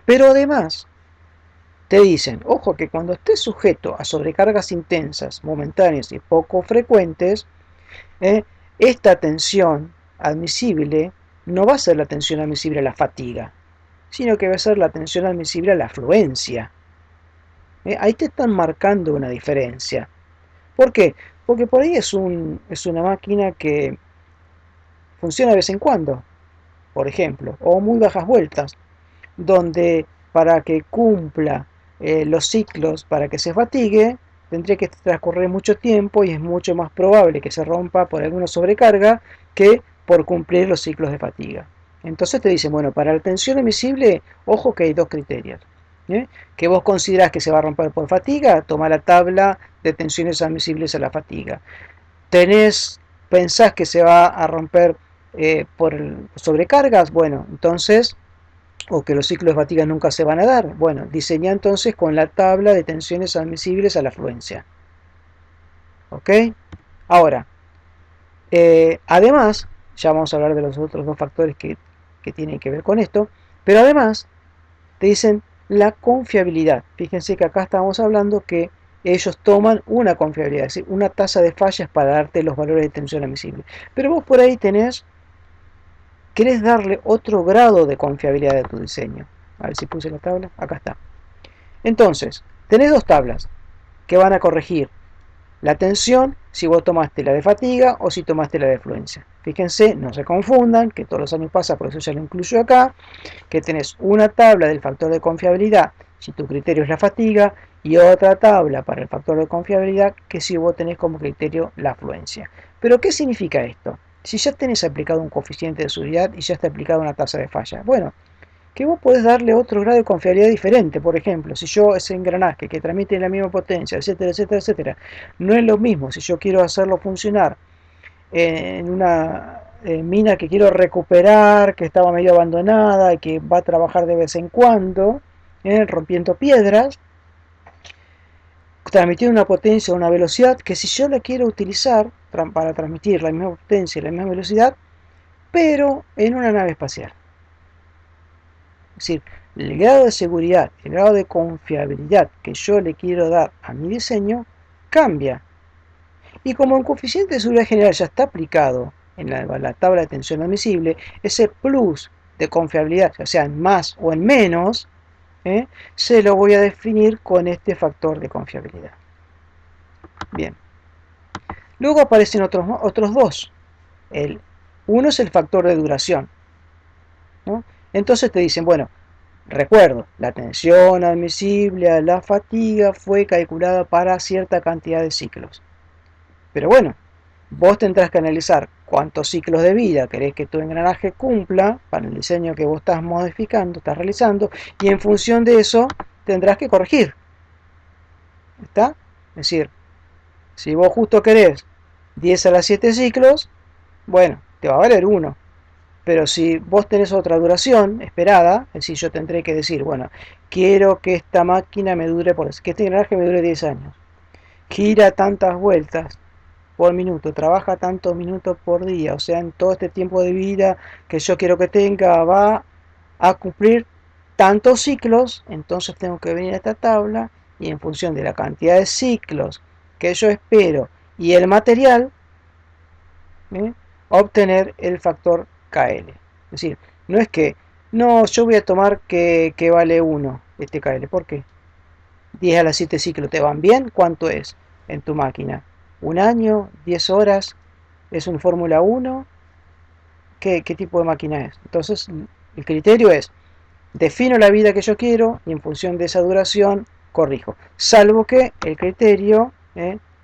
Pero además, te dicen, ojo que cuando estés sujeto a sobrecargas intensas, momentáneas y poco frecuentes, ¿eh? Esta tensión admisible no va a ser la tensión admisible a la fatiga, sino que va a ser la tensión admisible a la afluencia. Ahí te están marcando una diferencia. ¿Por qué? Porque por ahí es una máquina que funciona de vez en cuando, por ejemplo, o muy bajas vueltas, donde para que cumpla los ciclos, para que se fatigue, tendría que transcurrir mucho tiempo y es mucho más probable que se rompa por alguna sobrecarga que por cumplir los ciclos de fatiga. Entonces te dicen, bueno, para la tensión admisible, ojo que hay dos criterios. Que vos considerás que se va a romper por fatiga, toma la tabla de tensiones admisibles a la fatiga. Pensás que se va a romper por sobrecargas, bueno, entonces, o que los ciclos de fatiga nunca se van a dar, bueno, diseña entonces con la tabla de tensiones admisibles a la afluencia. ¿Ok? Ahora, además, ya vamos a hablar de los otros dos factores que tienen que ver con esto, pero además te dicen la confiabilidad. Fíjense que acá estamos hablando que ellos toman una confiabilidad, es decir, una tasa de fallas para darte los valores de tensión admisible. Pero vos por ahí querés darle otro grado de confiabilidad a tu diseño. A ver si puse la tabla, acá está. Entonces, tenés dos tablas que van a corregir la tensión si vos tomaste la de fatiga o si tomaste la de fluencia. Fíjense, no se confundan, que todos los años pasa, por eso ya lo incluyo acá, que tenés una tabla del factor de confiabilidad si tu criterio es la fatiga y otra tabla para el factor de confiabilidad que si vos tenés como criterio la fluencia. Pero ¿qué significa esto? Si ya tenés aplicado un coeficiente de seguridad y ya está aplicada una tasa de falla, bueno, que vos podés darle otro grado de confiabilidad diferente. Por ejemplo, si yo ese engranaje que transmite la misma potencia, etcétera, etcétera, etcétera, no es lo mismo si yo quiero hacerlo funcionar en una mina que quiero recuperar, que estaba medio abandonada y que va a trabajar de vez en cuando, rompiendo piedras, transmitiendo una potencia o una velocidad que si yo la quiero utilizar para transmitir la misma potencia y la misma velocidad, pero en una nave espacial. Es decir, el grado de seguridad, el grado de confiabilidad que yo le quiero dar a mi diseño cambia. Y como el coeficiente de seguridad general ya está aplicado en la tabla de tensión admisible, ese plus de confiabilidad, ya sea en más o en menos, se lo voy a definir con este factor de confiabilidad. Bien. Luego aparecen otros dos. Uno es el factor de duración, ¿no? Entonces te dicen, bueno, recuerdo, la tensión admisible a la fatiga fue calculada para cierta cantidad de ciclos. Pero bueno, vos tendrás que analizar cuántos ciclos de vida querés que tu engranaje cumpla para el diseño que vos estás modificando, estás realizando, y en función de eso tendrás que corregir. ¿Está? Es decir, si vos justo querés 10 a las 7 ciclos, bueno, te va a valer 1. Pero si vos tenés otra duración esperada, es decir, yo tendré que decir, bueno, quiero que esta máquina me dure, que este engranaje me dure 10 años. Gira tantas vueltas por minuto, trabaja tantos minutos por día, o sea, en todo este tiempo de vida que yo quiero que tenga, va a cumplir tantos ciclos, entonces tengo que venir a esta tabla y en función de la cantidad de ciclos que yo espero y el material, ¿eh? obtener el factor KL. Es decir, no es que, no, yo voy a tomar que vale 1 este KL. ¿Por qué? 10 a las 7 ciclos te van bien, ¿cuánto es en tu máquina? ¿Un año? ¿10 horas? ¿Es un Fórmula 1? ¿Qué tipo de máquina es? Entonces, el criterio es, defino la vida que yo quiero y en función de esa duración corrijo. Salvo que el criterio,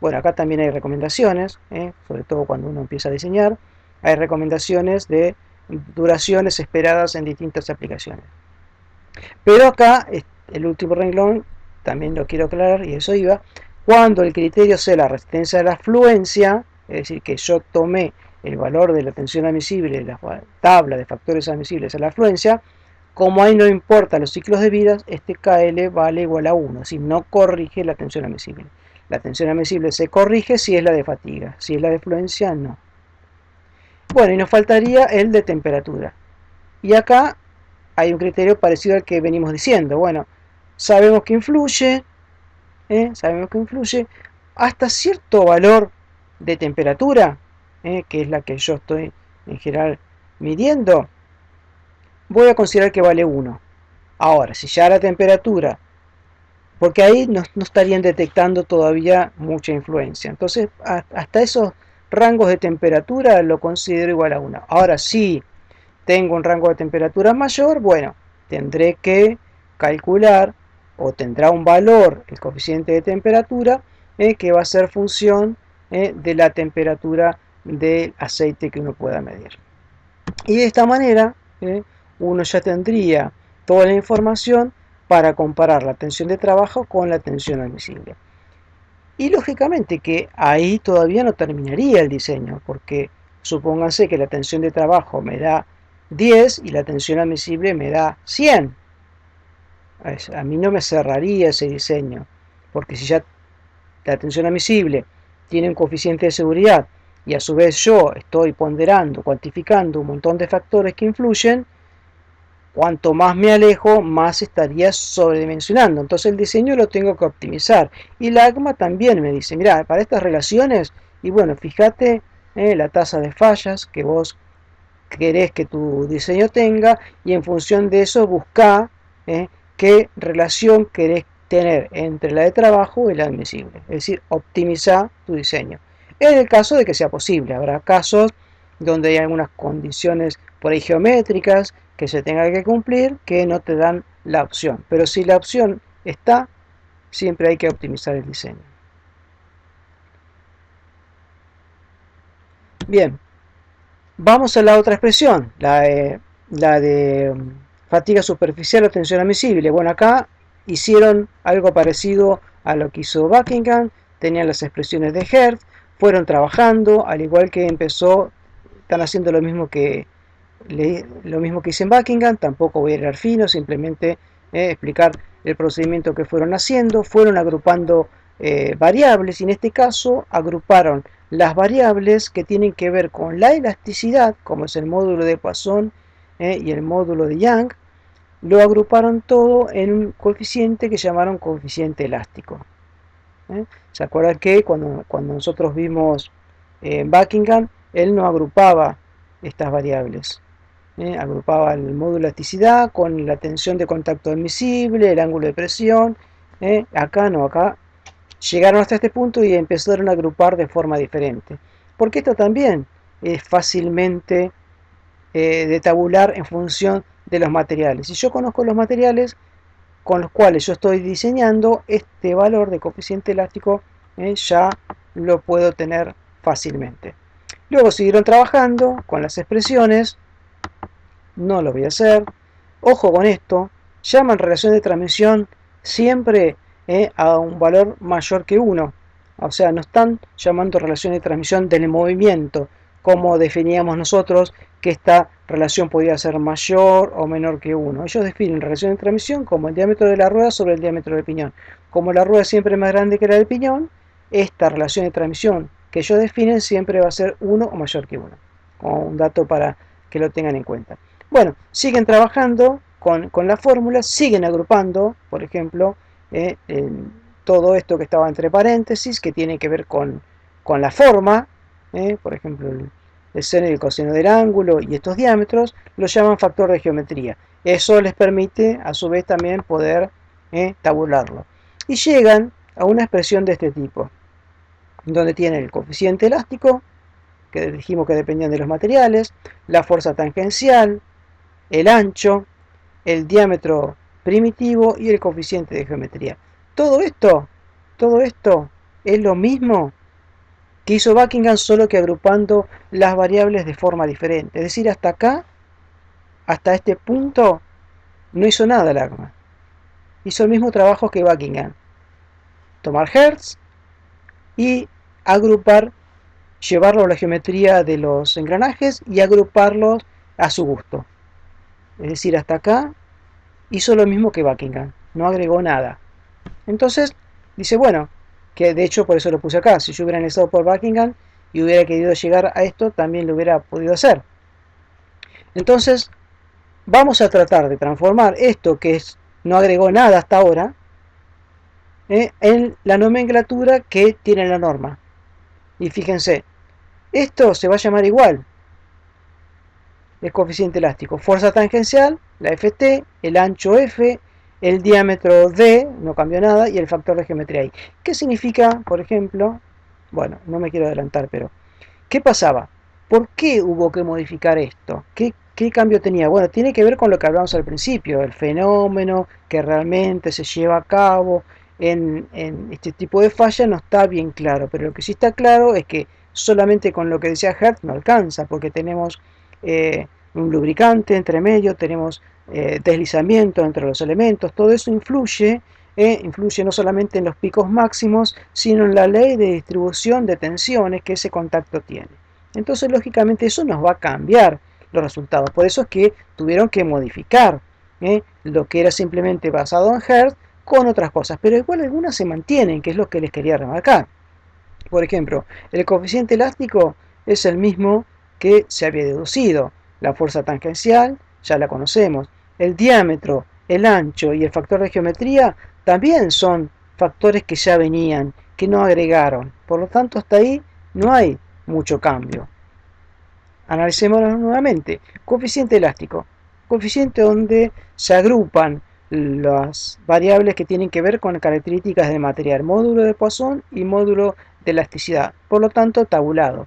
bueno, acá también hay recomendaciones, sobre todo cuando uno empieza a diseñar, hay recomendaciones de duraciones esperadas en distintas aplicaciones. Pero acá, el último renglón, también lo quiero aclarar, y eso iba, cuando el criterio sea la resistencia de la afluencia, es decir, que yo tomé el valor de la tensión admisible de la tabla de factores admisibles a la afluencia, como ahí no importa los ciclos de vida, este KL vale igual a 1, si no corrige la tensión admisible. La tensión admisible se corrige si es la de fatiga, si es la de fluencia, no. Bueno, y nos faltaría el de temperatura. Y acá hay un criterio parecido al que venimos diciendo. Bueno, sabemos que influye, sabemos que influye hasta cierto valor de temperatura, que es la que yo estoy en general midiendo, voy a considerar que vale 1. Ahora, si ya la temperatura, porque ahí no estarían detectando todavía mucha influencia. Entonces, hasta esos rangos de temperatura lo considero igual a 1. Ahora, si tengo un rango de temperatura mayor, bueno, tendré que calcular o tendrá un valor el coeficiente de temperatura que va a ser función de la temperatura del aceite que uno pueda medir. Y de esta manera uno ya tendría toda la información para comparar la tensión de trabajo con la tensión admisible. Y lógicamente que ahí todavía no terminaría el diseño, porque supónganse que la tensión de trabajo me da 10 y la tensión admisible me da 100. A mí no me cerraría ese diseño, porque si ya la tensión admisible tiene un coeficiente de seguridad y a su vez yo estoy ponderando, cuantificando un montón de factores que influyen, cuanto más me alejo, más estaría sobredimensionando. Entonces el diseño lo tengo que optimizar. Y la ACMA también me dice, mira, para estas relaciones, y bueno, fíjate la tasa de fallas que vos querés que tu diseño tenga y en función de eso busca qué relación querés tener entre la de trabajo y la admisible. Es decir, optimiza tu diseño. En el caso de que sea posible, habrá casos donde hay algunas condiciones por ahí geométricas que se tenga que cumplir que no te dan la opción. Pero si la opción está, siempre hay que optimizar el diseño. Bien, vamos a la otra expresión, la de fatiga superficial o tensión admisible. Bueno, acá hicieron algo parecido a lo que hizo Buckingham, tenían las expresiones de Hertz, fueron trabajando, al igual que están haciendo lo mismo que hice en Buckingham, tampoco voy a ir al fino, simplemente explicar el procedimiento que fueron haciendo, fueron agrupando variables y en este caso agruparon las variables que tienen que ver con la elasticidad, como es el módulo de Poisson y el módulo de Young, lo agruparon todo en un coeficiente que llamaron coeficiente elástico. ¿Se acuerdan que cuando nosotros vimos Buckingham, él no agrupaba estas variables? Agrupaba el módulo de elasticidad con la tensión de contacto admisible, el ángulo de presión. Acá no, acá llegaron hasta este punto y empezaron a agrupar de forma diferente. Porque esto también es fácilmente de tabular en función de los materiales. Si yo conozco los materiales con los cuales yo estoy diseñando, este valor de coeficiente elástico ya lo puedo tener fácilmente. Luego siguieron trabajando con las expresiones, no lo voy a hacer. Ojo con esto, llaman relación de transmisión siempre a un valor mayor que 1. O sea, no están llamando relación de transmisión del movimiento, como definíamos nosotros que esta relación podía ser mayor o menor que 1. Ellos definen relación de transmisión como el diámetro de la rueda sobre el diámetro del piñón. Como la rueda siempre es más grande que la del piñón, esta relación de transmisión que ellos definen siempre va a ser 1 o mayor que 1. Como un dato para que lo tengan en cuenta. Bueno, siguen trabajando con la fórmula, siguen agrupando, por ejemplo, todo esto que estaba entre paréntesis, que tiene que ver con la forma, por ejemplo, el seno y el coseno del ángulo y estos diámetros, lo llaman factor de geometría. Eso les permite, a su vez, también poder tabularlo. y llegan a una expresión de este tipo, donde tienen el coeficiente elástico, que dijimos que dependían de los materiales, la fuerza tangencial, el ancho, el diámetro primitivo y el coeficiente de geometría. Todo esto, todo esto es lo mismo que hizo Buckingham, solo que agrupando las variables de forma diferente. Es decir, hasta acá, hasta este punto, no hizo nada Lagrange. Hizo el mismo trabajo que Buckingham. Tomar Hertz y agrupar, llevarlo a la geometría de los engranajes y agruparlos a su gusto. Es decir, hasta acá hizo lo mismo que Buckingham, no agregó nada. Entonces, dice, bueno, que de hecho por eso lo puse acá, si yo hubiera analizado por Buckingham y hubiera querido llegar a esto, también lo hubiera podido hacer. Entonces, vamos a tratar de transformar esto que no agregó nada hasta ahora en la nomenclatura que tiene la norma. Y fíjense, esto se va a llamar igual, el coeficiente elástico, fuerza tangencial, la Ft, el ancho F, el diámetro D, no cambió nada, y el factor de geometría I. ¿Qué significa, por ejemplo? Bueno, no me quiero adelantar, pero ¿qué pasaba? ¿Por qué hubo que modificar esto? ¿Qué cambio tenía? Bueno, tiene que ver con lo que hablamos al principio, el fenómeno que realmente se lleva a cabo en este tipo de falla no está bien claro, pero lo que sí está claro es que solamente con lo que decía Hertz no alcanza, porque tenemos un lubricante entre medio, tenemos deslizamiento entre los elementos, todo eso influye no solamente en los picos máximos, sino en la ley de distribución de tensiones que ese contacto tiene. Entonces, lógicamente, eso nos va a cambiar los resultados. Por eso es que tuvieron que modificar lo que era simplemente basado en Hertz con otras cosas, pero igual algunas se mantienen, que es lo que les quería remarcar. Por ejemplo, el coeficiente elástico es el mismo que se había deducido. La fuerza tangencial ya la conocemos. El diámetro, el ancho y el factor de geometría también son factores que ya venían, que no agregaron. Por lo tanto, hasta ahí no hay mucho cambio. Analicémoslo nuevamente. Coeficiente elástico. Coeficiente donde se agrupan las variables que tienen que ver con características del material. Módulo de Poisson y módulo de elasticidad. Por lo tanto, tabulado.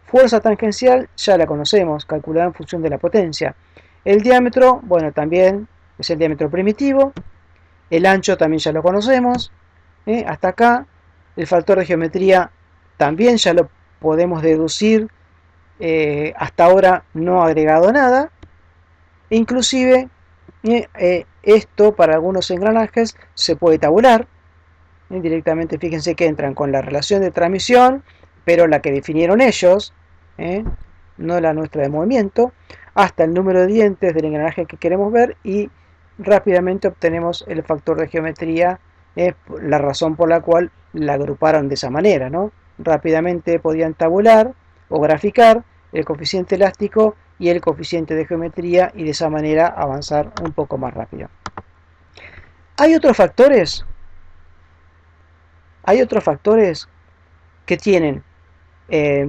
Fuerza tangencial ya la conocemos, calculada en función de la potencia. El diámetro, bueno, también es el diámetro primitivo. El ancho también ya lo conocemos. Hasta acá. El factor de geometría también ya lo podemos deducir, hasta ahora no ha agregado nada. Inclusive esto para algunos engranajes se puede tabular. Directamente fíjense que entran con la relación de transmisión, pero la que definieron ellos, no la nuestra de movimiento, hasta el número de dientes del engranaje que queremos ver y rápidamente obtenemos el factor de geometría, la razón por la cual la agruparon de esa manera, ¿no? Rápidamente podían tabular o graficar el coeficiente elástico y el coeficiente de geometría y de esa manera avanzar un poco más rápido. Hay otros factores, que tienen, eh,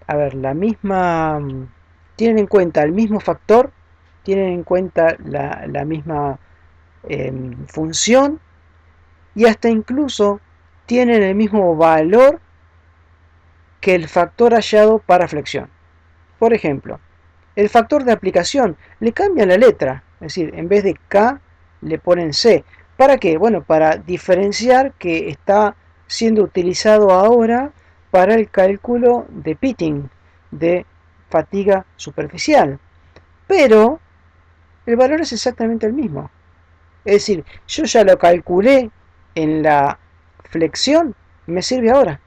a ver, tienen en cuenta el mismo factor, tienen en cuenta la misma función y hasta incluso tienen el mismo valor que el factor hallado para flexión. Por ejemplo, el factor de aplicación le cambian la letra, es decir, en vez de K le ponen C. ¿Para qué? Bueno, para diferenciar que está siendo utilizado ahora para el cálculo de pitting, de fatiga superficial. Pero el valor es exactamente el mismo. Es decir, yo ya lo calculé en la flexión, me sirve ahora.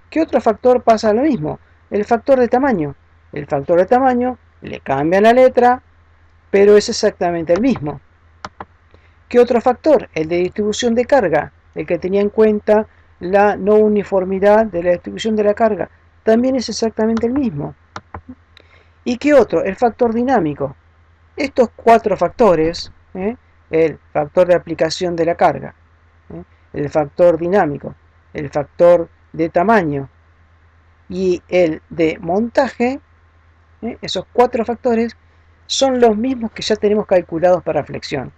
¿Qué otro factor pasa lo mismo? El factor de tamaño. El factor de tamaño le cambian la letra, pero es exactamente el mismo. ¿Qué otro factor? El de distribución de carga, el que tenía en cuenta la no uniformidad de la distribución de la carga, también es exactamente el mismo. ¿Y qué otro? El factor dinámico. Estos cuatro factores, el factor de aplicación de la carga, el factor dinámico, el factor de tamaño y el de montaje, esos cuatro factores son los mismos que ya tenemos calculados para flexión.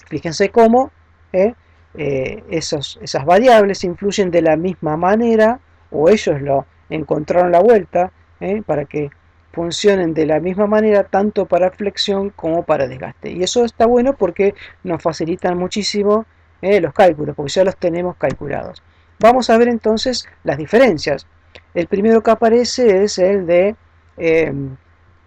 Fíjense cómo esas variables influyen de la misma manera, o ellos lo encontraron la vuelta, para que funcionen de la misma manera tanto para flexión como para desgaste. Y eso está bueno porque nos facilitan muchísimo los cálculos, porque ya los tenemos calculados. Vamos a ver entonces las diferencias. El primero que aparece es el de eh,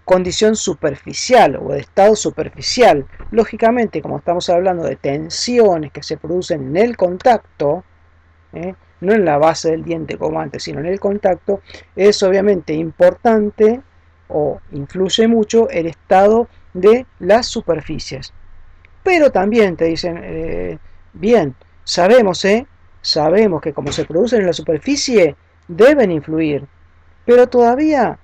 condición superficial o de estado superficial. Lógicamente, como estamos hablando de tensiones que se producen en el contacto, no en la base del diente como antes, sino en el contacto, es obviamente importante o influye mucho el estado de las superficies. Pero también te dicen, bien, sabemos que como se producen en la superficie, deben influir, pero todavía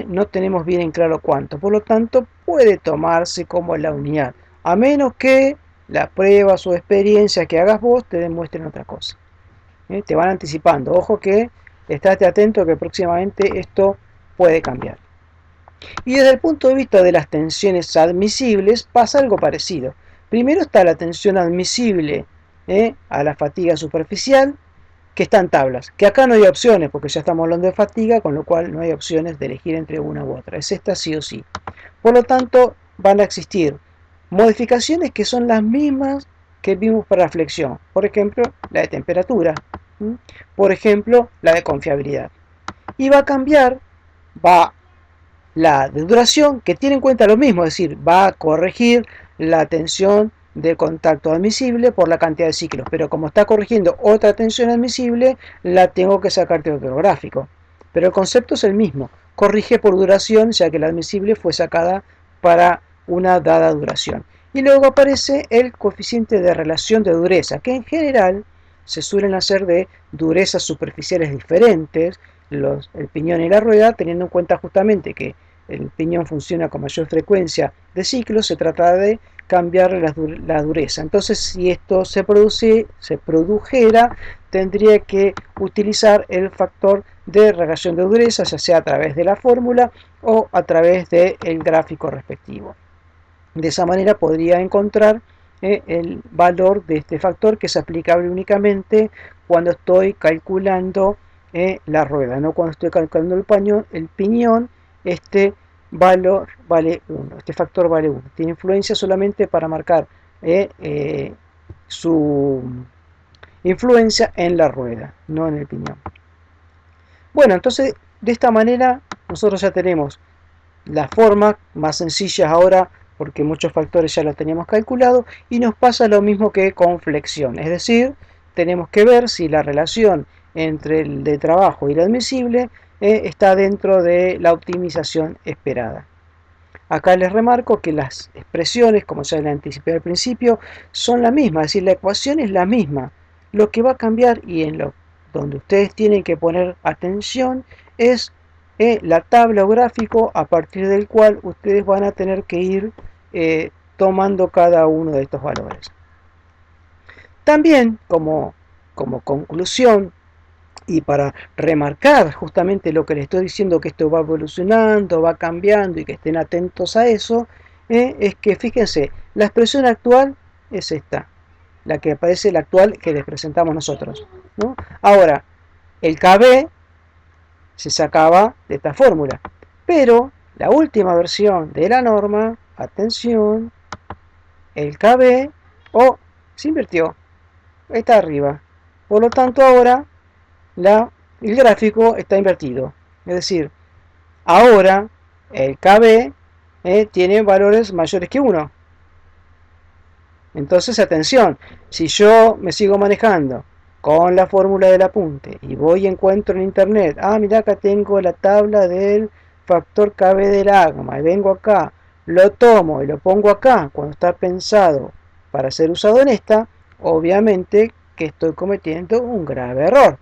no tenemos bien en claro cuánto, por lo tanto puede tomarse como la unidad, a menos que las pruebas o experiencias que hagas vos te demuestren otra cosa. Te van anticipando, ojo que estate atento que próximamente esto puede cambiar. Y desde el punto de vista de las tensiones admisibles pasa algo parecido. Primero está la tensión admisible a la fatiga superficial, que está en tablas, que acá no hay opciones porque ya estamos hablando de fatiga, con lo cual no hay opciones de elegir entre una u otra, es esta sí o sí. Por lo tanto, van a existir modificaciones que son las mismas que vimos para la flexión, por ejemplo, la de temperatura, por ejemplo, la de confiabilidad. Y va a cambiar, va la de duración, que tiene en cuenta lo mismo, es decir, va a corregir la tensión de contacto admisible por la cantidad de ciclos, pero como está corrigiendo otra tensión admisible, la tengo que sacar de otro gráfico. Pero el concepto es el mismo, corrige por duración, ya que la admisible fue sacada para una dada duración. Y luego aparece el coeficiente de relación de dureza, que en general se suelen hacer de durezas superficiales diferentes, el piñón y la rueda, teniendo en cuenta justamente que el piñón funciona con mayor frecuencia de ciclos, se trata de cambiar la dureza. Entonces, si esto se produjera, tendría que utilizar el factor de relación de dureza, ya sea a través de la fórmula o a través del gráfico respectivo. De esa manera podría encontrar el valor de este factor, que es aplicable únicamente cuando estoy calculando la rueda, no cuando estoy calculando el piñón. Este valor vale 1, este factor vale 1. Tiene influencia solamente para marcar su influencia en la rueda, no en el piñón. Bueno, entonces de esta manera nosotros ya tenemos la forma más sencilla ahora, porque muchos factores ya los teníamos calculado, y nos pasa lo mismo que con flexión, es decir, tenemos que ver si la relación entre el de trabajo y el admisible está dentro de la optimización esperada. Acá les remarco que las expresiones, como ya les anticipé al principio, son la misma, es decir, la ecuación es la misma. Lo que va a cambiar y donde ustedes tienen que poner atención es la tabla o gráfico a partir del cual ustedes van a tener que ir tomando cada uno de estos valores. También, como conclusión, y para remarcar justamente lo que les estoy diciendo, que esto va evolucionando, va cambiando y que estén atentos a eso, es que fíjense, la expresión actual es esta, la que aparece, la actual que les presentamos nosotros, ¿no? Ahora, el KB se sacaba de esta fórmula, pero la última versión de la norma, atención, el KB se invirtió, está arriba. Por lo tanto, ahora el gráfico está invertido. Es decir, ahora el KB tiene valores mayores que 1. Entonces, atención, si yo me sigo manejando con la fórmula del apunte y voy y encuentro en internet, mira, acá tengo la tabla del factor KB del AGMA, y vengo acá, lo tomo y lo pongo acá, cuando está pensado para ser usado en esta, obviamente que estoy cometiendo un grave error.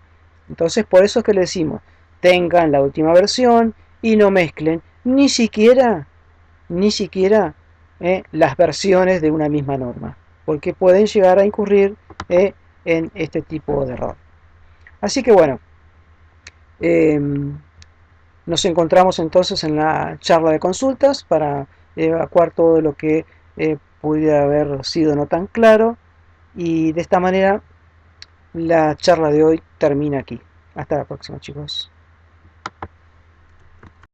Entonces, por eso es que le decimos, tengan la última versión y no mezclen ni siquiera las versiones de una misma norma, porque pueden llegar a incurrir en este tipo de error. Así que bueno, eh, nos encontramos entonces en la charla de consultas para evacuar todo lo que pudiera haber sido no tan claro. Y de esta manera la charla de hoy termina aquí. Hasta la próxima, chicos.